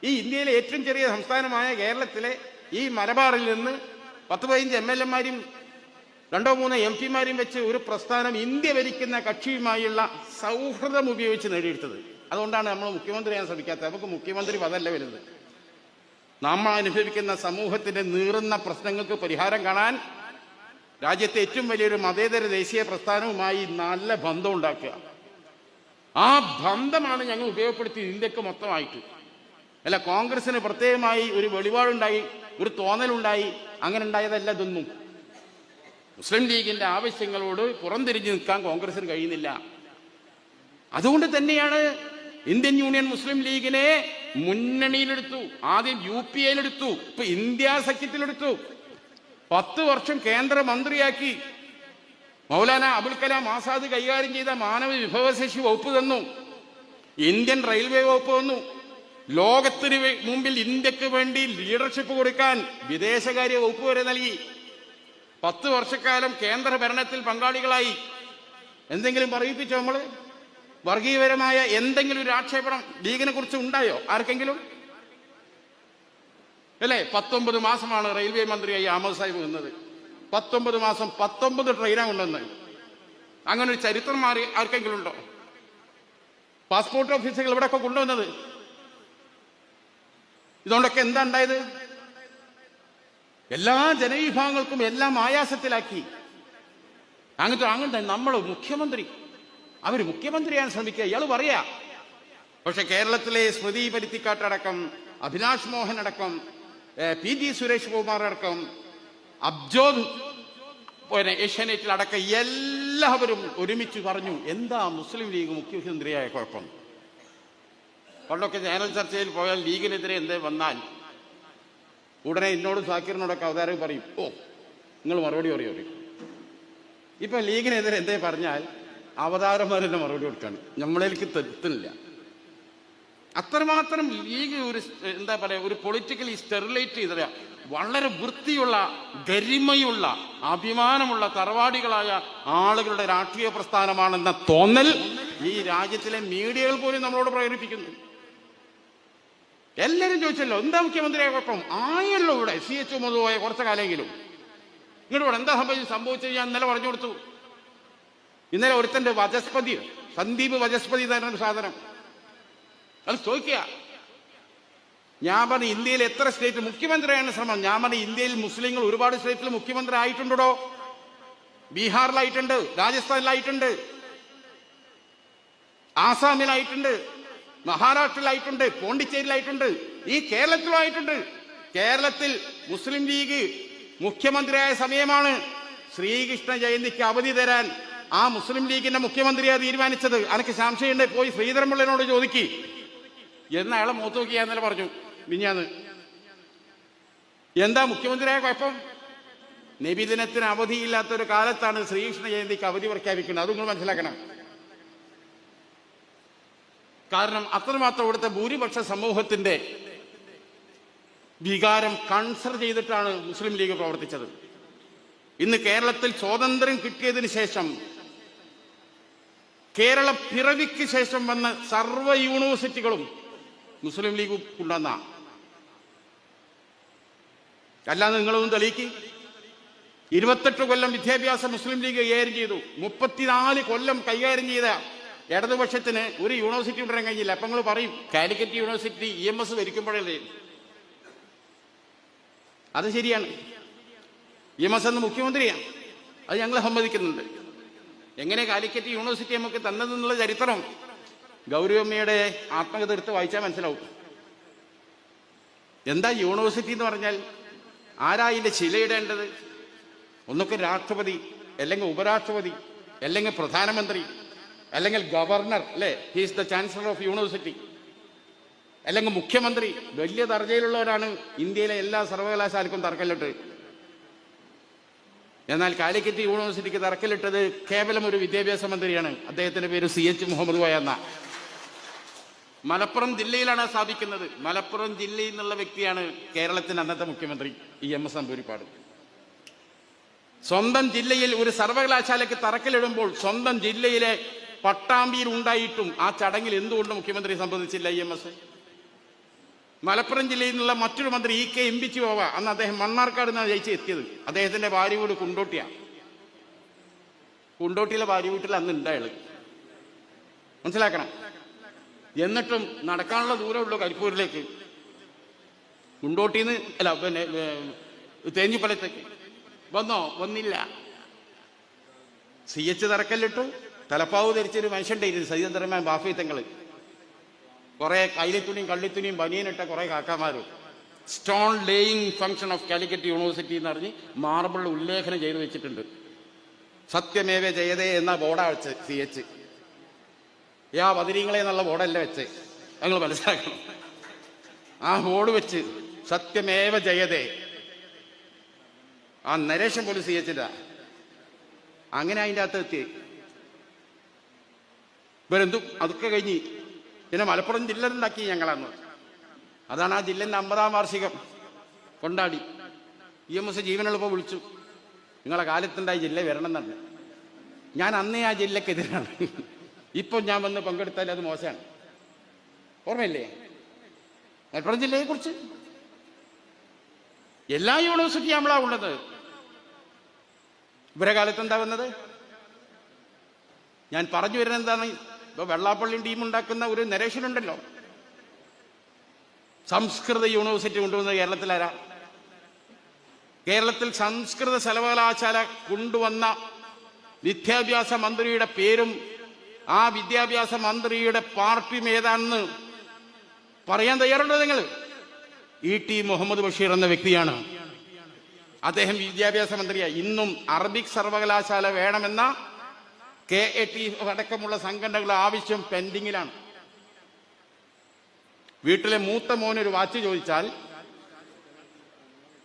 ഈ ഇന്ത്യയിലെ ഏറ്റവും ചെറിയ സംസ്ഥാനമായ കേരളത്തിലെ ഈ മലബാറിൽ നിന്ന് 10-15 MLA-മാരും 2-3 MP-മാരും വെച്ച് ഒരു പ്രസ്ഥാനം ഇന്ത്യ ഭരിക്കുന്ന കക്ഷിയുമായുള്ള സൗഹൃദം ഉപയോഗിച്ച് നേടിയെടുത്തത്. അതുകൊണ്ടാണ് നമ്മൾ മുഖ്യമന്ത്രിയാൻ ശ്രമിക്കാത്തത്. നമുക്ക് മുഖ്യമന്ത്രി പദമല്ല വരുന്നത്. നമ്മൾ അനുഭവിക്കുന്ന സമൂഹത്തിന്റെ നീറുന്ന പ്രശ്നങ്ങൾക്ക് പരിഹാരം കാണാൻ രാജ്യത്തെ ഏറ്റവും വലിയൊരു മതേതര ദേശീയ പ്രസ്ഥാനവുമായി നല്ല ബന്ധം ഉണ്ടാക്കുക. ആ ബന്ധമാണ് ഞങ്ങൾ ഉപയോഗപ്പെടുത്തിയത് ഇന്ത്യക്ക് മൊത്തമായിട്ട്. അല്ല, കോൺഗ്രസിന് പ്രത്യേകമായി ഒരു വെളിപാടുണ്ടായി, ഒരു തോന്നലുണ്ടായി, അങ്ങനെ ഉണ്ടായതല്ല ഇതൊന്നും. മുസ്ലിം ലീഗിന്റെ ആവശ്യങ്ങളോട് പുറംതിരിഞ്ഞു നിൽക്കാൻ കോൺഗ്രസിന് കഴിയുന്നില്ല. അതുകൊണ്ട് തന്നെയാണ് ഇന്ത്യൻ യൂണിയൻ മുസ്ലിം ലീഗിനെ മുന്നണിയിലെടുത്തു. ആദ്യം UP-യിലെടുത്തു, ഇപ്പൊ ഇന്ത്യ സഖ്യത്തിലെടുത്തു. 10 വർഷം കേന്ദ്രമന്ത്രിയാക്കി. മൗലാന അബുൽ കലാം ആസാദ് കൈകാര്യം ചെയ്ത മാനവ വിഭവശേഷി വകുപ്പ് തന്നു. ഇന്ത്യൻ റെയിൽവേ വകുപ്പ് തന്നു. ലോകത്തിന് മുമ്പിൽ ഇന്ത്യക്ക് വേണ്ടി ലീഡർഷിപ്പ് കൊടുക്കാൻ വിദേശകാര്യ വകുപ്പ് വരെ നൽകി. 10 വർഷക്കാലം കേന്ദ്ര ഭരണത്തിൽ പങ്കാളികളായി. എന്തെങ്കിലും പറയിപ്പിച്ചോ? നമ്മള് വർഗീയപരമായ എന്തെങ്കിലും ഒരു ആക്ഷേപണം ലീഗിനെ കുറിച്ച് ഉണ്ടായോ ആർക്കെങ്കിലും? അല്ലേ? 19 മാസമാണ് റെയിൽവേ മന്ത്രിയായി അഹമ്മദ് സാഹിബ് നിന്നത്. 19 മാസം 19 ട്രെയിനാണ് കൊണ്ടുവന്നത്. അങ്ങനെ ഒരു ചരിത്രം മാറി ആർക്കെങ്കിലും ഉണ്ടോ? പാസ്പോർട്ട് ഓഫീസുകൾ ഇവിടെയൊക്കെ കൊണ്ടുവന്നത്. ഇതുകൊണ്ടൊക്കെ എന്താ ഉണ്ടായത്? എല്ലാ ജനവിഭാഗങ്ങൾക്കും എല്ലാം ആയാസത്തിലാക്കി. അങ്ങനത്തെ നമ്മൾ മുഖ്യമന്ത്രി, അവർ മുഖ്യമന്ത്രിയാൻ ശ്രമിക്കുക, ഇയാൾ പറയാ. പക്ഷെ കേരളത്തിലെ സ്മൃതി പരുത്തിക്കാട്ടടക്കം, അഭിലാഷ് മോഹൻ അടക്കം, PG സുരേഷ് കുമാർ അടക്കം, അബ്ജോദ് ഏഷ്യാനെറ്റിൽ അടക്കം എല്ലാവരും ഒരുമിച്ച് പറഞ്ഞു, എന്താ മുസ്ലിം ലീഗ് മുഖ്യമന്ത്രിയായ കുഴപ്പം? പണ്ടൊക്കെ ചാനൽ ചർച്ചയിൽ പോയാൽ ലീഗിനെതിരെ എന്തേ വന്നാൽ ഉടനെ എന്നോടും സാക്കിറിനോടൊക്കെ അവതാരം പറയും, ഓ നിങ്ങൾ മറുപടി പറയും. ഇപ്പൊ ലീഗിനെതിരെ എന്തേ പറഞ്ഞാൽ അവതാരന്മാരെന്നെ മറുപടി കൊടുക്കാണ്. നമ്മളേക്ക് തെറ്റുന്നില്ല. അത്രമാത്രം ലീഗ് ഒരു എന്താ പറയുക, ഒരു പൊളിറ്റിക്കലി സ്റ്റെറിലൈറ്റ് ചെയ്ത വളരെ വൃത്തിയുള്ള, ഗരിമയുള്ള, അഭിമാനമുള്ള തറവാടികളായ ആളുകളുടെ രാഷ്ട്രീയ പ്രസ്ഥാനമാണെന്ന തോന്നൽ ഈ രാജ്യത്തിലെ മീഡിയകൾ പോലും നമ്മളോട് പ്രേരിപ്പിക്കുന്നു. എല്ലാവരും ചോദിച്ചല്ലോ എന്താ മുഖ്യമന്ത്രിയെ കുഴപ്പം, ആയല്ലോ ഇവിടെ CH മുതൽ പോയ കുറച്ച കാലമെങ്കിലും. ഇങ്ങോട്ട് എന്താ സംഭവിച്ചത് ഞാൻ ഇന്നലെ പറഞ്ഞു കൊടുത്തു. ഇന്നലെ ഒരുത്തന്റെ വചസ്പതി, സന്ദീപ് വചസ്പതി തന്നെ സാധനം അത് ചോദിക്കുക. ഞാൻ പറഞ്ഞു ഇന്ത്യയിൽ എത്ര സ്റ്റേറ്റ് മുഖ്യമന്ത്രിയാണ് ശ്രമം. ഞാൻ പറഞ്ഞു ഇന്ത്യയിൽ മുസ്ലിങ്ങൾ ഒരുപാട് സ്റ്റേറ്റിൽ മുഖ്യമന്ത്രി ആയിട്ടുണ്ടോ? ബീഹാറിലായിട്ടുണ്ട്, രാജസ്ഥാനിലായിട്ടുണ്ട്, ആസാമിലായിട്ടുണ്ട്, മഹാരാഷ്ട്രയിലായിട്ടുണ്ട്, പോണ്ടിച്ചേരിയിലായിട്ടുണ്ട്, ഈ കേരളത്തിലായിട്ടുണ്ട്. കേരളത്തിൽ മുസ്ലിം ലീഗ് മുഖ്യമന്ത്രിയായ സമയമാണ് ശ്രീകൃഷ്ണ ജയന്തിക്ക് അവധി തരാൻ ആ മുസ്ലിം ലീഗിന്റെ മുഖ്യമന്ത്രിയാണ് തീരുമാനിച്ചത്. അനക്ക് സംശയമുണ്ട്, പോയി ശ്രീധരൻപിള്ളനോട് ചോദിക്ക് എന്ന് അയാളെ മൂത്ത് നോക്കി എന്നല്ല പറഞ്ഞു മിഞ്ഞാന്ന്. എന്താ മുഖ്യമന്ത്രിയായ കുഴപ്പം? നബിദിനത്തിന് അവധിയില്ലാത്തൊരു കാലത്താണ് ശ്രീകൃഷ്ണ ജയന്തിക്ക് അവധി പ്രഖ്യാപിക്കുന്നത്. അത് നിങ്ങൾ മനസ്സിലാക്കണം. കാരണം അത്രമാത്രം ഇവിടുത്തെ ഭൂരിപക്ഷ സമൂഹത്തിന്റെ വികാരം കൺസർ ചെയ്തിട്ടാണ് മുസ്ലിം ലീഗ് പ്രവർത്തിച്ചത്. ഇന്ന് കേരളത്തിൽ സ്വാതന്ത്ര്യം കിട്ടിയതിന് ശേഷം, കേരള പിറവിക്ക് ശേഷം വന്ന സർവ്വ യൂണിവേഴ്സിറ്റികളും മുസ്ലിം ലീഗ് കൊണ്ടുവന്ന, അല്ലാതെ നിങ്ങളൊന്നും തെളിയിക്ക്. 28 കൊല്ലം വിദ്യാഭ്യാസം മുസ്ലിം ലീഗ് കൈകാര്യം ചെയ്തു. 34 കൊല്ലം കൈകാര്യം ചെയ്ത ഇടതുപക്ഷത്തിന് ഒരു യൂണിവേഴ്സിറ്റി കൊണ്ടുവരാൻ കഴിഞ്ഞില്ല. അപ്പൊ നിങ്ങൾ പറയും കാലിക്കറ്റ് യൂണിവേഴ്സിറ്റി EMS ഭരിക്കുമ്പോഴല്ലേ. അത് ശരിയാണ്, EMS എന്ന് മുഖ്യമന്ത്രിയാണ്, അത് ഞങ്ങൾ സമ്മതിക്കുന്നുണ്ട്. എങ്ങനെ കാലിക്കറ്റ് യൂണിവേഴ്സിറ്റി നമുക്ക് തന്നതെന്നുള്ള ചരിത്രം ഗൗരവമ്മയുടെ ആത്മകഥ എടുത്ത് വായിച്ചാൽ മനസ്സിലാവും. എന്താ യൂണിവേഴ്സിറ്റി എന്ന് പറഞ്ഞാൽ? ആരാ ഇതിന്റെ ചിലയിടേണ്ടത്? ഒന്നൊക്കെ രാഷ്ട്രപതി, അല്ലെങ്കിൽ ഉപരാഷ്ട്രപതി, അല്ലെങ്കിൽ പ്രധാനമന്ത്രി, അല്ലെങ്കിൽ ഗവർണർ, അല്ലേ, he's the chancellor of university, അല്ലെങ്കിൽ മുഖ്യമന്ത്രി. വലിയ ദർജയിലുള്ളവരാണ് ഇന്ത്യയിലെ എല്ലാ സർവകലാശാലക്കും തറക്കല്ലിട്ട്. എന്നാൽ കാലിക്കറ്റ് യൂണിവേഴ്സിറ്റിക്ക് തറക്കല്ലിട്ടത് കേവലം ഒരു വിദ്യാഭ്യാസ മന്ത്രിയാണ്. അദ്ദേഹത്തിന്റെ പേര് CH മുഹമ്മദ് കോയ എന്ന. മലപ്പുറം ജില്ലയിലാണ് സ്ഥാപിക്കുന്നത്. മലപ്പുറം ജില്ലയിൽ നിന്നുള്ള വ്യക്തിയാണ് കേരളത്തിന്റെ അന്നത്തെ മുഖ്യമന്ത്രി EMS നമ്പൂതിരിപ്പാട്. സ്വന്തം ജില്ലയിൽ ഒരു സർവകലാശാലയ്ക്ക് തറക്കല്ലിടുമ്പോൾ സ്വന്തം ജില്ലയിലെ പട്ടാമ്പിയിൽ ഉണ്ടായിട്ടും ആ ചടങ്ങിൽ എന്തുകൊണ്ട് മുഖ്യമന്ത്രി സംബന്ധിച്ചില്ല EMS? മലപ്പുറം ജില്ലയിൽ നിന്നുള്ള മറ്റൊരു മന്ത്രി EK എംപിച്ചു പോവ, അന്ന് അദ്ദേഹം മണ്ണാർക്കാട് നിന്നാണ് ജയിച്ച് എത്തിയത്. അദ്ദേഹത്തിന്റെ ഭാര്യ വീട് കുണ്ടോട്ടിയാണ്. കുണ്ടോട്ടിയിലെ ഭാര്യ വീട്ടിൽ അന്ന് ഉണ്ടായത് മനസ്സിലാക്കണം. എന്നിട്ടും നടക്കാനുള്ള ദൂരമുള്ളൂ കരിപ്പൂരിലേക്ക്. കുണ്ടോട്ടിന്ന് അല്ല, പിന്നെ തേഞ്ഞിപ്പലത്തേക്ക് വന്നില്ല. CH തറക്കല്ലിട്ടു. തലപ്പാവ് ധരിച്ചൊരു മനുഷ്യണ്ടായിരുന്നു, സൈദന്തരമാൻ ബാഫിത്തങ്ങൾ, കുറെ കൈലിത്തുണിയും കള്ളിത്തുണിയും ബനിയനിട്ട കുറെ കാക്കാമാരും. Stone laying function of Calicut university എന്ന് പറഞ്ഞ് മാർബിൾ ഉല്ലേഖനം ചെയ്തു വെച്ചിട്ടുണ്ട്. സത്യമേവ ജയതേ എന്ന ബോർഡാ വെച്ച് CH. ബദിരീങ്ങളെ എന്നുള്ള ബോർഡല്ല വെച്ച്, ഞങ്ങൾ മനസ്സിലാക്കണം. ആ ബോർഡ് വെച്ച് സത്യമേവ ജയതേ. ആ നരേഷൻ പോലും CH. അങ്ങനെ അതിൻ്റെ അകത്ത് എത്തി. ഇവരെന്തും അതൊക്കെ കഴിഞ്ഞ് പിന്നെ മലപ്പുറം ജില്ല ഉണ്ടാക്കി ഞങ്ങളന്ന്. അതാണ് ആ ജില്ലൻ്റെ 50-ാം വാർഷികം കൊണ്ടാടി. EMS ജീവനെളുപ്പം വിളിച്ചു, നിങ്ങളെ കാലത്തുണ്ടായി ജില്ല വരണം എന്നുണ്ട്. ഞാൻ അന്നേ ആ ജില്ലക്കെതിരാണ്. ഇപ്പം ഞാൻ വന്ന് പങ്കെടുത്താൽ അത് മോശമാണ്. ഓർമ്മയില്ലേ മലപ്പുറം ജില്ലയെ കുറിച്ച്? എല്ലാ യൂണിവേഴ്സിറ്റി നമ്മളാ ഉള്ളത്. ഇവരെ കാലത്ത് എന്താ വന്നത്? ഞാൻ പറഞ്ഞു വരുന്നത് എന്താണ്? ഇപ്പൊ വെള്ളാപ്പള്ളിയും ടീം ഉണ്ടാക്കുന്ന ഒരു നരേഷനുണ്ടല്ലോ, സംസ്കൃത യൂണിവേഴ്സിറ്റി കൊണ്ടുവന്നത് കേരളത്തിലാരാ? കേരളത്തിൽ സംസ്കൃത സർവകലാശാല കൊണ്ടുവന്ന വിദ്യാഭ്യാസ മന്ത്രിയുടെ പേരും ആ വിദ്യാഭ്യാസ മന്ത്രിയുടെ പാർട്ടിയും ഏതാണെന്ന് പറയാൻ തയ്യാറുണ്ടോ നിങ്ങൾ? ET മുഹമ്മദ് ബഷീർ എന്ന വ്യക്തിയാണ്. അദ്ദേഹം വിദ്യാഭ്യാസ മന്ത്രിയാണ്. ഇന്നും അറബിക് സർവകലാശാല വേണമെന്ന KAT അടക്കമുള്ള സംഘടനകളുടെ ആവശ്യം പെൻഡിങ്ങിലാണ്. വീട്ടിലെ മൂത്ത മോനൊരു വാച്ച് ചോദിച്ചാൽ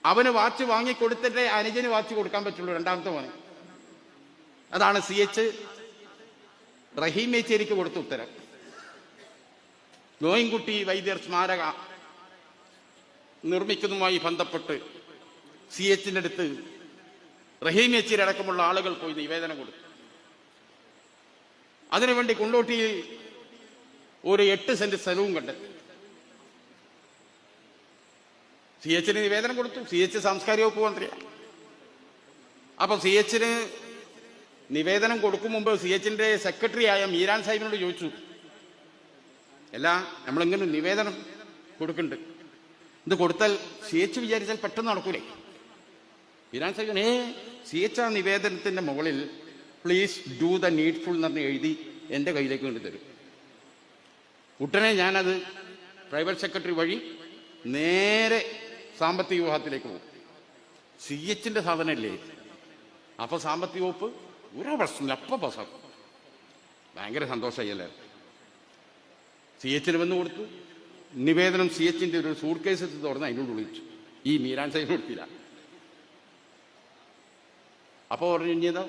അവന് വാച്ച് വാങ്ങിക്കൊടുത്തിട്ടേ അനുജന് വാച്ച് കൊടുക്കാൻ പറ്റുള്ളൂ, രണ്ടാമത്തെ മോന്. അതാണ് CH റഹീം മേച്ചേരിക്ക് കൊടുത്ത ഉത്തരം. മോയിൻകുട്ടി വൈദ്യർ സ്മാരക നിർമ്മിക്കുന്നതുമായി ബന്ധപ്പെട്ട് സി എച്ചിൻ്റെ അടുത്ത് റഹീം യെച്ചൂരി അടക്കമുള്ള ആളുകൾ പോയി നിവേദനം കൊടുത്തു. അതിനുവേണ്ടി കൊണ്ടോട്ടിയിൽ ഒരു 8 സെന്റ് സ്ഥലവും കണ്ടെത്തി. സി എച്ചിന് നിവേദനം കൊടുത്തു. സി എച്ച് സാംസ്കാരിക വകുപ്പ് മന്ത്രിയാണ്. അപ്പൊ സി എച്ചിന് നിവേദനം കൊടുക്കും മുമ്പ് സി എച്ചിന്റെ സെക്രട്ടറി ആയ മീരാൻ സാഹിബിനോട് ചോദിച്ചു, അല്ല നമ്മളിങ്ങനെ നിവേദനം കൊടുക്കുന്നുണ്ട്, ഇത് കൊടുത്താൽ സി എച്ച് വിചാരിച്ചാൽ പെട്ടെന്ന് നടക്കൂലേ? മീരാൻ സാഹിബ് സി എച്ച് ആ നിവേദനത്തിന്റെ മുകളിൽ പ്ലീസ് ഡു ദ നീഡ്ഫുൾ എന്ന് പറഞ്ഞ് എഴുതി എൻ്റെ കയ്യിലേക്ക് കൊണ്ട് തരും. ഉടനെ ഞാനത് പ്രൈവറ്റ് സെക്രട്ടറി വഴി നേരെ സാമ്പത്തിക വിഭാഗത്തിലേക്ക് പോകും. സി എച്ചിന്റെ സാധനമല്ലേ, അപ്പൊ സാമ്പത്തിക വകുപ്പ് ഒരു പ്രശ്നമില്ല, അപ്പൊ പാസ്സാക്കും. ഭയങ്കര സന്തോഷമായില്ലേ. സി എച്ചിന് വന്ന് കൊടുത്തു. നിവേദനം സി എച്ചിന്റെ ഒരു സൂട്ട് കേസ് തുറന്ന് അതിനോട് വിളിച്ചു. ഈ മീരാൻ സാഹിബ് കൊടുത്തില്ല. അപ്പോൾ പറഞ്ഞു ഇനിയതാ,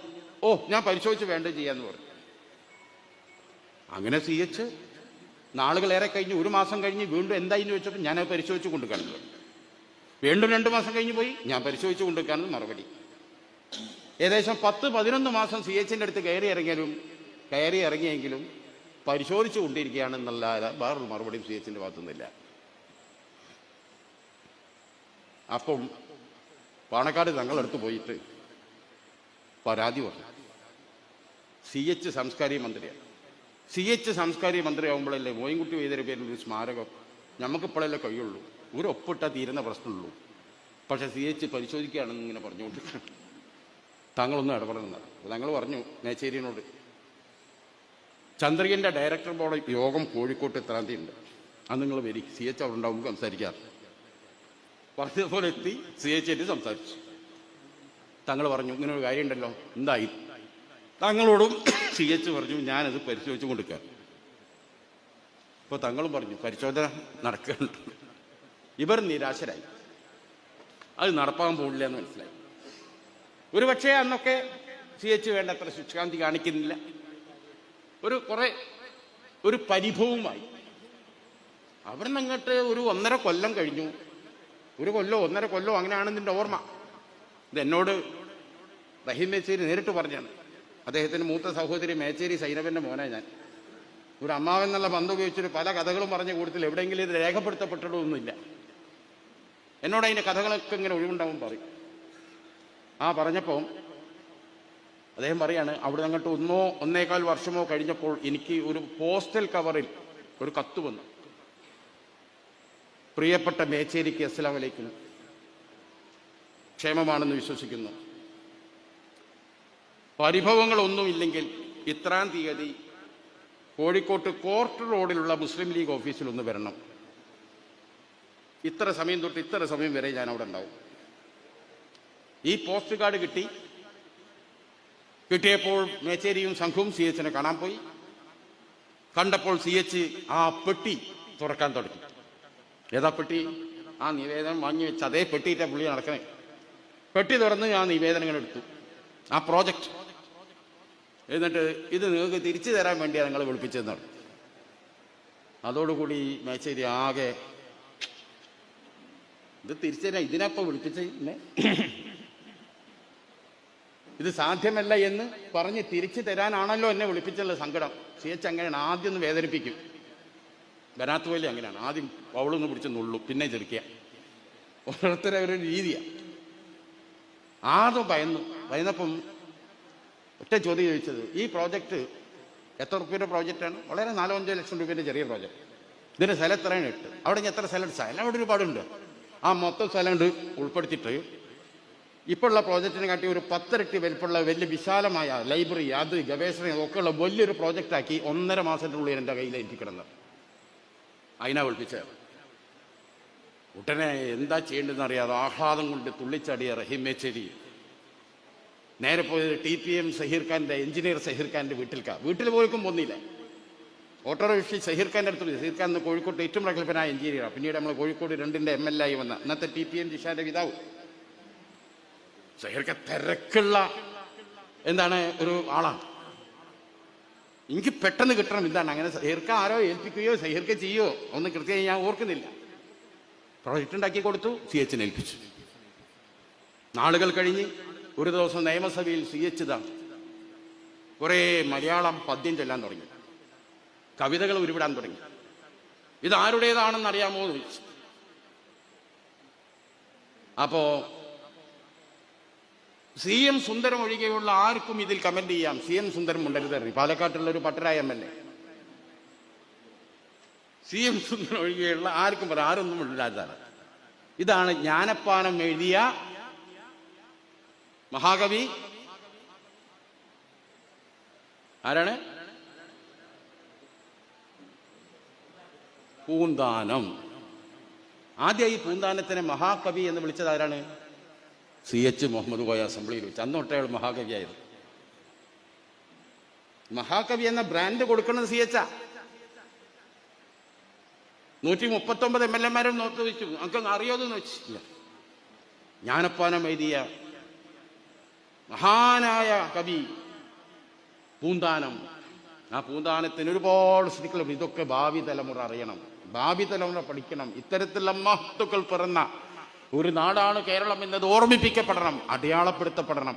ഓ ഞാൻ പരിശോധിച്ച് വേണ്ടത് ചെയ്യാന്ന് പറഞ്ഞു. അങ്ങനെ സി എച്ച് നാളുകളേറെ കഴിഞ്ഞ് 1 മാസം കഴിഞ്ഞ് വീണ്ടും എന്തായിന്ന് വെച്ചപ്പോൾ ഞാനത് പരിശോധിച്ച് കൊണ്ടുക്കാണെന്ന് പറഞ്ഞു. വീണ്ടും 2 മാസം കഴിഞ്ഞ് പോയി, ഞാൻ പരിശോധിച്ച് കൊണ്ടുക്കാണെന്ന് മറുപടി. ഏകദേശം 10-11 മാസം സി എച്ചിൻ്റെ അടുത്ത് കയറി ഇറങ്ങിയെങ്കിലും പരിശോധിച്ചു കൊണ്ടിരിക്കുകയാണെന്നല്ലാതെ വേറൊരു മറുപടിയും സി എച്ചിൻ്റെ ഭാഗത്തുനിന്നില്ല. അപ്പം പാണക്കാട് തങ്ങളടുത്ത് പോയിട്ട് പരാതി പറഞ്ഞു. സി എച്ച് സാംസ്കാരിക മന്ത്രിയാണ്. സി എച്ച് സാംസ്കാരിക മന്ത്രിയാകുമ്പോഴല്ലേ മോയിൻകുട്ടി വൈദ്യരുടെ പേരിൽ ഒരു സ്മാരകം നമുക്കിപ്പോഴല്ലേ കഴിയുള്ളൂ, ഒരു ഒപ്പിട്ടാൽ തീരുന്ന പ്രശ്നമുള്ളൂ. പക്ഷെ സി എച്ച് പരിശോധിക്കുകയാണെന്ന് ഇങ്ങനെ പറഞ്ഞുകൊണ്ട് താങ്കളൊന്നും ഇടപെടുന്നത്. തങ്ങൾ പറഞ്ഞു മേച്ചേരിയോട്, ചന്ദ്രികൻ്റെ ഡയറക്ടർ ബോർഡ് യോഗം കോഴിക്കോട്ട് 3-ാം തീയതി ഉണ്ട്, അത് നിങ്ങൾ വരി, സി എച്ച് അവിടെ ഉണ്ടാവുമ്പോൾ സംസാരിക്കാറ്. പറഞ്ഞതുപോലെ എത്തി സി എച്ച് ആയിട്ട് സംസാരിച്ചു. തങ്ങൾ പറഞ്ഞു ഇങ്ങനെ ഒരു കാര്യമുണ്ടല്ലോ, എന്തായി? തങ്ങളോടും സി എച്ച് പറഞ്ഞു ഞാനത് പരിശോധിച്ച് കൊടുക്കാം. ഇപ്പോൾ തങ്ങളും പറഞ്ഞു പരിശോധന നടക്കുന്നുണ്ട്. ഇവർ നിരാശരായി, അത് നടപ്പാൻ പോകില്ല എന്ന് മനസ്സിലായി. ഒരു പക്ഷേ അന്നൊക്കെ സി എച്ച് വേണ്ടത്ര ശുഷ്കാന്തി കാണിക്കുന്നില്ല, ഒരു പരിഭവമായി. അവിടെ നിന്ന് അങ്ങോട്ട് ഒരു 1.5 കൊല്ലം കഴിഞ്ഞു. 1 കൊല്ലോ 1.5 കൊല്ലോ അങ്ങനെയാണെന്നിൻ്റെ ഓർമ്മ. ഇത് എന്നോട് റഹീം മേച്ചേരി നേരിട്ട് പറഞ്ഞാണ്. അദ്ദേഹത്തിൻ്റെ മൂത്ത സഹോദരി മേച്ചേരി സൈനബൻ്റെ മോനെ ഞാൻ. ഒരു അമ്മാവെന്നുള്ള ബന്ധം ഉപയോഗിച്ചിട്ട് പല കഥകളും പറഞ്ഞ കൂട്ടത്തിൽ എവിടെയെങ്കിലും ഇത് രേഖപ്പെടുത്തപ്പെട്ടിട്ടൊന്നുമില്ല. എന്നോട് അതിൻ്റെ കഥകളൊക്കെ ഇങ്ങനെ ഒഴിവുണ്ടാവും പറയും. പറഞ്ഞപ്പോൾ അദ്ദേഹം പറയാണ്, അവിടെ അങ്ങോട്ട് 1-1.25 വർഷമോ കഴിഞ്ഞപ്പോൾ എനിക്ക് ഒരു പോസ്റ്റൽ കവറിൽ ഒരു കത്ത് വന്നു. പ്രിയപ്പെട്ട മേച്ചേരിക്ക് അസ്സലാമു അലൈക്കും, ക്ഷേമമാണെന്ന് വിശ്വസിക്കുന്നു. പരിഭവങ്ങളൊന്നുമില്ലെങ്കിൽ 3-ാം തീയതി കോഴിക്കോട്ട് കോർട്ട് റോഡിലുള്ള മുസ്ലിം ലീഗ് ഓഫീസിൽ ഒന്ന് വരണം. ഇത്ര സമയം തൊട്ട് ഇത്ര സമയം വരെ ഞാൻ അവിടെ ഉണ്ടാവും. ഈ പോസ്റ്റ് കാർഡ് കിട്ടിയപ്പോൾ മേച്ചേരിയും സംഘവും സി എച്ചിനെ കാണാൻ പോയി. കണ്ടപ്പോൾ സി എച്ച് ആ പെട്ടി തുറക്കാൻ തുടങ്ങി. ഏതാ പെട്ടി? ആ നിവേദനം വാങ്ങി വെച്ച് അതേ പെട്ടിയിട്ട പുള്ളി നടക്കണേ. പെട്ടി തുറന്ന് ആ നിവേദനങ്ങൾ എടുത്തു, ആ പ്രോജക്റ്റ്. എന്നിട്ട് ഇത് നിങ്ങൾക്ക് തിരിച്ചു തരാൻ വേണ്ടിയാണ് നിങ്ങൾ വിളിപ്പിച്ചതെന്നാണ്. അതോടുകൂടി മേച്ചേരി ആകെ, ഇത് തിരിച്ചു തരാൻ ഇതിനപ്പം വിളിപ്പിച്ചേ, ഇത് സാധ്യമല്ല എന്ന് പറഞ്ഞ് തിരിച്ചു തരാനാണല്ലോ എന്നെ വിളിപ്പിച്ചുള്ള സങ്കടം. സി എച്ച് അങ്ങനെയാണ്, ആദ്യം ഒന്ന് വേദനിപ്പിക്കും. വരാത്ത പോലെ അങ്ങനെയാണ്, ആദ്യം അവളൊന്ന് പിടിച്ച് നുള്ളു, പിന്നെ ചെറുക്കുക. ഓരോരുത്തരെ ഒരു രീതിയാണ്. ആദ്യം ഭയന്നപ്പം ഒറ്റ ചോദ്യം ചോദിച്ചത്, ഈ പ്രോജക്റ്റ് എത്ര റുപ്യയുടെ പ്രോജക്റ്റാണ്? വളരെ 4-5 ലക്ഷം രൂപേൻ്റെ ചെറിയ പ്രോജക്റ്റ്. ഇതിൻ്റെ സ്ഥലം എത്രയാണ്? 8. അവിടെ എത്ര സ്ഥലം? സ്ഥലം അവിടെ ഒരുപാടുണ്ട്. ആ മൊത്തം സ്ഥലം ഉൾപ്പെടുത്തിയിട്ട് ഇപ്പോൾ ഉള്ള പ്രോജക്റ്റിനെ കാട്ടി ഒരു 10 ഇരട്ടി വലിപ്പമുള്ള വലിയ വിശാലമായ ലൈബ്രറി, അത് ഗവേഷണം ഒക്കെ ഉള്ള വലിയൊരു പ്രോജക്റ്റാക്കി 1.5 മാസത്തിനുള്ളിൽ എൻ്റെ കയ്യിൽ ഏൽപ്പിക്കിടന്നത്. അതിനാ വിളിപ്പിച്ചത്. ഉടനെ എന്താ ചെയ്യേണ്ടതെന്ന് അറിയാതെ ആഹ്ലാദം കൊണ്ട് തുള്ളിച്ചാടിയ റഹീം മേച്ചേരി നേരെ പോയത് TPM സഹീർ ഖാൻ്റെ, എഞ്ചിനീയർ സഹീർ ഖാൻ്റെ വീട്ടിൽ പോയിക്കും പോന്നില്ല. ഓട്ടോറിക്ഷ സഹീർ ഖാൻ്റെ അടുത്ത്. സഹീർ ഖാൻ കോഴിക്കോട്ട് ഏറ്റവും പ്രഗത്ഭനായ എഞ്ചിനീയറാണ്. പിന്നീട് നമ്മൾ കോഴിക്കോട് 2ന്റെ MLA ആയി വന്ന ഇന്നത്തെ TPM ജിഷാന്റെ പിതാവ്. സഹീർ ഖാൻ തിരക്കുള്ള ഒരു ആളാണ്. എനിക്ക് പെട്ടെന്ന് കിട്ടണം. എന്താണ് അങ്ങനെ സഹീർക്ക് ആരോ ഏൽപ്പിക്കുകയോ സഹീർക്ക് ചെയ്യോ ഒന്നും കൃത്യമായി ഞാൻ ഓർക്കുന്നില്ല. പ്രൊജക്റ്റ് ഉണ്ടാക്കി കൊടുത്തു, CH ഏൽപ്പിച്ചു. നാളുകൾ കഴിഞ്ഞ് ഒരു ദിവസം നിയമസഭയിൽ CH കുറേ മലയാളം പദ്യം ചൊല്ലാൻ തുടങ്ങി, കവിതകൾ ഉരുവിടാൻ തുടങ്ങി. ഇത് ആരുടേതാണെന്ന് അറിയാമോ എന്ന് ചോദിച്ചു. അപ്പോ CM സുന്ദരം ഒഴികെയുള്ള ആർക്കും ഇതിൽ കമന്റ് ചെയ്യാം. CM സുന്ദരം മുണ്ടരുതറി, പാലക്കാട്ടുള്ള ഒരു പട്ടരായ MLA. CM സുന്ദരം ഒഴികെയുള്ള ആർക്കും പറയാം, ആരൊന്നും ഇല്ലാത്തതാണ്. ഇതാണ് ജ്ഞാനപ്പാനം എഴുതിയ മഹാകവി. ആരാണ്? പൂന്താനം. ആദ്യമായി പൂന്താനത്തിനെ മഹാകവി എന്ന് വിളിച്ചത് ആരാണ്? CH മുഹമ്മദ് കോയ അസംബ്ലിയിൽ വെച്ച്. അന്ന് തൊട്ടേ മഹാകവിയായത്. മഹാകവി എന്ന ബ്രാൻഡ് കൊടുക്കുന്നത് CH. 139 MLA നോക്കി വെച്ചു. നമുക്ക് അറിയാതെന്ന് വെച്ചില്ല. ജ്ഞാനപ്പാനം എഴുതിയ മഹാനായ കവി പൂന്താനം. ആ പൂന്താനത്തിന് ഒരുപാട് സ്ത്രീകളും. ഇതൊക്കെ ഭാവി തലമുറ അറിയണം, ഭാവി തലമുറ പഠിക്കണം. ഇത്തരത്തിലുള്ള മഹത്തുക്കൾ പിറന്ന ഒരു നാടാണ് കേരളം എന്നത് ഓർമ്മിപ്പിക്കപ്പെടണം, അടയാളപ്പെടുത്തപ്പെടണം.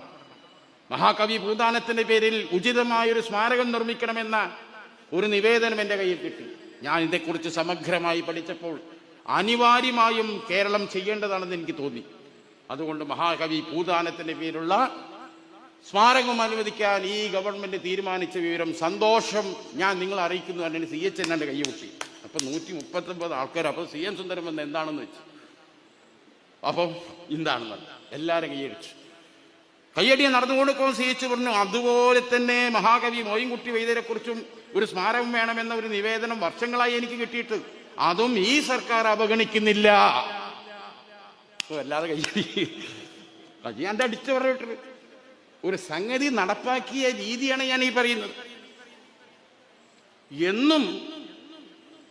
മഹാകവി പൂന്താനത്തിന്റെ പേരിൽ ഉചിതമായൊരു സ്മാരകം നിർമ്മിക്കണമെന്ന ഒരു നിവേദനം എൻ്റെ കയ്യിൽ കിട്ടി. ഞാൻ ഇതേക്കുറിച്ച് സമഗ്രമായി പഠിച്ചപ്പോൾ അനിവാര്യമായും കേരളം ചെയ്യേണ്ടതാണെന്ന് എനിക്ക് തോന്നി. അതുകൊണ്ട് മഹാകവി പൂന്താനത്തിന്റെ പേരുള്ള സ്മാരകം അനുവദിക്കാൻ ഈ ഗവൺമെന്റ് തീരുമാനിച്ച വിവരം സന്തോഷം ഞാൻ നിങ്ങളെ അറിയിക്കുന്നു. അല്ലെങ്കിൽ CH എന്നെ കൈയൊട്ടി. അപ്പൊ 139 ആൾക്കാർ. അപ്പൊ CM സുന്ദരം എന്ന് എന്താണെന്ന് വെച്ചു. അപ്പം എന്താണെന്ന് എല്ലാവരും കൈയടിച്ചു. കയ്യടിയെ നടന്നുകൊടുക്കും. CH പറഞ്ഞു, അതുപോലെ തന്നെ മഹാകവി മോയിൻകുട്ടി വൈദ്യരെ കുറിച്ചും ഒരു സ്മാരകം വേണമെന്ന ഒരു നിവേദനം വർഷങ്ങളായി എനിക്ക് കിട്ടിയിട്ട് അതും ഈ സർക്കാർ അവഗണിക്കുന്നില്ല. അല്ലാതെ കയ്യാണ്ട് അടിച്ചു പറഞ്ഞിട്ട് ഒരു സംഗതി നടപ്പാക്കിയ രീതിയാണ് ഞാൻ ഈ പറയുന്നത്. എന്നും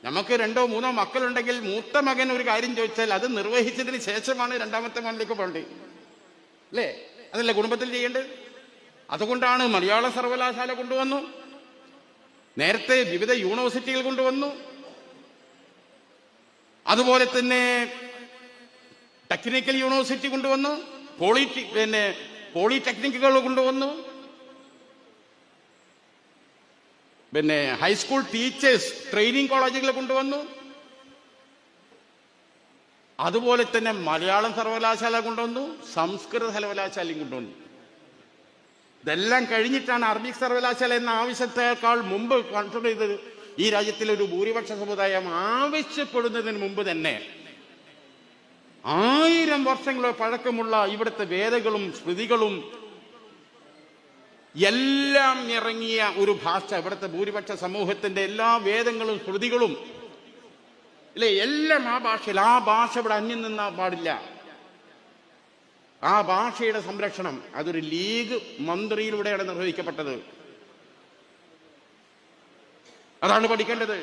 നമുക്ക് 2 or 3 മക്കളുണ്ടെങ്കിൽ മൂത്ത മകൻ ഒരു കാര്യം ചോദിച്ചാൽ അത് നിർവഹിച്ചതിന് ശേഷമാണ് രണ്ടാമത്തെ മകനിലേക്ക് പോകേണ്ടത്, അല്ലേ? അതല്ലേ കുടുംബത്തിൽ ചെയ്യേണ്ടത്. അതുകൊണ്ടാണ് മലയാള സർവകലാശാല കൊണ്ടുവന്നു, നേരത്തെ വിവിധ യൂണിവേഴ്സിറ്റികൾ കൊണ്ടുവന്നു, അതുപോലെ തന്നെ ടെക്നിക്കൽ യൂണിവേഴ്സിറ്റി കൊണ്ടുവന്നു, പോളിടെക്നിക്കുകൾ കൊണ്ടുവന്നു, പിന്നെ ഹൈസ്കൂൾ ടീച്ചേഴ്സ് ട്രെയിനിങ് കോളേജുകൾ കൊണ്ടുവന്നു, അതുപോലെ തന്നെ മലയാളം സർവകലാശാല കൊണ്ടുവന്നു, സംസ്കൃത സർവകലാശാലയും കൊണ്ടുവന്നു. ഇതെല്ലാം കഴിഞ്ഞിട്ടാണ് അറബിക് സർവകലാശാല എന്ന ആവശ്യത്തെക്കാൾ മുമ്പ് കൺസിഡർ ചെയ്തത്. ഈ രാജ്യത്തിലെ ഒരു ഭൂരിപക്ഷ സമുദായം ആവശ്യപ്പെടുന്നതിന് മുമ്പ് തന്നെ 1000 വർഷങ്ങളോ പഴക്കമുള്ള ഇവിടുത്തെ വേദങ്ങളും സ്മൃതികളും എല്ലാം ഇറങ്ങിയ ഒരു ഭാഷ. ഇവിടുത്തെ ഭൂരിപക്ഷ സമൂഹത്തിന്റെ എല്ലാ വേദങ്ങളും സ്മൃതികളും അല്ലെ, എല്ലാം ആ ഭാഷയിൽ. ആ ഭാഷ ഇവിടെ അന്യം നിന്നാ പാടില്ല. ആ ഭാഷയുടെ സംരക്ഷണം അതൊരു ലീഗ് മന്ത്രിയിലൂടെയാണ് നിർവഹിക്കപ്പെട്ടത്. അതാണ് പഠിക്കേണ്ടത്.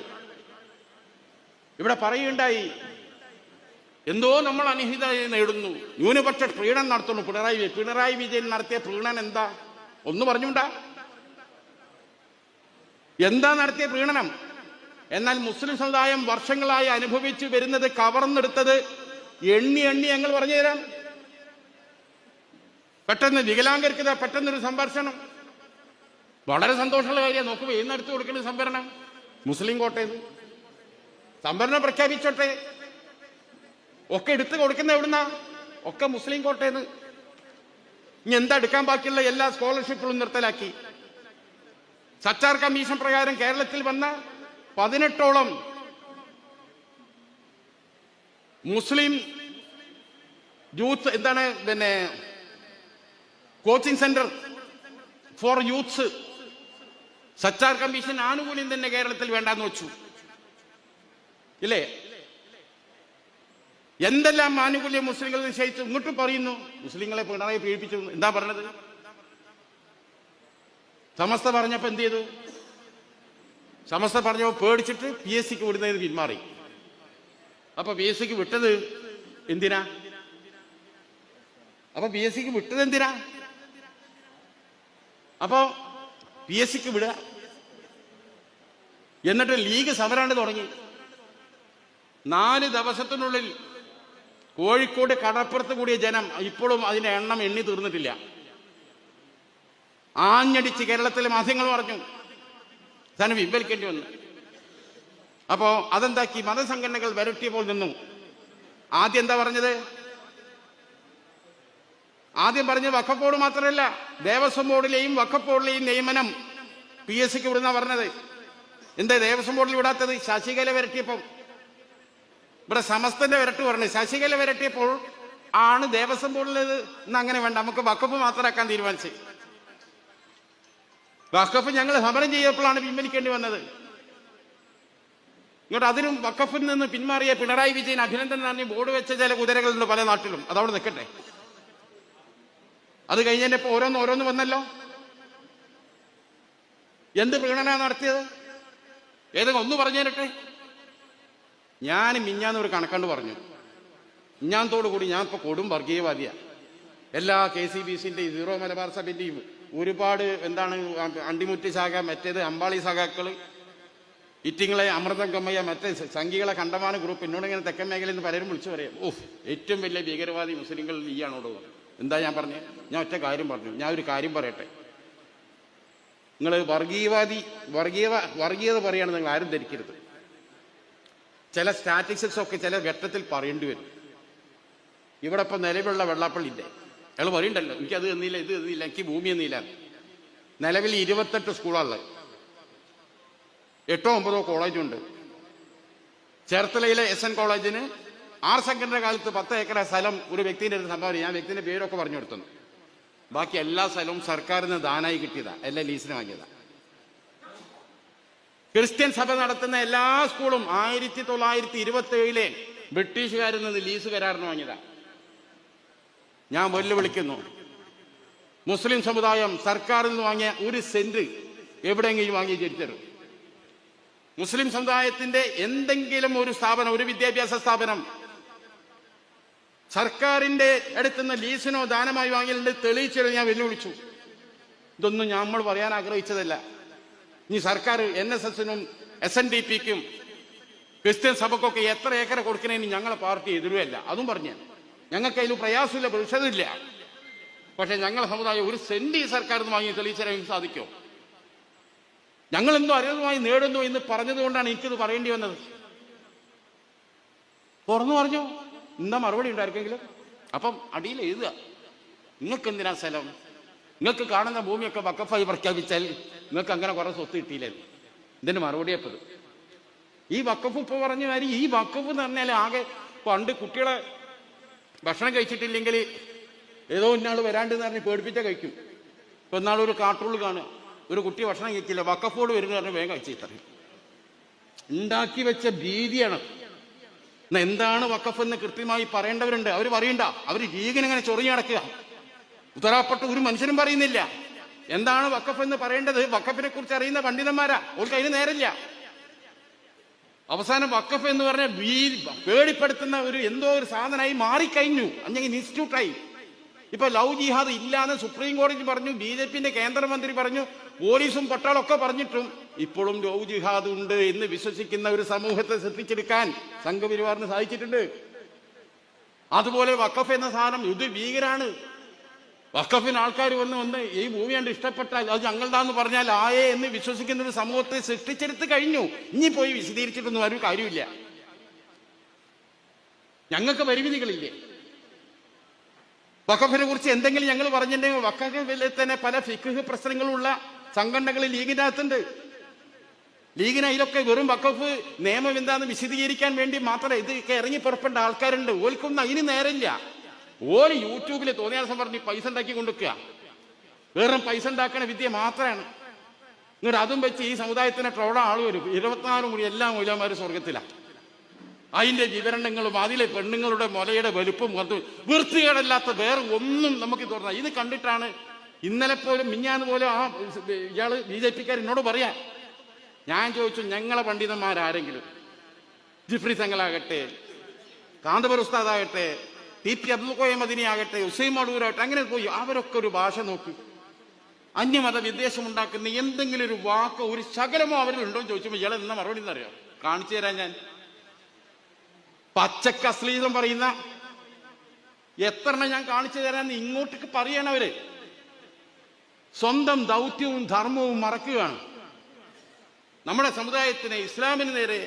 ഇവിടെ പറയുകയുണ്ടായി, എന്തോ നമ്മൾ അനിഹിത നേടുന്നു, ന്യൂനപക്ഷ പ്രീണനം നടത്തുന്നു. പിണറായി വിജയൻ നടത്തിയ പ്രീണനം എന്താ? ഒന്ന് പറഞ്ഞുണ്ടാ എന്താ നടത്തിയ പ്രീണനം? എന്നാൽ മുസ്ലിം സമുദായം വർഷങ്ങളായി അനുഭവിച്ചു വരുന്നത്, കവർന്നെടുത്തത് എണ്ണി ഞങ്ങൾ പറഞ്ഞു തരാം. പെട്ടെന്ന് വികലാംഗർക്ക് പെട്ടെന്നൊരു സംഭാഷണം, വളരെ സന്തോഷമുള്ള കാര്യം. നോക്കുമ്പോൾ ഇന്നെടുത്ത് കൊടുക്കുന്ന സംവരണം മുസ്ലിം കോട്ടേന്ന്. സംവരണം പ്രഖ്യാപിച്ചോട്ടെ, ഒക്കെ എടുത്തു കൊടുക്കുന്ന എവിടുന്ന? ഒക്കെ മുസ്ലിം കോട്ടേന്ന്. ഇനി എന്താ എടുക്കാൻ ബാക്കിയുള്ള എല്ലാ സ്കോളർഷിപ്പുകളും നിർത്തലാക്കി. സച്ചാർ കമ്മീഷൻ പ്രകാരം കേരളത്തിൽ വന്ന 18ഓളം Muslim youth coaching centre for youths Sachar commission ആനുകൂല്യം തന്നെ കേരളത്തിൽ വേണ്ടാന്ന് വെച്ചു, ഇല്ലേ? എന്തെല്ലാം ആനുകൂല്യം മുസ്ലിങ്ങൾ നിശ്ചയിച്ചു. ഇങ്ങോട്ടും പറയുന്നു മുസ്ലിങ്ങളെ പിണറായി പീഡിപ്പിച്ചു. എന്താ പറഞ്ഞത്? സമസ്ത പറഞ്ഞപ്പോ എന്ത് ചെയ്തു? സമസ്ത പറഞ്ഞപ്പോ പേടിച്ചിട്ട് PSCക്ക് വിടുന്നതിന് പിന്മാറി. അപ്പൊ PSCക്ക് വിട്ടത് എന്തിനാ? അപ്പൊ PSCക്ക് വിടുക, എന്നിട്ട് ലീഗ് സമരാണ്ട് തുടങ്ങി. 4 ദിവസത്തിനുള്ളിൽ കോഴിക്കോട് കടപ്പുറത്ത് കൂടിയ ജനം ഇപ്പോഴും അതിന്റെ എണ്ണം എണ്ണി തീർന്നിട്ടില്ല. ആഞ്ഞടിച്ച് കേരളത്തിലെ മാധ്യമങ്ങൾ പറഞ്ഞു, തന്നെ പിൻവലിക്കേണ്ടി വന്നു. അപ്പോ അതെന്താക്കി? മതസംഘടനകൾ വരട്ടിയപ്പോൾ നിന്നു. ആദ്യം എന്താ പറഞ്ഞത്? ആദ്യം പറഞ്ഞ വഖഫ് ബോർഡ് മാത്രമല്ല, ദേവസ്വം ബോർഡിലെയും വഖഫ് ബോർഡിലെയും നിയമനം PSCക്ക് വിടുന്ന പറഞ്ഞത്. എന്താ ദേവസ്വം ബോർഡിൽ വിടാത്തത്? ശശികല വരട്ടിയപ്പോൾ. ഇവിടെ സമസ്തന്റെ വരട്ട് പറഞ്ഞു. ശശികല വരട്ടിയപ്പോൾ ആണ് ദേവസ്വം ബോർഡിലേത് ഇന്ന് അങ്ങനെ വേണ്ട, നമുക്ക് വഖഫ് മാത്രമാക്കാൻ തീരുമാനിച്ചു. വഖഫ് ഞങ്ങൾ സമരം ചെയ്തപ്പോഴാണ് പിൻവലിക്കേണ്ടി വന്നത്. ഇങ്ങോട്ട് അതിനും വഖഫിൽ നിന്ന് പിന്മാറിയ പിണറായി വിജയൻ അഭിനന്ദൻ പറഞ്ഞ് ബോർഡ് വെച്ച ചില കുതിരകളുണ്ട് പല നാട്ടിലും. അതവിടെ നിൽക്കട്ടെ. അത് കഴിഞ്ഞപ്പോ ഓരോന്ന് വന്നല്ലോ. എന്ത് പ്രീണന നടത്തിയത്? ഏതെങ്കിലും ഒന്ന് പറഞ്ഞു തരട്ടെ. ഞാൻ മിഞ്ഞാന്ന് ഒരു കണക്കണ്ട് പറഞ്ഞു. മിഞ്ഞാന്നത്തോടു കൂടി ഞാൻ ഇപ്പൊ കൊടും വർഗീയവാദിയാ. എല്ലാ KCBCന്റെയും സീറോ മലബാർ സഭന്റെയും ഒരുപാട് അണ്ടിമുറ്റി ശാഖ, മറ്റേത് അമ്പാളി സഖാക്കള്, ഇറ്റിങ്ങളെ അമൃതം കമ്മയ്യ, മറ്റേ സംഘികളെ കണ്ടമാന ഗ്രൂപ്പ് എന്നോട് ഇങ്ങനെ തെക്കൻ മേഖലയിൽ നിന്ന് പലരും വിളിച്ചു പറയാം, ഏറ്റവും വലിയ ഭീകരവാദി മുസ്ലിങ്ങൾ ഈയാണോടോ. എന്താ ഞാൻ പറഞ്ഞത്? ഞാൻ ഒറ്റ കാര്യം പറഞ്ഞു. ഞാൻ ഒരു കാര്യം പറയട്ടെ. നിങ്ങൾ വർഗീയത പറയാണ് നിങ്ങൾ ആരും ധരിക്കരുത്. ചില സ്റ്റാറ്റിസ്റ്റിക്സ് ഒക്കെ ചില ഘട്ടത്തിൽ പറയേണ്ടി വരും. ഇവിടെ ഇപ്പൊ നിലവിലുള്ള വെള്ളാപ്പള്ളിന്റെ അയാൾ പറയണ്ടല്ലോ, എനിക്കത് എന്നില്ല, ഇത് എന്നില്ല, എനിക്ക് ഭൂമി എന്നില്ല. നിലവിൽ 28 സ്കൂളുള്ളത്, 8 9 കോളേജുണ്ട്. ചേർത്തലയിലെ SN കോളേജിന് സംഘടന കാലത്ത് 10 ഏക്കർ സ്ഥലം ഒരു വ്യക്തിന്റെ അടുത്ത് സംഭാവന. ഞാൻ വ്യക്തിന്റെ പേരൊക്കെ പറഞ്ഞു കൊടുത്തു. ബാക്കി എല്ലാ സ്ഥലവും സർക്കാരിന് ദാനായി കിട്ടിയതാ, എല്ലാം ലീസിന് വാങ്ങിയതാ. ക്രിസ്ത്യൻ സഭ നടത്തുന്ന എല്ലാ സ്കൂളും 1927 ബ്രിട്ടീഷുകാരിൽ നിന്ന് ലീസ് കരാറിന് വാങ്ങിയതാ. ഞാൻ വെല്ലുവിളിക്കുന്നു, മുസ്ലിം സമുദായം സർക്കാരിൽ നിന്ന് വാങ്ങിയ 1 സെന്റ് എവിടെയെങ്കിലും വാങ്ങി തിരിച്ചരും. മുസ്ലിം സമുദായത്തിന്റെ എന്തെങ്കിലും ഒരു സ്ഥാപനം, ഒരു വിദ്യാഭ്യാസ സ്ഥാപനം സർക്കാരിന്റെ അടുത്തുനിന്ന് ലീസിനോ ദാനമായി വാങ്ങിയിട്ടുണ്ട് തെളിയിച്ചത് ഞാൻ വെല്ലുവിളിച്ചു. ഇതൊന്നും നമ്മൾ പറയാൻ ആഗ്രഹിച്ചതല്ല. ഇനി സർക്കാർ NSSനും SNDPക്കും ക്രിസ്ത്യൻ സഭക്കൊക്കെ എത്ര ഏക്കർ കൊടുക്കണേന് ഞങ്ങളെ പാർട്ടി എതിരുമല്ല. അതും പറഞ്ഞു, ഞങ്ങൾക്ക് അതിൽ പ്രയാസമില്ല, പ്രതിഷേധമില്ല. പക്ഷെ ഞങ്ങളെ സമുദായം 1 സെന്റ് സർക്കാരിൽ നിന്ന് വാങ്ങി തെളിയിച്ചറിയാൻ സാധിക്കുമോ? ഞങ്ങളെന്തോ അരുതമായി നേടുന്നു എന്ന് പറഞ്ഞതുകൊണ്ടാണ് എനിക്കിത് പറയേണ്ടി വന്നത്. തുറന്നു പറഞ്ഞു. എന്താ മറുപടി ഉണ്ടായിരിക്കെങ്കിലും? അപ്പം അടിയിൽ എഴുതുക, നിങ്ങൾക്ക് എന്തിനാ സ്ഥലം? നിങ്ങൾക്ക് കാണുന്ന ഭൂമിയൊക്കെ വഖഫായി പ്രഖ്യാപിച്ചാൽ നിങ്ങൾക്ക് അങ്ങനെ കുറെ സ്വത്ത് കിട്ടിയില്ലേ? ഇതിന് മറുപടിയപ്പത് ഈ വഖഫ് ഇപ്പൊ പറഞ്ഞ മാതിരി ഈ വഖഫ് എന്ന് പറഞ്ഞാൽ ആകെ പണ്ട് കുട്ടികളെ ഭക്ഷണം കഴിച്ചിട്ടില്ലെങ്കിൽ ഏതോ ഇന്നാൾ വരാണ്ടെന്ന് പറഞ്ഞ് പേടിപ്പിച്ച കഴിക്കും. ഇപ്പൊ ഇന്നാളൊരു കാർട്ടൂണിൽ കാണുക, ഒരു കുട്ടി ഭക്ഷണം കഴിക്കില്ല, വഖഫോട് വരുന്ന പറഞ്ഞ് വേഗം കഴിച്ചിട്ടറിയും. ഉണ്ടാക്കി വെച്ച ഭീതിയാണ്. എന്താണ് വഖഫ് എന്ന് കൃത്യമായി പറയേണ്ടവരുണ്ട്. അവർ പറയണ്ട, അവർ ലീഗിനെങ്ങനെ ചൊറിഞ്ഞു നടക്കുക. ഉത്തരവാദപ്പെട്ട ഒരു മനുഷ്യനും പറയുന്നില്ല. എന്താണ് വഖഫ് എന്ന് പറയേണ്ടത്? വഖഫിനെ കുറിച്ച് അറിയുന്ന പണ്ഡിതന്മാരാ, അവർക്ക് അതിന് നേരമില്ല. അവസാനം വഖഫ് എന്ന് പറഞ്ഞ പേടിപ്പെടുത്തുന്ന എന്തോ ഒരു സാധനമായി മാറിക്കഴിഞ്ഞു, അല്ലെങ്കിൽ ഇൻസ്റ്റിറ്റ്യൂട്ടായി. ഇപ്പൊ ലവ് ജിഹാദ് ഇല്ലാന്ന് സുപ്രീം കോടതി പറഞ്ഞു, BJPന്റെ കേന്ദ്രമന്ത്രി പറഞ്ഞു, പോലീസും പട്ടാളൊക്കെ പറഞ്ഞിട്ടും ഇപ്പോഴും ലവ് ജിഹാദ് ഉണ്ട് എന്ന് വിശ്വസിക്കുന്ന ഒരു സമൂഹത്തെ സൃഷ്ടിച്ചെടുക്കാൻ സംഘപരിവാറിന് സാധിച്ചിട്ടുണ്ട്. അതുപോലെ വഖഫ് എന്ന സാധനം ഇത് ഭീകരാണ്. വഖഫിന് ആൾക്കാർ വന്ന് ഈ ഭൂമി കണ്ട് ഇഷ്ടപ്പെട്ടാൽ അത് ഞങ്ങളുടെന്ന് പറഞ്ഞാൽ ആയേ എന്ന് വിശ്വസിക്കുന്ന ഒരു സമൂഹത്തെ സൃഷ്ടിച്ചെടുത്ത് കഴിഞ്ഞു. ഇനി പോയി വിശദീകരിച്ചിട്ടൊന്നും ഒരു കാര്യമില്ല. ഞങ്ങൾക്ക് പരിമിതികളില്ലേ? വഖഫിനെ കുറിച്ച് എന്തെങ്കിലും ഞങ്ങൾ പറഞ്ഞിട്ടുണ്ടെങ്കിൽ വഖഫിൽ തന്നെ പല ഫിഖ് പ്രശ്നങ്ങളുള്ള സംഘടനകൾ ലീഗിന്റെ അകത്തുണ്ട്. ലീഗിന് അതിലൊക്കെ വെറും വഖഫ് നിയമം എന്താണെന്ന് വിശദീകരിക്കാൻ വേണ്ടി മാത്രമേ ഇതൊക്കെ ഇറങ്ങി പുറപ്പെട്ട ആൾക്കാരുണ്ട്. ഓൽക്കൊന്നും അതിന് നേരമില്ല. ഓല് യൂട്യൂബിൽ തോന്നിയാസം പറഞ്ഞ് പൈസ ഉണ്ടാക്കി കൊണ്ടുവെക്കുക. വേറെ പൈസ ഉണ്ടാക്കണ വിദ്യ മാത്രമാണ്. എന്നിട്ട് അതും വെച്ച് ഈ സമുദായത്തിനെ ട്രോളാൻ ആൾ വരും. 24 കൂടി എല്ലാ മൂലമാരും സ്വർഗത്തിലാണ്. അതിന്റെ വിവരണങ്ങളും അതിലെ പെണ്ണുങ്ങളുടെ മുലയുടെ വലുപ്പം വന്നു വൃത്തികേടല്ലാത്ത വേറെ ഒന്നും നമുക്ക് തോന്നാം. ഇത് കണ്ടിട്ടാണ് ഇന്നലെ പോലും മിഞ്ഞാന്ന് പോലും ഇയാള് BJPക്കാർ എന്നോട് പറയാം. ഞാൻ ചോദിച്ചു, ഞങ്ങളെ പണ്ഡിതന്മാരാരെങ്കിലും ജിഫ്രി തങ്ങളാകട്ടെ, കാന്തപുര ഉസ്താദാകട്ടെ, TP അബ്ദുൽ ഖോയ മദീനി ആകട്ടെ, ഹുസൈൻ മടൂരാകട്ടെ, അങ്ങനെ പോയി അവരൊക്കെ ഒരു ഭാഷ നോക്കി. അന്യമത വിദ്വേഷം ഉണ്ടാക്കുന്ന എന്തെങ്കിലും ഒരു വാക്കോ ഒരു ശകലമോ അവരിലുണ്ടോ എന്ന് ചോദിച്ചപ്പോൾ ഇയാൾ എന്നാ മറുപടി എന്നറിയാം? കാണിച്ചു തരാൻ ഞാൻ. പച്ചക്ക് അശ്ലീലം പറയുന്ന എത്രണ്ണം ഞാൻ കാണിച്ചു തരാന്ന് ഇങ്ങോട്ടേക്ക് പറയണവര് സ്വന്തം ദൗത്യവും ധർമ്മവും മറക്കുകയാണ്. നമ്മുടെ സമുദായത്തിന്, ഇസ്ലാമിന് നേരെ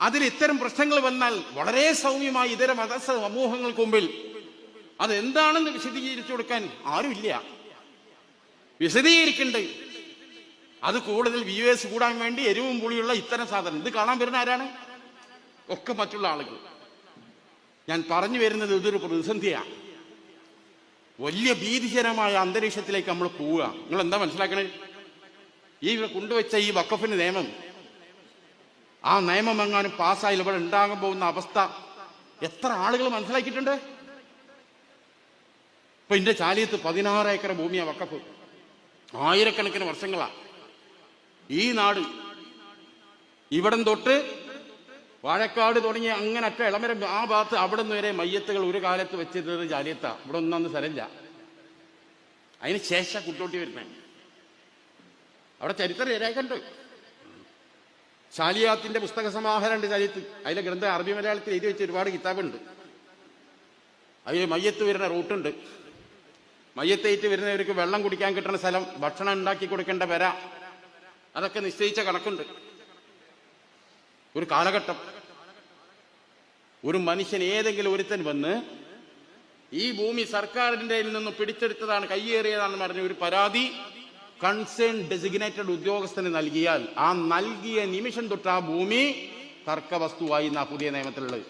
അതിൽ ഇത്തരം പ്രശ്നങ്ങൾ വന്നാൽ വളരെ സൗമ്യമായി ഇതര മത സമൂഹങ്ങൾക്ക് മുമ്പിൽ അതെന്താണെന്ന് വിശദീകരിച്ചു കൊടുക്കാൻ ആരുമില്ല. വിശദീകരിക്കണ്ടേ അത് കൂടുതൽ വ്യൂവേഴ്സ് കൂടാൻ വേണ്ടി എരിവും പുളിയുള്ള ഇത്തരം സാധനം. ഇത് കാണാൻ വരുന്ന ആരാണ്? ഒക്കെ മറ്റുള്ള ആളുകൾ. ഞാൻ പറഞ്ഞു വരുന്നത് ഇതൊരു പ്രതിസന്ധിയാണ്. വലിയ ഭീതിജനമായ അന്തരീക്ഷത്തിലേക്ക് നമ്മൾ പോവുക. നിങ്ങൾ എന്താ മനസ്സിലാക്കണേ? ഈ കൊണ്ടുവച്ച ഈ വഖഫിന്റെ നിയമം, ആ നിയമം എങ്ങാനും പാസ്സായി ഇവിടെ ഉണ്ടാകാൻ പോകുന്ന അവസ്ഥ എത്ര ആളുകൾ മനസ്സിലാക്കിയിട്ടുണ്ട്? ഇപ്പൊ എന്റെ ചാലിയത്ത് 16 ഏക്കർ ഭൂമിയാ വഖഫ്. ആയിരക്കണക്കിന് വർഷങ്ങളാ ഈ നാട് ഇവിടം തൊട്ട് വാഴക്കാട് തുടങ്ങി അങ്ങനെ അറ്റ ഇളമരം ആ ഭാഗത്ത് അവിടെ നിന്ന് വരെ മയ്യത്തുകൾ ഒരു കാലത്ത് വെച്ചിരുന്നത് ചാലിയത്താ. ഇവിടെ ഒന്നും സ്ഥലമില്ല. അതിന് ശേഷം കുട്ടോട്ടി വരുന്നേ. അവിടെ ചരിത്ര രേഖയുണ്ട്. ചാലിയാത്തിന്റെ പുസ്തക സമാഹാരമുണ്ട് ചാലിയത്ത്. അതിലെ ഗ്രന്ഥം അറബി മലയാളത്തിൽ എഴുതി വെച്ച ഒരുപാട് കിതാബുണ്ട്. അതിൽ മയ്യത്ത് വരുന്ന റൂട്ടുണ്ട്. മയ്യത്തേറ്റ് വരുന്നവർക്ക് വെള്ളം കുടിക്കാൻ കിട്ടുന്ന സ്ഥലം, ഭക്ഷണം ഉണ്ടാക്കി കൊടുക്കേണ്ട വര, അതൊക്കെ നിശ്ചയിച്ച കണക്കുണ്ട്. ഒരു കാലഘട്ടം ഒരു മനുഷ്യൻ ഏതെങ്കിലും ഒരുത്തൻ വന്ന് ഈ ഭൂമി സർക്കാരിന്റെ നിന്ന് പിടിച്ചെടുത്തതാണ്, കയ്യേറിയതാണെന്ന് പറഞ്ഞ ഒരു പരാതി കൺസേൺ ഡെസിഗ്നേറ്റഡ് ഉദ്യോഗസ്ഥന് നൽകിയാൽ ആ നൽകിയ നിമിഷം തൊട്ട് ആ ഭൂമി തർക്കവസ്തുവായി എന്നാ പുതിയ നിയമത്തിലുള്ളത്.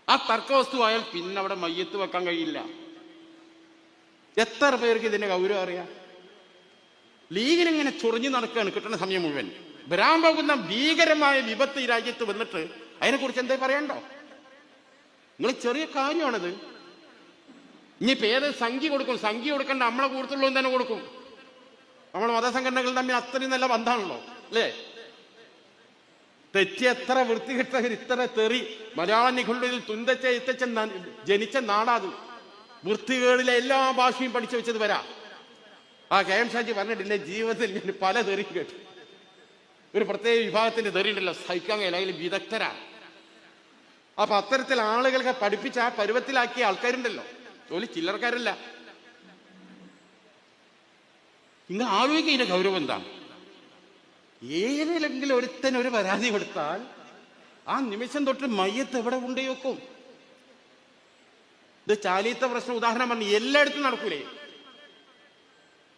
ആ തർക്കവസ്തുവായാൽ പിന്നെ അവിടെ മയ്യത്ത് വെക്കാൻ കഴിയില്ല. എത്ര പേർക്ക് ഇതിന്റെ ഗൗരവം അറിയാം? ലീഗിനിങ്ങനെ ചൊറിഞ്ഞു നടക്കുകയാണ് കിട്ടുന്ന സമയം മുഴുവൻ. വരാൻ പോകുന്ന ഭീകരമായ വിപത്ത് ഈ രാജ്യത്ത് വന്നിട്ട് അതിനെക്കുറിച്ച് എന്തേ പറയണ്ടോ? നിങ്ങൾ ചെറിയ കാര്യമാണിത്. ഇനിയിപ്പോ ഏത് സംഖ്യ കൊടുക്കും? സംഖ്യ കൊടുക്കേണ്ട നമ്മളെ കൂടുതലുള്ളൂ തന്നെ കൊടുക്കും. നമ്മൾ മതസംഘടനകൾ തമ്മിൽ അത്രയും നല്ല ബന്ധമാണല്ലോ, അല്ലേ? തെറ്റി എത്ര വൃത്തികെട്ടവർ, ഇത്ര തെറി മലയാള നിഘണ്ടുവിൽ തുന്തച്ച ഇത്തച്ച ജനിച്ച നാടാത്. വൃത്തികേടിലെ എല്ലാ ഭാഷയും പഠിച്ചു വെച്ചത് വരാ. ആ KM ഷാജി പറഞ്ഞിട്ടില്ലേ, ജീവിതത്തിൽ ഞാൻ പല തെറിയും കേട്ടു. ഒരു പ്രത്യേക വിഭാഗത്തിന്റെ തെറി ഉണ്ടല്ലോ, സഹിക്കാൻ കഴിയില്ല, അതിൽ വിദഗ്ധരാണ്. അപ്പൊ അത്തരത്തിൽ ആളുകളെ പഠിപ്പിച്ച് ആ പരുവത്തിലാക്കിയ ആൾക്കാരുണ്ടല്ലോ, ജോലി ചില്ലറക്കാരല്ല. നിങ്ങൾ ആലോചിക്കുക ഇതിന്റെ ഗൗരവം എന്താണ്? ഏതെങ്കിലും ഒരുത്തൻ ഒരു പരാതി കൊടുത്താൽ ആ നിമിഷം തൊട്ട് മയ്യത്ത് എവിടെ കൊണ്ടുപോയി വെക്കും? ഇത് ചാലിയത്തെ പ്രശ്നം ഉദാഹരണം പറഞ്ഞു, എല്ലായിടത്തും നടക്കൂലേ?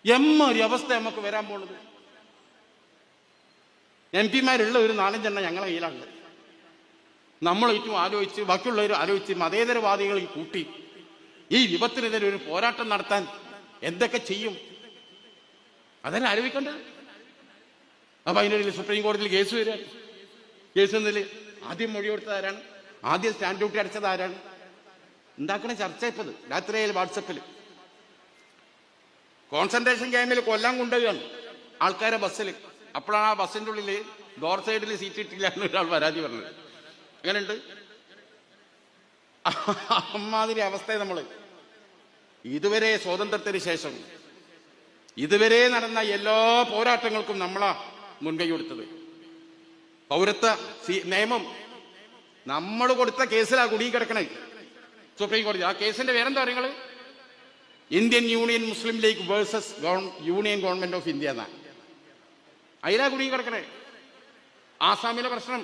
എമ്മൊരു അവസ്ഥ നമുക്ക് വരാൻ പോണത്. MP മാരുള്ള ഒരു 4-5 എണ്ണം ഞങ്ങളെ കയ്യിലാണ്. നമ്മൾ ഏറ്റവും ആലോചിച്ച്, ബാക്കിയുള്ളവർ ആലോചിച്ച്, മതേതരവാദികൾ കൂട്ടി ഈ വിപത്തിനെതിരെ ഒരു പോരാട്ടം നടത്താൻ എന്തൊക്കെ ചെയ്യും? അതെല്ലാം ആലോചിക്കേണ്ടത്. അപ്പൊ അതിനിടയിൽ സുപ്രീം കോടതിയിൽ കേസ് വരാൻ, കേസ് എന്നതിൽ ആദ്യം മൊഴി കൊടുത്തത് ആരാണ്? ആദ്യം സ്റ്റാൻഡ് ഡ്യൂട്ടി അടച്ചത് ആരാണ്? ഉണ്ടാക്കണ ചർച്ച ഇപ്പത് രാത്രിയിൽ വാട്സപ്പിൽ. കോൺസെൻട്രേഷൻ ക്യാമ്പിൽ കൊല്ലാൻ കൊണ്ടുപോവുകയാണ് ആൾക്കാരെ ബസ്സിൽ. അപ്പോഴാണ് ആ ബസ്സിന്റെ ഉള്ളിൽ ഡോർ സൈഡിൽ സീറ്റ് ഇട്ടില്ല എന്ന് ഒരാൾ പരാതി പറഞ്ഞത്. അങ്ങനെയുണ്ട്. അമ്മാതിരി അവസ്ഥയെ നമ്മൾ ഇതുവരെ സ്വാതന്ത്ര്യത്തിന് ശേഷം ഇതുവരെ നടന്ന എല്ലാ പോരാട്ടങ്ങൾക്കും നമ്മളാ മുൻകൈ കൊടുത്തത്. പൗരത്വ നിയമം നമ്മൾ കൊടുത്ത കേസിലാ കുടുങ്ങി കിടക്കണേ സുപ്രീം കോടതി. ആ കേസിന്റെ പേരെന്താ പറയുന്നത്? Indian union Muslim league versus union government of India എന്നാ. അതിലാ കുടുങ്ങി കിടക്കണേ. ആസാമിലെ പ്രശ്നം,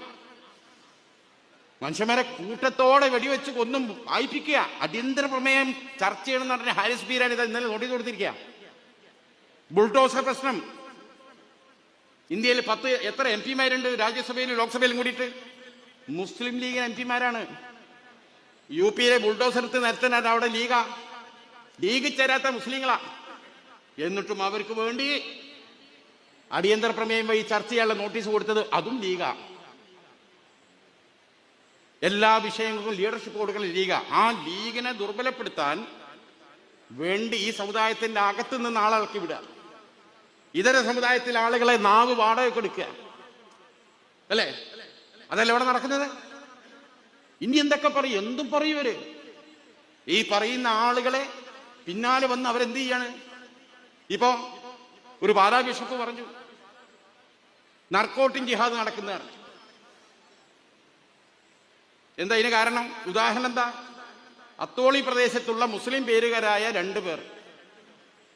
മനുഷ്യന്മാരെ കൂട്ടത്തോടെ വെടിവെച്ച് കൊന്നും വായിപ്പിക്കുക. അടിയന്തര പ്രമേയം ചർച്ച ചെയ്യണമെന്ന് പറഞ്ഞ ഹാരിസ് ബീരാൻ ഇത് ഇന്നലെ നോട്ടീസ് കൊടുത്തിരിക്കുക. ബുൾഡോസർ പ്രശ്നം, ഇന്ത്യയിൽ എത്ര MP മാരുണ്ട് രാജ്യസഭയിലും ലോക്സഭയിലും കൂടിയിട്ട്? മുസ്ലിം ലീഗ് MP മാരാണ്. UP ബുൾഡോസർത്ത് നിരത്തനാണ് അവിടെ ലീഗാ. ലീഗ് ചേരാത്ത മുസ്ലിങ്ങളാ. എന്നിട്ടും അവർക്ക് വേണ്ടി അടിയന്തര പ്രമേയം വഴി ചർച്ച ചെയ്യാനുള്ള നോട്ടീസ് കൊടുത്തത് അതും ലീഗാ. എല്ലാ വിഷയങ്ങൾക്കും ലീഡർഷിപ്പ് കൊടുക്കുന്ന ലീഗാ. ആ ലീഗിനെ ദുർബലപ്പെടുത്താൻ വേണ്ടി ഈ സമുദായത്തിന്റെ അകത്ത് നിന്ന് ആളെ ഇറക്കി വിടുക, ഇതര സമുദായത്തിലെ ആളുകളെ നാവ് വാടകയ്ക്ക് എടുക്കുക, അല്ലേ? അതല്ല ഇവിടെ നടക്കുന്നത്. ഇനി എന്തൊക്കെ പറയും, എന്തും പറയൂവര്. ഈ പറയുന്ന ആളുകളെ പിന്നാലെ വന്ന് അവരെന്ത് ചെയ്യാണ്? ഇപ്പോ ഒരു പാലാ ബിഷപ്പ് പറഞ്ഞു നർക്കോട്ടിക് ജിഹാദ് നടക്കുന്നതാണ്. എന്താ ഇതിന് കാരണം? ഉദാഹരണം എന്താ? അത്തോളി പ്രദേശത്തുള്ള മുസ്ലിം പേരുകാരായ 2 പേർ,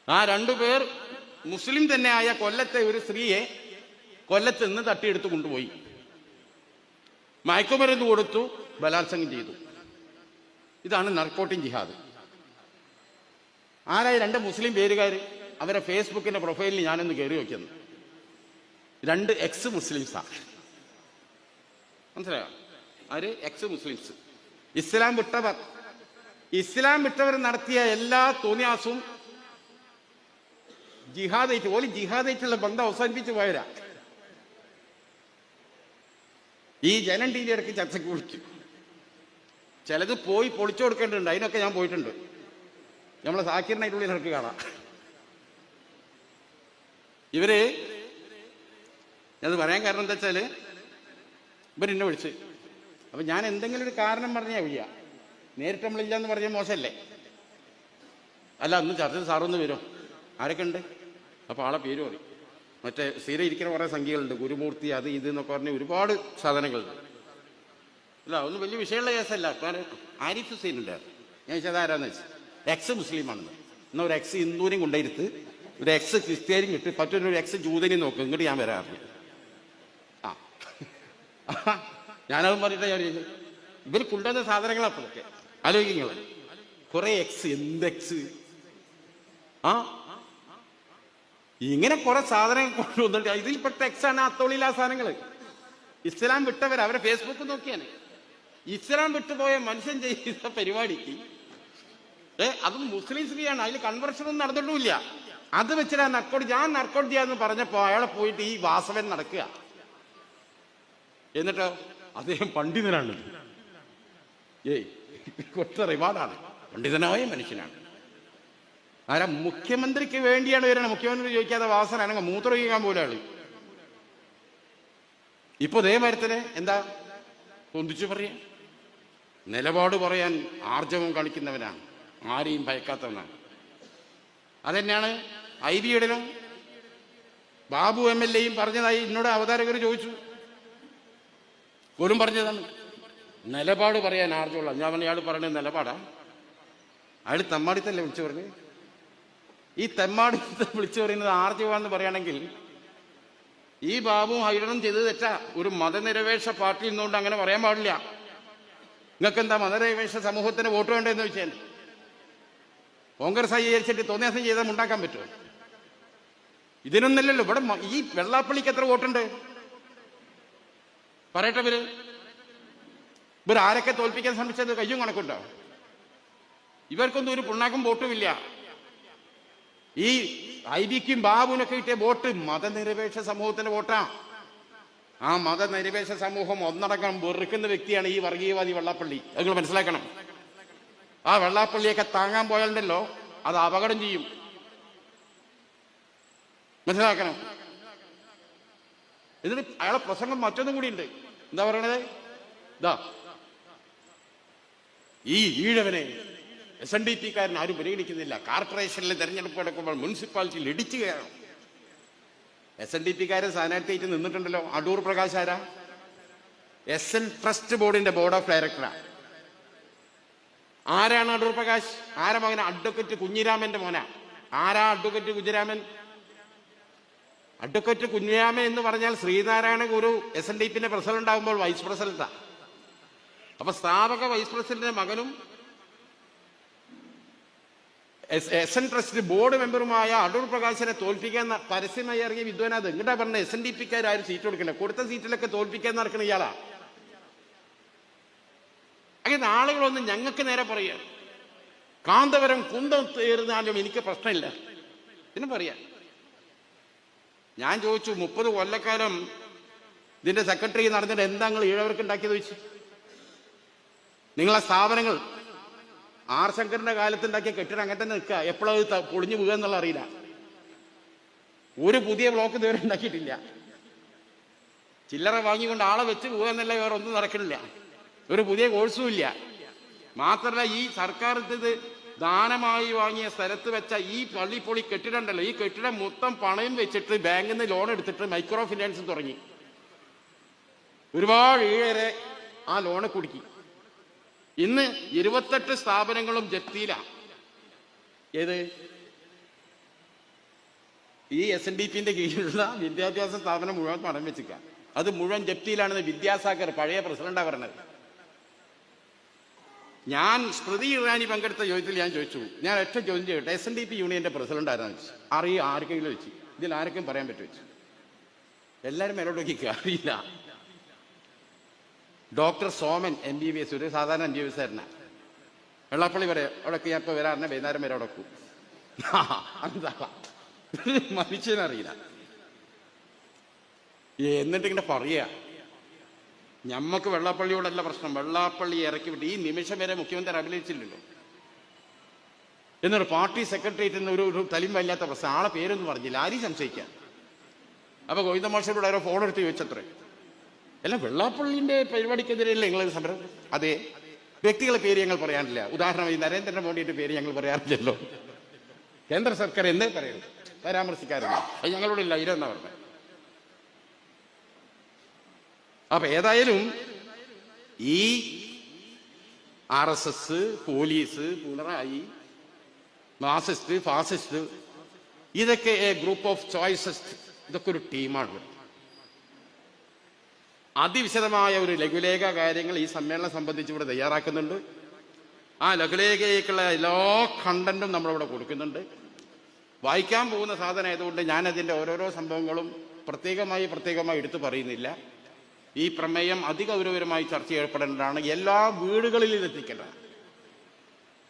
ആ 2 പേർ മുസ്ലിം തന്നെയായ കൊല്ലത്തെ ഒരു സ്ത്രീയെ കൊല്ലത്ത് നിന്ന് തട്ടിയെടുത്ത് കൊണ്ടുപോയി, മയക്കുമരുന്ന് കൊടുത്തു, ബലാത്സംഗം ചെയ്തു. ഇതാണ് നർക്കോട്ടിക് ജിഹാദ്. ആരായ 2 മുസ്ലിം പേരുകാർ? അവരെ ഫേസ്ബുക്കിന്റെ പ്രൊഫൈലിൽ ഞാനൊന്ന് കയറി നോക്കിയെന്ന്, 2 എക്സ് മുസ്ലിംസാണ്. മനസ്സിലായോ? ആര്? Ex Muslims. ഇസ്ലാം വിട്ടവർ നടത്തിയ എല്ലാ തോന്നിയാസവും ജിഹാദായിട്ട് ഓല് ജിഹാദായിട്ടുള്ള ബന്ധം അവസാനിപ്പിച്ച് പോയരാ. ഈ ജനം ടി വി ഇടയ്ക്ക് ചർച്ചയ്ക്ക് വിളിക്കും. ചിലത് പോയി പൊളിച്ചു കൊടുക്കേണ്ടതുണ്ട്, അതിനൊക്കെ ഞാൻ പോയിട്ടുണ്ട്. നമ്മളെ സാക്കിറിനായിട്ടുള്ളിൽ ഇടയ്ക്ക് കാണാം. ഇവര് അത് പറയാൻ കാരണം എന്താ വെച്ചാല് ഇവരെന്നെ വിളിച്ച്, അപ്പൊ ഞാൻ എന്തെങ്കിലും ഒരു കാരണം പറഞ്ഞാൽ വയ്യ, നേരിട്ട് നമ്മളില്ല എന്ന് പറഞ്ഞാൽ മോശമല്ലേ? അല്ല, അന്ന് ചർച്ച സാറൊന്ന് വരും. ആരൊക്കെ ഉണ്ട്? അപ്പോൾ ആളെ പേര് പറയും. മറ്റേ സ്ഥിരം ഇരിക്കുന്ന കുറേ സംഖ്യകളുണ്ട്, ഗുരുമൂർത്തി, അത് ഇത് എന്നൊക്കെ പറഞ്ഞ് ഒരുപാട് സാധനങ്ങളുണ്ട്. അല്ല, ഒന്നും വലിയ വിഷയമുള്ള കേസല്ല. ആരിഫ് ഹുസൈൻ ഉണ്ടായിരുന്നു. ഞാൻ ചോദിച്ചത് ആരാന്ന് വെച്ചാൽ എക്സ് മുസ്ലിമാണെന്ന്. എന്നാൽ ഒരു എക്സ് ഹിന്ദുവിനെയും കൊണ്ടുവരുത്ത്, ഒരു എക്സ് ക്രിസ്ത്യാനിയും കിട്ടി, മറ്റൊരു എക്സ് ജൂതനെയും നോക്കും, ഇങ്ങോട്ട് ഞാൻ വരാറില്ല. ഞാനതും പറഞ്ഞിട്ട് ഞാൻ ഇവർ കൊണ്ടുവന്ന സാധനങ്ങളപ്പോഴൊക്കെ ആലോചിക്കുക. കുറെ എക്സ്, എന്ത് എക്സ്? ഇങ്ങനെ കുറെ സാധനങ്ങൾ കൊണ്ടുവന്നിട്ട് ഇതിൽപ്പെട്ട എക്സാണ് അത്തോളിയിലെ ആ സാധനങ്ങൾ. ഇസ്ലാം വിട്ടവർ അവരെ ഫേസ്ബുക്ക് നോക്കിയാണ്. ഇസ്ലാം വിട്ടുപോയ മനുഷ്യൻ ചെയ്ത പരിപാടിക്ക് അതും മുസ്ലിം സ്ത്രീയാണ്, അതിൽ കൺവെർഷൻ ഒന്നും നടന്നിട്ടുമില്ല. അത് വെച്ചിട്ട് ഞാൻ നർക്കോട്ട് ചെയ്യാന്ന് പറഞ്ഞപ്പോ അയാളെ പോയിട്ട് ഈ വാസവൻ നടക്കുക. എന്നിട്ടോ അദ്ദേഹം പണ്ഡിതനാണ്, കൊട്ട റിവാർഡാണ്, പണ്ഡിതനായ മനുഷ്യനാണ്. ആരാ? മുഖ്യമന്ത്രിക്ക് വേണ്ടിയാണ് വരണം. മുഖ്യമന്ത്രി ചോദിക്കാതെ വാസനാണെങ്കിൽ മൂത്രം ഒഴിക്കാൻ പോലെ ആള്. ഇപ്പൊ ദേ മരത്തിന് എന്താ പൊന്തിച്ചു പറയാ? നിലപാട് പറയാൻ ആർജവം കാണിക്കുന്നവനാണ്, ആരെയും ഭയക്കാത്തവനാണ്. അതെന്നെയാണ് IBയുടെയും ബാബു MLAയും പറഞ്ഞതായി എന്നോട് അവതാരകർ ചോദിച്ചു. പോലും പറഞ്ഞതാണ് നിലപാട് പറയാൻ ആർജവമുള്ള. ഞാൻ പറഞ്ഞ അയാൾ പറയുന്നത് നിലപാടാ? അയാൾ തെമ്മാടിത്തല്ലേ വിളിച്ചു പറഞ്ഞു. ഈ തെമ്മാടിത്തെ വിളിച്ചു പറയുന്നത് ആർജവാന്ന് പറയുകയാണെങ്കിൽ ഈ ബാബുവും ഹൈഡറും ചെയ്തത് തെറ്റാ. ഒരു മതനിരപേക്ഷ പാർട്ടിയിൽ നിന്നുകൊണ്ട് അങ്ങനെ പറയാൻ പാടില്ല. നിങ്ങൾക്ക് എന്താ മതനിരപേക്ഷ സമൂഹത്തിന് വോട്ട് വേണ്ടതെന്ന് വെച്ചാൽ കോൺഗ്രസ് അംഗീകരിച്ചിട്ട് തോന്നിയാസം ചെയ്താൽ ഉണ്ടാക്കാൻ പറ്റുമോ? ഇതിനൊന്നല്ലല്ലോ. ഇവിടെ ഈ വെള്ളാപ്പള്ളിക്ക് എത്ര വോട്ടുണ്ട് പറയട്ടെ? ഇവർ ആരൊക്കെ തോൽപ്പിക്കാൻ ശ്രമിച്ചത് കയ്യും കണക്കുണ്ടോ? ഇവർക്കൊന്നും ഒരു പുണ്ണാക്കും വോട്ടുമില്ല. ഈ IBക്കും ബാബുവിനൊക്കെ കിട്ടിയ വോട്ട് മതനിരപേക്ഷ സമൂഹത്തിന്റെ വോട്ടാ. ആ മതനിരപേക്ഷ സമൂഹം ഒന്നടങ്കം വെറുക്കുന്ന വ്യക്തിയാണ് ഈ വർഗീയവാദി വെള്ളാപ്പള്ളി. അത് നിങ്ങൾ മനസ്സിലാക്കണം. ആ വെള്ളാപ്പള്ളിയൊക്കെ താങ്ങാൻ പോയാലുണ്ടല്ലോ അത് അപകടം ചെയ്യും, മനസ്സിലാക്കണം. എന്നിട്ട് അയാളെ പ്രസംഗം മറ്റൊന്നും കൂടി ഉണ്ട്. എന്താ പറയണത്? ഇതാ, ഈ ഈഴവനെ SNDPക്കാരൻ ആരും പരിഗണിക്കുന്നില്ല. കോർപ്പറേഷനിലെ തെരഞ്ഞെടുപ്പ് എടുക്കുമ്പോൾ മുനിസിപ്പാലിറ്റിയിൽ ഇടിച്ചു കയറണം. SNDPക്കാരൻ സ്ഥാനാർത്ഥിയായിട്ട് നിന്നിട്ടുണ്ടല്ലോ. അടൂർ പ്രകാശ് ആരാ? SN ട്രസ്റ്റ് ബോർഡിന്റെ ബോർഡ് ഓഫ് ഡയറക്ടറാണ്. ആരാണ് അടൂർ പ്രകാശ്? ആരാ മകന? അഡ്വക്കേറ്റ് കുഞ്ഞിരാമന്റെ മോനാ. ആരാ അഡ്വക്കേറ്റ് കുഞ്ഞിരാമൻ? അഡ്വക്കേറ്റ് കുഞ്ഞിരാമൻ എന്ന് പറഞ്ഞാൽ ശ്രീനാരായണ ഗുരു SNDPന്റെ പ്രസിഡന്റ് ആകുമ്പോൾ വൈസ് പ്രസിഡന്റാ. അപ്പൊ സ്ഥാപക വൈസ് പ്രസിഡന്റിന്റെ മകനും SN ട്രസ്റ്റ് ബോർഡ് മെമ്പറുമായ അടൂർ പ്രകാശിനെ തോൽപ്പിക്കാൻ പരസ്യമായി ഇറങ്ങിയ വിദ്വാനത്. ഇങ്ങോട്ടാ പറഞ്ഞ SNDPക്കാരും സീറ്റ് കൊടുക്കില്ല, കൊടുത്ത സീറ്റിലൊക്കെ തോൽപ്പിക്കാൻ നടക്കുന്ന ഇയാളാ. അങ്ങനെ ആളുകളൊന്നും ഞങ്ങൾക്ക് നേരെ പറയാം. കാന്തപുരം കുന്തം തീർന്നാലും എനിക്ക് പ്രശ്നമില്ല, ഇതിന് പറയാം. ഞാൻ ചോദിച്ചു, 30 കൊല്ലക്കാലം ഇതിന്റെ സെക്രട്ടറി നടന്നിട്ട് എന്താ നിങ്ങൾ ഈഴവർക്ക് ഉണ്ടാക്കിയത് ചോദിച്ചു. നിങ്ങളെ സ്ഥാപനങ്ങൾ R ശങ്കറിന്റെ കാലത്തുണ്ടാക്കിയ കെട്ടിടം അങ്ങനെ തന്നെ നിൽക്കുക, എപ്പോഴത് പൊളിഞ്ഞു വീഴുക എന്നുള്ള അറിയില്ല. ഒരു പുതിയ ബ്ലോക്ക് ഇതുവരെ ഉണ്ടാക്കിയിട്ടില്ല. ചില്ലറ വാങ്ങിക്കൊണ്ട് ആളെ വെച്ച് പോകുക എന്നല്ല, വേറെ ഒന്നും നടക്കണില്ല. ഒരു പുതിയ കോഴ്സും ഇല്ല. മാത്രമല്ല ഈ സർക്കാർ ഇത് ദാനമായി വാങ്ങിയ സ്ഥലത്ത് വെച്ച ഈ പള്ളിപ്പൊളി കെട്ടിടം ഉണ്ടല്ലോ, ഈ കെട്ടിടം മൊത്തം പണയം വെച്ചിട്ട് ബാങ്കിൽ നിന്ന് ലോൺ എടുത്തിട്ട് മൈക്രോ ഫിനാൻസ് തുടങ്ങി. ഒരുപാട് ഏറെ ആ ലോണ് കുടുക്കി. ഇന്ന് 28 സ്ഥാപനങ്ങളും ജപ്തിയിലാണ്. ഏത്? ഈ SNDP-ന്റെ കീഴിലുള്ള വിദ്യാഭ്യാസ സ്ഥാപനം മുഴുവൻ പണം വെച്ചിക്ക. അത് മുഴുവൻ ജപ്തിയിലാണെന്ന് വിദ്യാസാഗർ പഴയ പ്രസിഡന്റാ പറഞ്ഞത്. ഞാൻ സ്മൃതി ഇറാനി പങ്കെടുത്ത യോഗത്തിൽ ഞാൻ ചോദിച്ചു, ഞാൻ ഒറ്റ ചോദ്യം ചെയ്യട്ടെ, SNDP യൂണിയന്റെ പ്രസിഡന്റ് ആരാന്ന് വെച്ചു. ആർക്കെങ്കിലും വെച്ച് ഇതിൽ ആർക്കും പറയാൻ പറ്റും വെച്ചു. എല്ലാവരും മേലോട്ടേക്ക് അറിയില്ല. ഡോക്ടർ സോമൻ MBBS, ഒരു സാധാരണ MBBS ആയിരുന്നാണ്. വെള്ളാപ്പള്ളി വരെ അവിടെയൊക്കെ ഞാൻ ഇപ്പോൾ വരാറിനെ വൈകുന്നേരം വരെ അവിടെക്കും. എന്താ മനുഷ്യനറിയില്ല. എന്നിട്ട് ഇങ്ങനെ പറയുക, ഞമ്മക്ക് വെള്ളാപ്പള്ളിയോടല്ല പ്രശ്നം, വെള്ളാപ്പള്ളി ഇറക്കി വിട്ട് ഈ നിമിഷം വരെ മുഖ്യമന്ത്രി അഭിനയിച്ചില്ലല്ലോ. എന്നൊരു പാർട്ടി സെക്രട്ടേറിയറ്റിൽ നിന്ന് ഒരു തലിം വല്ലാത്ത പ്രശ്നം, ആളെ പേരൊന്നും പറഞ്ഞില്ല, ആരും സംശയിക്കാൻ. അപ്പൊ ഗോവിന്ദ മാഷോട് ആരോ ഫോൺ എടുത്ത് ചോദിച്ചത്രേ, അല്ല വെള്ളാപ്പള്ളിന്റെ പരിപാടിക്കെതിരെയല്ലേ നിങ്ങൾ സമരം? അതെ, വ്യക്തികളെ പേര് ഞങ്ങൾ പറയാറില്ല. ഉദാഹരണമായി നരേന്ദ്രമോദിയുടെ പേര് ഞങ്ങൾ പറയാറില്ലല്ലോ. കേന്ദ്ര സർക്കാർ എന്തേ പറയുന്നത് പരാമർശിക്കാറില്ല, അത് ഞങ്ങളോട് ലൈരം എന്നാ പറഞ്ഞത്. അപ്പൊ ഏതായാലും ഈ RSS, police, Pinarayi, Marxist, fascist, ഇതൊക്കെ ഗ്രൂപ്പ് ഓഫ് ചോയ്സസ്, ഇതൊക്കെ ഒരു ടീമാണ്. അതിവിശദമായ ഒരു ലഘുലേഖ കാര്യങ്ങൾ ഈ സമ്മേളനം സംബന്ധിച്ച് ഇവിടെ തയ്യാറാക്കുന്നുണ്ട്. ആ ലഘുലേഖയ്ക്കുള്ള എല്ലാ കണ്ടന്റും നമ്മളിവിടെ കൊടുക്കുന്നുണ്ട്. വായിക്കാൻ പോകുന്ന സാധനം ആയതുകൊണ്ട് ഞാനതിൻ്റെ ഓരോരോ സംഭവങ്ങളും പ്രത്യേകമായി എടുത്തു പറയുന്നില്ല. ഈ പ്രമേയം അതിഗൗരവമായി ചർച്ച ചെയ്യപ്പെടേണ്ടതാണ്, എല്ലാ വീടുകളിലും എത്തിക്കേണ്ടതാണ്.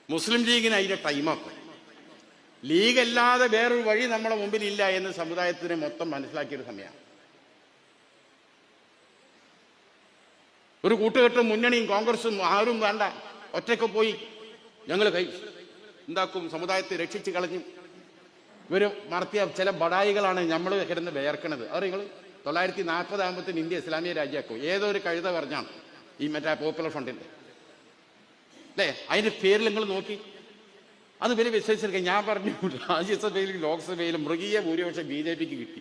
മുസ്ലിം ലീഗിന് അതിൻ്റെ ടൈമാക്കും. ലീഗ് അല്ലാതെ വേറൊരു വഴി നമ്മളെ മുമ്പിലില്ല എന്ന് സമുദായത്തിന് മൊത്തം മനസ്സിലാക്കിയൊരു സമയമാണ്. ഒരു കൂട്ടുകെട്ടും മുന്നണിയും കോൺഗ്രസും ആരും വേണ്ട, ഒറ്റയ്ക്ക് പോയി ഞങ്ങൾ എന്താക്കും, സമുദായത്തെ രക്ഷിച്ച് കളഞ്ഞു. ഇവർ നടത്തിയ ചില ബടായികളാണ് നമ്മൾ കിടന്ന് വേർക്കണത്. അത് നിങ്ങൾ 940 ആകുമ്പോഴത്തേന് ഇന്ത്യ ഇസ്ലാമിക രാജ്യമാക്കും. ഏതൊരു കഴുത പറഞ്ഞാണ് ഈ മറ്റേ പോപ്പുലർ ഫ്രണ്ടിൻ്റെ അല്ലേ, അതിൻ്റെ പേരിൽ നിങ്ങൾ നോക്കി അത് വലിയ വിശ്വസിച്ചെടുക്കുക. ഞാൻ പറഞ്ഞു രാജ്യസഭയിലും ലോക്സഭയിലും മൃഗീയ ഭൂരിപക്ഷം BJPക്ക് കിട്ടി.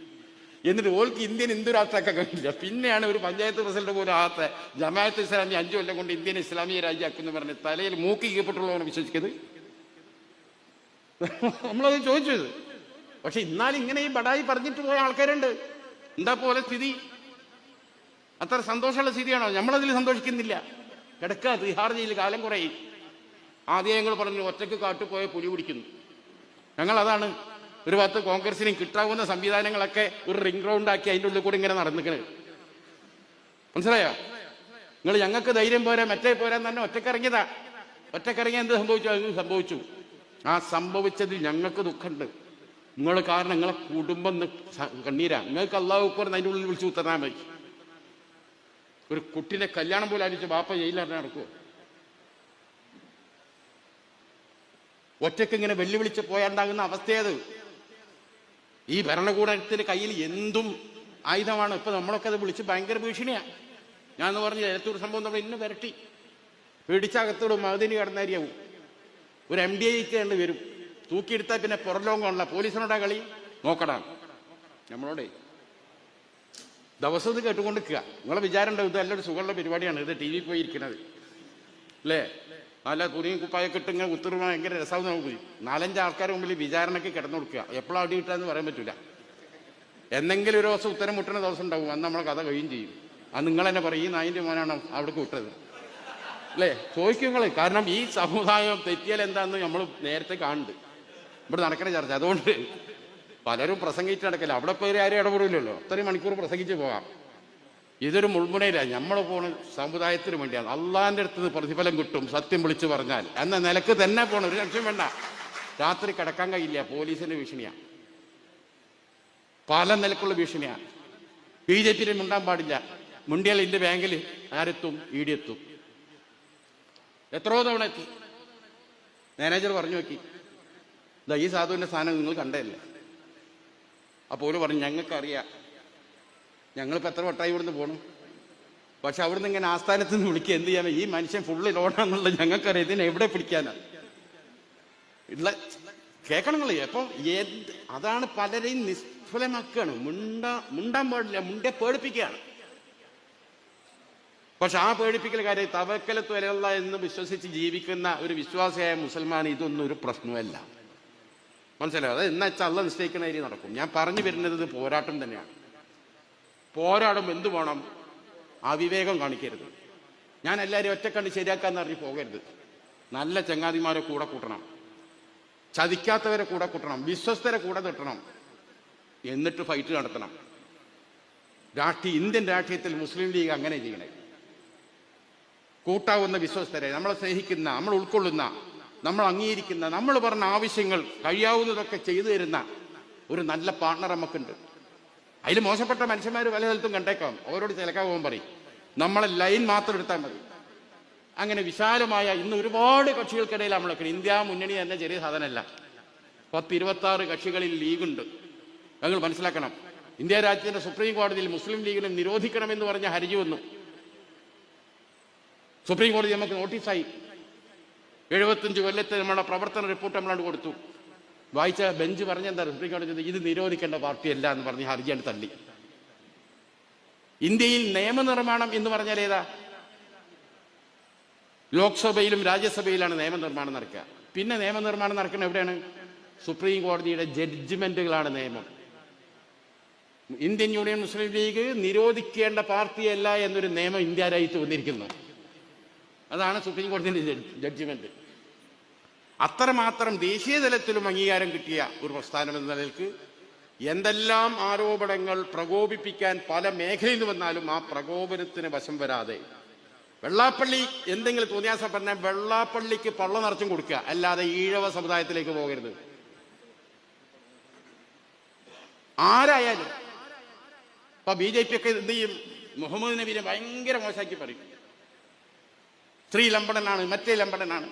എന്നിട്ട് ഓൾക്ക് ഇന്ത്യൻ ഹിന്ദു രാഷ്ട്രമൊക്കെ കഴിയില്ല. പിന്നെയാണ് ഒരു പഞ്ചായത്ത് പ്രസിഡന്റ് പോലും ആകാത്ത ജമാഅത്ത് ഇസ്ലാമി 5 കൊല്ലം കൊണ്ട് ഇന്ത്യൻ ഇസ്ലാമിക രാജ്യമാക്കുമെന്ന് പറഞ്ഞ് തലയിൽ മൂക്കി കീഴ്പ്പെട്ടുള്ളവരാണ് വിശ്വസിക്കുന്നത്. നമ്മളത് ചോദിച്ചത്. പക്ഷെ എന്നാലും ഇങ്ങനെ ഈ ബടായി പറഞ്ഞിട്ട് പോയ ആൾക്കാരുണ്ട്. എന്താ പോലെ സ്ഥിതി? അത്ര സന്തോഷമുള്ള സ്ഥിതിയാണോ? നമ്മളതിൽ സന്തോഷിക്കുന്നില്ല. കിടക്കുക തിഹാർ ജയിലിൽ കാലം കുറയും. ആദ്യം ഞങ്ങൾ പറഞ്ഞു ഒറ്റയ്ക്ക് കാട്ടുപോയ പുലി പിടിക്കുന്നു. ഞങ്ങളതാണ് ഒരു ഭാഗത്ത് കോൺഗ്രസിനും കിട്ടാവുന്ന സംവിധാനങ്ങളൊക്കെ ഒരു റിംഗ് റൗണ്ട് ആക്കി അതിൻ്റെ ഉള്ളിൽ കൂടി ഇങ്ങനെ നടന്നിക്കണത്. മനസ്സിലായോ? നിങ്ങൾ ഞങ്ങൾക്ക് ധൈര്യം പോരാ, മറ്റേ പോരാൻ തന്നെ ഒറ്റക്കിറങ്ങിയതാ. ഒറ്റക്കിറങ്ങിയ എന്ത് സംഭവിച്ചു? അത് സംഭവിച്ചു. ആ സംഭവിച്ചതിൽ ഞങ്ങൾക്ക് ദുഃഖമുണ്ട്. നിങ്ങൾ കാരണം നിങ്ങളെ കുടുംബം കണ്ണീരാ. നിങ്ങൾക്ക് അല്ലാഹു അക്ബർ അതിൻ്റെ ഉള്ളിൽ വിളിച്ചു ഉത്തരാൻ മതി. ഒരു കുട്ടിനെ കല്യാണം പോലെ ആലോചിച്ച് ബാപ്പ ജയിലിൽ നടക്കുമോ? ഒറ്റയ്ക്ക് ഇങ്ങനെ വെല്ലുവിളിച്ച് പോയാണ്ടാകുന്ന അവസ്ഥയത്. ഈ ഭരണകൂടത്തിന്റെ കയ്യിൽ എന്തും ആയുധമാണ്. ഇപ്പൊ നമ്മളൊക്കെ അത് വിളിച്ച് ഭയങ്കര ഭീഷണിയാണ്. ഞാൻ പറഞ്ഞു എലത്തൂർ സംഭവം നമ്മൾ ഇന്ന് വരട്ടി പിടിച്ചകത്തോടും മതിന് കടന്നേരിയാവും. ഒരു MDI വരും, തൂക്കിയെടുത്താൽ പിന്നെ പുറലോകമുള്ള പോലീസിനോടാ കളി. നോക്കടാ നമ്മളോടെ ദിവസം ഇത് കേട്ടുകൊണ്ടിരിക്കുക. നിങ്ങളെ വിചാരം ഉണ്ടാവും ഇത് നല്ലൊരു സുഖമുള്ള പരിപാടിയാണ്, ഇത് TV പോയി ഇരിക്കുന്നത് അല്ലേ, നല്ല തുണിയും കുപ്പായൊക്കെ ഇട്ട് ഇങ്ങനെ ഉത്തരവ് ഭയങ്കര രസമാവും. നമുക്ക് 4-5 ആൾക്കാരുടെ മുമ്പിൽ വിചാരണയ്ക്ക് കിടന്നു കൊടുക്കുക. എപ്പോഴും അടി കിട്ടാന്ന് പറയാൻ പറ്റില്ല. എന്തെങ്കിലും ഒരു ദിവസം ഉത്തരം മുട്ടുന്ന ദിവസം ഉണ്ടാവും. അന്ന് നമ്മളെ കഥ കഴിയും ചെയ്യും. അത് നിങ്ങൾ തന്നെ പറയും ഈ നായിൻ്റെ മോനാണ് അവിടേക്ക് വിട്ടത് അല്ലേ, ചോദിക്കും നിങ്ങൾ. കാരണം ഈ സമുദായം തെറ്റിയാൽ എന്താണെന്ന് നമ്മൾ നേരത്തെ കാണുന്നുണ്ട്. ഇവിടെ നടക്കുന്ന ചർച്ച. അതുകൊണ്ട് പലരും പ്രസംഗിച്ച് നടക്കില്ല. അവിടെ പേര് ആരും ഇടപെടില്ലല്ലോ. അത്രയും മണിക്കൂർ പ്രസംഗിച്ച് പോകാം. ഇതൊരു മുൾമുനയിലാണ്. നമ്മൾ പോണ സമുദായത്തിന് വേണ്ടിയാണ്. അള്ളാന്റെ അടുത്ത് നിന്ന് പ്രതിഫലം കിട്ടും സത്യം വിളിച്ചു പറഞ്ഞാൽ എന്ന നിലക്ക് തന്നെ പോകണം. ഒരു ലക്ഷ്യം വേണ്ട. രാത്രി കിടക്കാൻ കഴിയില്ല, പോലീസിന്റെ ഭീഷണിയാണ്. പല നിലക്കുള്ള ഭീഷണിയാണ്. BJP മുണ്ടാൻ പാടില്ല. മുണ്ടിയാൽ ഇന്ത്യ ബാങ്കിൽ ആരെത്തും? ED എത്തും. എത്രയോ തവണ എത്തി. മാനേജർ പറഞ്ഞു നോക്കി, ഈ സാധുവിന്റെ സ്ഥാനം നിങ്ങൾ കണ്ടതല്ലേ. അപ്പോൾ പറഞ്ഞു ഞങ്ങൾക്കറിയാം, ഞങ്ങളിപ്പോൾ എത്ര വട്ടായി ഇവിടുന്ന് പോകണം. പക്ഷെ അവിടുന്ന് ഇങ്ങനെ ആസ്ഥാനത്ത് നിന്ന് വിളിക്കുക. എന്ത് ചെയ്യാൻ? ഈ മനുഷ്യൻ ഫുള്ള് ലോണാന്നുള്ളത് ഞങ്ങൾക്കറിയാം. ഇതിനെ എവിടെ പിടിക്കാനാണ്? ഉള്ള കേൾക്കണങ്ങളേ. അപ്പൊ അതാണ് പലരെയും നിഷ്ഫലമാക്കുകയാണ്. മുണ്ടാൻ പാടില്ല, മുണ്ടേ പേടിപ്പിക്കുകയാണ്. പക്ഷെ ആ പേടിപ്പിക്കൽ കാര്യം തവക്കലത്ത് വരെയുള്ള എന്ന് വിശ്വസിച്ച് ജീവിക്കുന്ന ഒരു വിശ്വാസിയായ മുസൽമാൻ ഇതൊന്നും ഒരു പ്രശ്നമല്ല. മനസ്സിലായോ? അത് എന്നാ വെച്ചാൽ അള്ള നിശ്ചയിക്കുന്ന രീതി നടക്കും. ഞാൻ പറഞ്ഞു വരുന്നത് ഇത് പോരാട്ടം തന്നെയാണ്. പോരാടും എന്തു വേണം? അവിവേകം കാണിക്കരുത്. ഞാൻ എല്ലാവരും ഒറ്റക്കണ്ട് ശരിയാക്കാന്ന് അറിഞ്ഞ് പോകരുത്. നല്ല ചങ്ങാതിമാരെ കൂടെ കൂട്ടണം, ചതിക്കാത്തവരെ കൂടെ കൂട്ടണം, വിശ്വസ്തരെ കൂടെ കിട്ടണം, എന്നിട്ട് ഫൈറ്റ് നടത്തണം. ഇന്ത്യൻ രാഷ്ട്രീയത്തിൽ മുസ്ലിം ലീഗ് അങ്ങനെ ചെയ്യണേ. കൂട്ടാവുന്ന വിശ്വസ്തരെ, നമ്മളെ സ്നേഹിക്കുന്ന, നമ്മൾ ഉൾക്കൊള്ളുന്ന, നമ്മൾ അംഗീകരിക്കുന്ന, നമ്മൾ പറഞ്ഞ ആവശ്യങ്ങൾ കഴിയാവുന്നതൊക്കെ ചെയ്തു തരുന്ന ഒരു നല്ല പാർട്ണർ നമുക്കുണ്ട്. അതിൽ മോശപ്പെട്ട മനുഷ്യന്മാർ പല സ്ഥലത്തും കണ്ടേക്കാം. അവരോട് ചിലക്കാവും പറയും, നമ്മളെ ലൈൻ മാത്രം എടുത്താൽ മതി. അങ്ങനെ വിശാലമായ ഇന്ന് ഒരുപാട് കക്ഷികൾക്കിടയിൽ നമ്മളൊക്കെ ഇന്ത്യ മുന്നണി തന്നെ ചെറിയ സാധനമല്ല. 10-26 കക്ഷികളിൽ ലീഗുണ്ട്. ഞങ്ങൾ മനസ്സിലാക്കണം. ഇന്ത്യ രാജ്യത്തിന്റെ സുപ്രീം കോടതിയിൽ മുസ്ലിം ലീഗിനെ നിരോധിക്കണമെന്ന് പറഞ്ഞ ഹർജി വന്നു. സുപ്രീം കോടതി നമുക്ക് നോട്ടീസായി. 75 കൊല്ലത്തെ നമ്മുടെ പ്രവർത്തന റിപ്പോർട്ട് നമ്മളാണ് കൊടുത്തു. വായിച്ച ബെഞ്ച് പറഞ്ഞെന്താ? സുപ്രീം കോടതി ഇത് നിരോധിക്കേണ്ട പാർട്ടിയല്ല എന്ന് പറഞ്ഞ് ഹർജിയാണ് തള്ളി. ഇന്ത്യയിൽ നിയമനിർമ്മാണം എന്ന് പറഞ്ഞാൽ ഏതാ? ലോക്സഭയിലും രാജ്യസഭയിലാണ് നിയമനിർമ്മാണം നടക്കുക. പിന്നെ നിയമനിർമ്മാണം നടക്കുന്നത് എവിടെയാണ്? സുപ്രീം കോടതിയുടെ ജഡ്ജ്മെന്റുകളാണ് നിയമം. ഇന്ത്യൻ യൂണിയൻ മുസ്ലിം ലീഗ് നിരോധിക്കേണ്ട പാർട്ടിയല്ല എന്നൊരു നിയമം ഇന്ത്യ രാജ്യത്ത് വന്നിരിക്കുന്നു. അതാണ് സുപ്രീം കോടതിയുടെ ജഡ്ജ്മെന്റ്. അത്രമാത്രം ദേശീയ തലത്തിലും അംഗീകാരം കിട്ടിയ ഒരു പ്രസ്ഥാനം എന്ന നിലയ്ക്ക് എന്തെല്ലാം ആരോപണങ്ങൾ പ്രകോപിപ്പിക്കാൻ പല മേഖലയിൽ നിന്ന് വന്നാലും ആ പ്രകോപനത്തിന് വശം വരാതെ വെള്ളാപ്പള്ളി എന്തെങ്കിലും തോന്നിയാസം പറഞ്ഞാൽ വെള്ളാപ്പള്ളിക്ക് പള്ള നിറച്ചും കൊടുക്കുക, അല്ലാതെ ഈഴവ സമുദായത്തിലേക്ക് പോകരുത്. ആരായാലും ഇപ്പൊ BJP ഒക്കെ എന്ത് ചെയ്യും? മുഹമ്മദ് നബീനെ ഭയങ്കര മോശമാക്കി പറയും. സ്ത്രീ ലംബടനാണ്, മറ്റേ ലംബടനാണ്.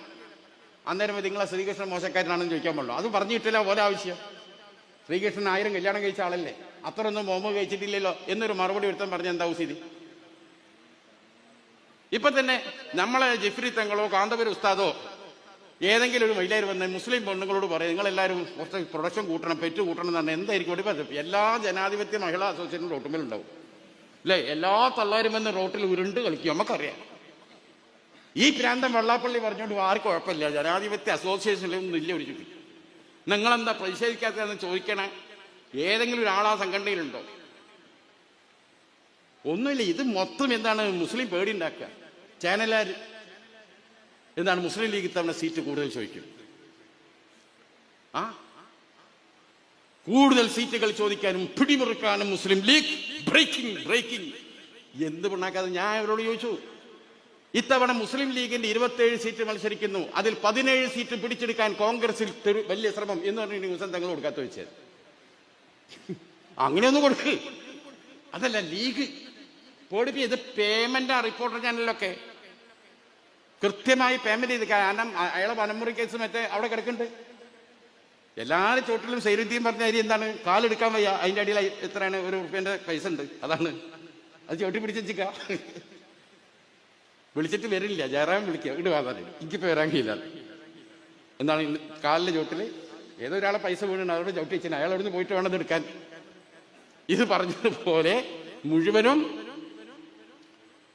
അന്നേരം നിങ്ങളെ ശ്രീകൃഷ്ണൻ മോശക്കാരനാണെന്ന് ചോദിക്കാൻ പാടുള്ളൂ. അത് പറഞ്ഞിട്ടില്ല പോലെ ആവശ്യം. ശ്രീകൃഷ്ണൻ 1000 കല്യാണം കഴിച്ച ആളല്ലേ, അത്രയൊന്നും മുഹമ്മദ് കഴിച്ചിട്ടില്ലല്ലോ എന്നൊരു മറുപടി ഒരുത്തൻ പറഞ്ഞ എന്താ സ്ഥിതി? ഇപ്പൊ തന്നെ നമ്മളെ ജിഫ്രി തങ്ങളോ കാന്തപുര ഉസ്താദോ ഏതെങ്കിലും ഒരു മഹിളയർ വന്ന് മുസ്ലിം പെണ്ണുങ്ങളോട് പറയും നിങ്ങളെല്ലാവരും കുറച്ച് പ്രൊഡക്ഷൻ കൂട്ടണം, പെറ്റ് കൂട്ടണം എന്ന് പറഞ്ഞാൽ എന്തായിരിക്കും? എല്ലാ ജനാധിപത്യ മഹിളാ അസോസിയേഷനും റോട്ടുമേലുണ്ടാവും അല്ലേ? എല്ലാ തള്ളാരും വന്ന് റോട്ടിൽ ഉരുണ്ട് കളിക്കും. നമുക്കറിയാം. ഈ പ്രാന്തം വെള്ളാപ്പള്ളി പറഞ്ഞുകൊണ്ട് ആർക്കും കുഴപ്പമില്ല. ജനാധിപത്യ അസോസിയേഷനിലൊന്നും ഇല്ല ഒരു ചുറ്റി. നിങ്ങളെന്താ പ്രതിഷേധിക്കാത്തതെന്ന് ചോദിക്കണേ. ഏതെങ്കിലും ഒരാളാ സംഘടനയിലുണ്ടോ? ഒന്നുമില്ല. ഇത് മൊത്തം എന്താണ്? മുസ്ലിം പേടി ഉണ്ടാക്കുക. ചാനലുകാർ എന്താണ്? മുസ്ലിം ലീഗ് ഇത്തവണ സീറ്റ് കൂടുതൽ ചോദിക്കും. കൂടുതൽ സീറ്റുകൾ ചോദിക്കാനും പിടിമുറുക്കാനും മുസ്ലിം ലീഗ് ബ്രേക്കിംഗ് എന്ത് പിണ്ണാക്കാതെ ഞാൻ അവരോട് ചോദിച്ചു. ഇത്തവണ മുസ്ലിം ലീഗിന്റെ 27 സീറ്റ് മത്സരിക്കുന്നു. അതിൽ 17 സീറ്റ് പിടിച്ചെടുക്കാൻ കോൺഗ്രസിൽ വലിയ ശ്രമം എന്ന് പറഞ്ഞ ന്യൂസ് തങ്ങൾ കൊടുക്കാത്ത വെച്ചത്. അങ്ങനെയൊന്നും കൊടുക്ക്. അതല്ല ലീഗ് പോടിപ്പി. ഇത് പേയ്മെന്റ് റിപ്പോർട്ടർ ചാനലിലൊക്കെ കൃത്യമായി പേയ്മെന്റ് ചെയ്ത്. കാരണം അയാളെ വനമുറി കേസ് മറ്റേ അവിടെ കിടക്കുന്നുണ്ട്. എല്ലാവരും ചോട്ടിലും സൈരുദ്ദീൻ പറഞ്ഞ അരി എന്താണ്? കാലെടുക്കാൻ വയ്യ, അതിന്റെ അടിയിൽ എത്രയാണ്? ₹1 പൈസ ഉണ്ട്. അതാണ് അത് ചോട്ടി പിടിച്ചിക്ക. വിളിച്ചിട്ട് വരില്ല. ജയറാം വിളിക്കുക, ഇങ്ങോട്ട് വാതാൻ, എനിക്കിപ്പോൾ വരാൻ കഴിയില്ല. എന്താണ് കാലിലെ ചോട്ടില് ഏതോ ഒരാളെ പൈസ വീണുണ്ട്, അവരോട് ചവിട്ടി വെച്ചാൽ അയാൾ അവിടുന്ന് പോയിട്ട് വേണം എടുക്കാൻ. ഇത് പറഞ്ഞതുപോലെ മുഴുവനും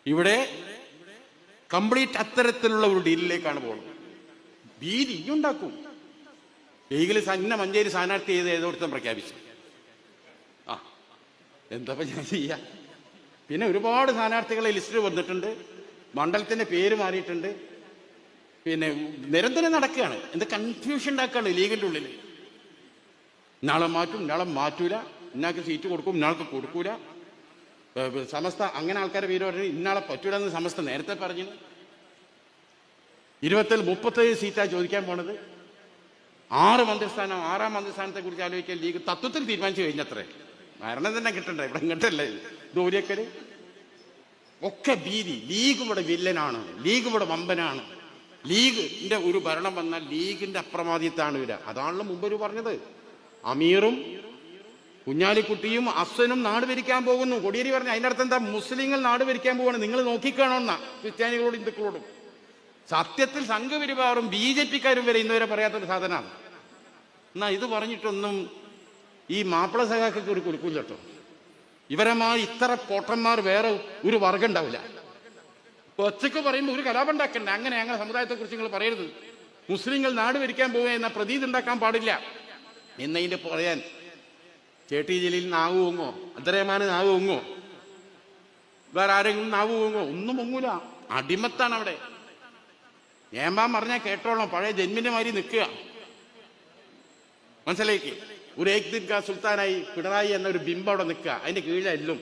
ഇവിടെ കംപ്ലീറ്റ് അത്തരത്തിലുള്ള ഒരു ഡീലിലേക്കാണ് പോകുന്നത്. ഭീതി ഉണ്ടാക്കും. എങ്കിലും സന്ന മഞ്ചേരി സ്ഥാനാർത്ഥി ചെയ്ത് ഏതോടത്തും പ്രഖ്യാപിച്ചു. എന്താ ഞാൻ ചെയ്യാ? പിന്നെ ഒരുപാട് സ്ഥാനാർത്ഥികളെ ലിസ്റ്റിൽ വന്നിട്ടുണ്ട്. മണ്ഡലത്തിന്റെ പേര് മാറിയിട്ടുണ്ട്. പിന്നെ നിരന്തരം നടക്കുകയാണ്. എന്ത് കൺഫ്യൂഷൻ ഉണ്ടാക്കുകയാണ് ലീഗിന്റെ ഉള്ളിൽ. ഇന്നാളെ മാറ്റും, ഇന്നാളെ മാറ്റൂല, ഇന്നാൾക്ക് സീറ്റ് കൊടുക്കും, ഇന്നാൾക്ക് കൊടുക്കൂല. സമസ്ത അങ്ങനെ ആൾക്കാരെ പേര് പറഞ്ഞു ഇന്നാളെ പറ്റൂലെന്ന് സമസ്ത നേരത്തെ പറഞ്ഞു. 27 സീറ്റാണ് ചോദിക്കാൻ പോണത്. 6 മന്ത്രിസ്ഥാനം, 6ാം മന്ത്രിസ്ഥാനത്തെ കുറിച്ച് ആലോചിക്കാൻ ലീഗ് തത്വത്തിൽ തീരുമാനിച്ചു കഴിഞ്ഞത്രേ. മരണം തന്നെ കിട്ടണ്ടേ? ഇവിടെ ഇങ്ങോട്ടല്ലേ ദൂരക്കര് ഒക്കെ ഭീതി. ലീഗ് ഇവിടെ വില്ലനാണ്, ലീഗ് ഇവിടെ വമ്പനാണ്. ലീഗിന്റെ ഒരു ഭരണം വന്നാൽ ലീഗിന്റെ അപ്രമാദിത്താണ് വരിക. അതാണല്ലോ മുമ്പ് പറഞ്ഞത്. അമീറും കുഞ്ഞാലിക്കുട്ടിയും അഫ്സനും നാട് ഭരിക്കാൻ പോകുന്നു. കൊടിയേരി പറഞ്ഞു അതിൻ്റെ അർത്ഥം എന്താ? മുസ്ലിങ്ങൾ നാട് ഭരിക്കാൻ പോവാണ്, നിങ്ങൾ നോക്കിക്കാണോന്നാ ക്രിസ്ത്യാനികളോടും ഹിന്ദുക്കളോടും. സത്യത്തിൽ സംഘപരിവാറും BJP-ക്കാരും വരെ ഇന്നുവരെ പറയാത്തൊരു സാധനമാണ്. എന്നാ ഇത് പറഞ്ഞിട്ടൊന്നും ഈ മാപ്പിള സഖാക്കൾക്ക് ഒരു കുലുക്കില്ല കേട്ടോ. ഇവരമാർ ഇത്ര പൊട്ടന്മാർ വേറെ ഒരു വർഗം ഉണ്ടാവില്ല. ഒച്ചയ്ക്ക് പറയുമ്പോൾ ഒരു കലാപം ഉണ്ടാക്കണ്ട. അങ്ങനെ ഞങ്ങളുടെ സമുദായത്തെക്കുറിച്ച് നിങ്ങൾ പറയരുത്. മുസ്ലിങ്ങൾ നാട് ഭരിക്കാൻ പോവുക എന്ന പ്രതീതി ഉണ്ടാക്കാൻ പാടില്ല എന്നതിൻ്റെ പറയാൻ ചേട്ടി ജലീൽ നാവ് പൊങ്ങോ, അബ്ദുറഹ്മാൻ നാവ് പൊങ്ങോ, വേറെ ആരെങ്കിലും നാവ് പൊങ്ങോ? ഒന്നും പൊങ്ങൂല. അടിമത്താണ് അവിടെ. ഏമ്പാൻ പറഞ്ഞാൽ കേട്ടോളാം. പഴയ ജന്മിന്റെ മാതിരി നിൽക്കുക. മനസ്സിലേക്ക് ഒരു ഏക് ദിൻ കാ സുൽത്താനായി പിണറായി എന്നൊരു ബിംബം അവിടെ നിൽക്കുക. അതിന്റെ കീഴിലെല്ലും.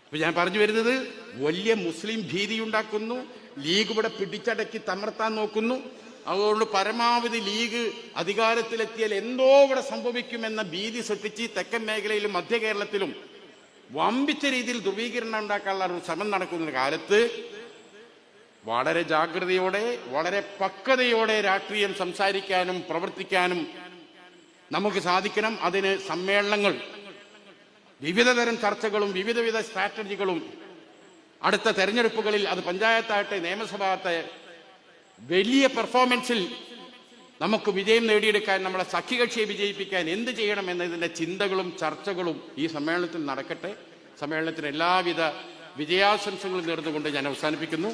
അപ്പൊ ഞാൻ പറഞ്ഞു വരുന്നത്, വലിയ മുസ്ലിം ഭീതി ഉണ്ടാക്കുന്നു. ലീഗ് ഇവിടെ പിടിച്ചടക്കി തമർത്താൻ നോക്കുന്നു. അതുകൊണ്ട് പരമാവധി ലീഗ് അധികാരത്തിലെത്തിയാൽ എന്തോ ഇവിടെ സംഭവിക്കുമെന്ന ഭീതി സൃഷ്ടിച്ച് തെക്കൻ മേഖലയിലും മധ്യ കേരളത്തിലും വമ്പിച്ച രീതിയിൽ ധ്രുവീകരണം ഉണ്ടാക്കാനുള്ള ഒരു ശ്രമം നടക്കുന്ന കാലത്ത് വളരെ ജാഗ്രതയോടെ, വളരെ പക്വതയോടെ രാഷ്ട്രീയം സംസാരിക്കാനും പ്രവർത്തിക്കാനും നമുക്ക് സാധിക്കണം. അതിന് സമ്മേളനങ്ങൾ, വിവിധതരം ചർച്ചകളും വിവിധ സ്ട്രാറ്റജികളും, അടുത്ത തെരഞ്ഞെടുപ്പുകളിൽ അത് പഞ്ചായത്താകട്ടെ നിയമസഭയാകട്ടെ വലിയ പെർഫോമൻസിൽ നമുക്ക് വിജയം നേടിയെടുക്കാൻ, നമ്മളെ സഖ്യകക്ഷിയെ വിജയിപ്പിക്കാൻ എന്ത് ചെയ്യണം എന്നതിൻ്റെ ചിന്തകളും ചർച്ചകളും ഈ സമ്മേളനത്തിൽ നടക്കട്ടെ. സമ്മേളനത്തിന് എല്ലാവിധ വിജയാശംസകളും നേർന്നുകൊണ്ട് ഞാൻ അവസാനിപ്പിക്കുന്നു.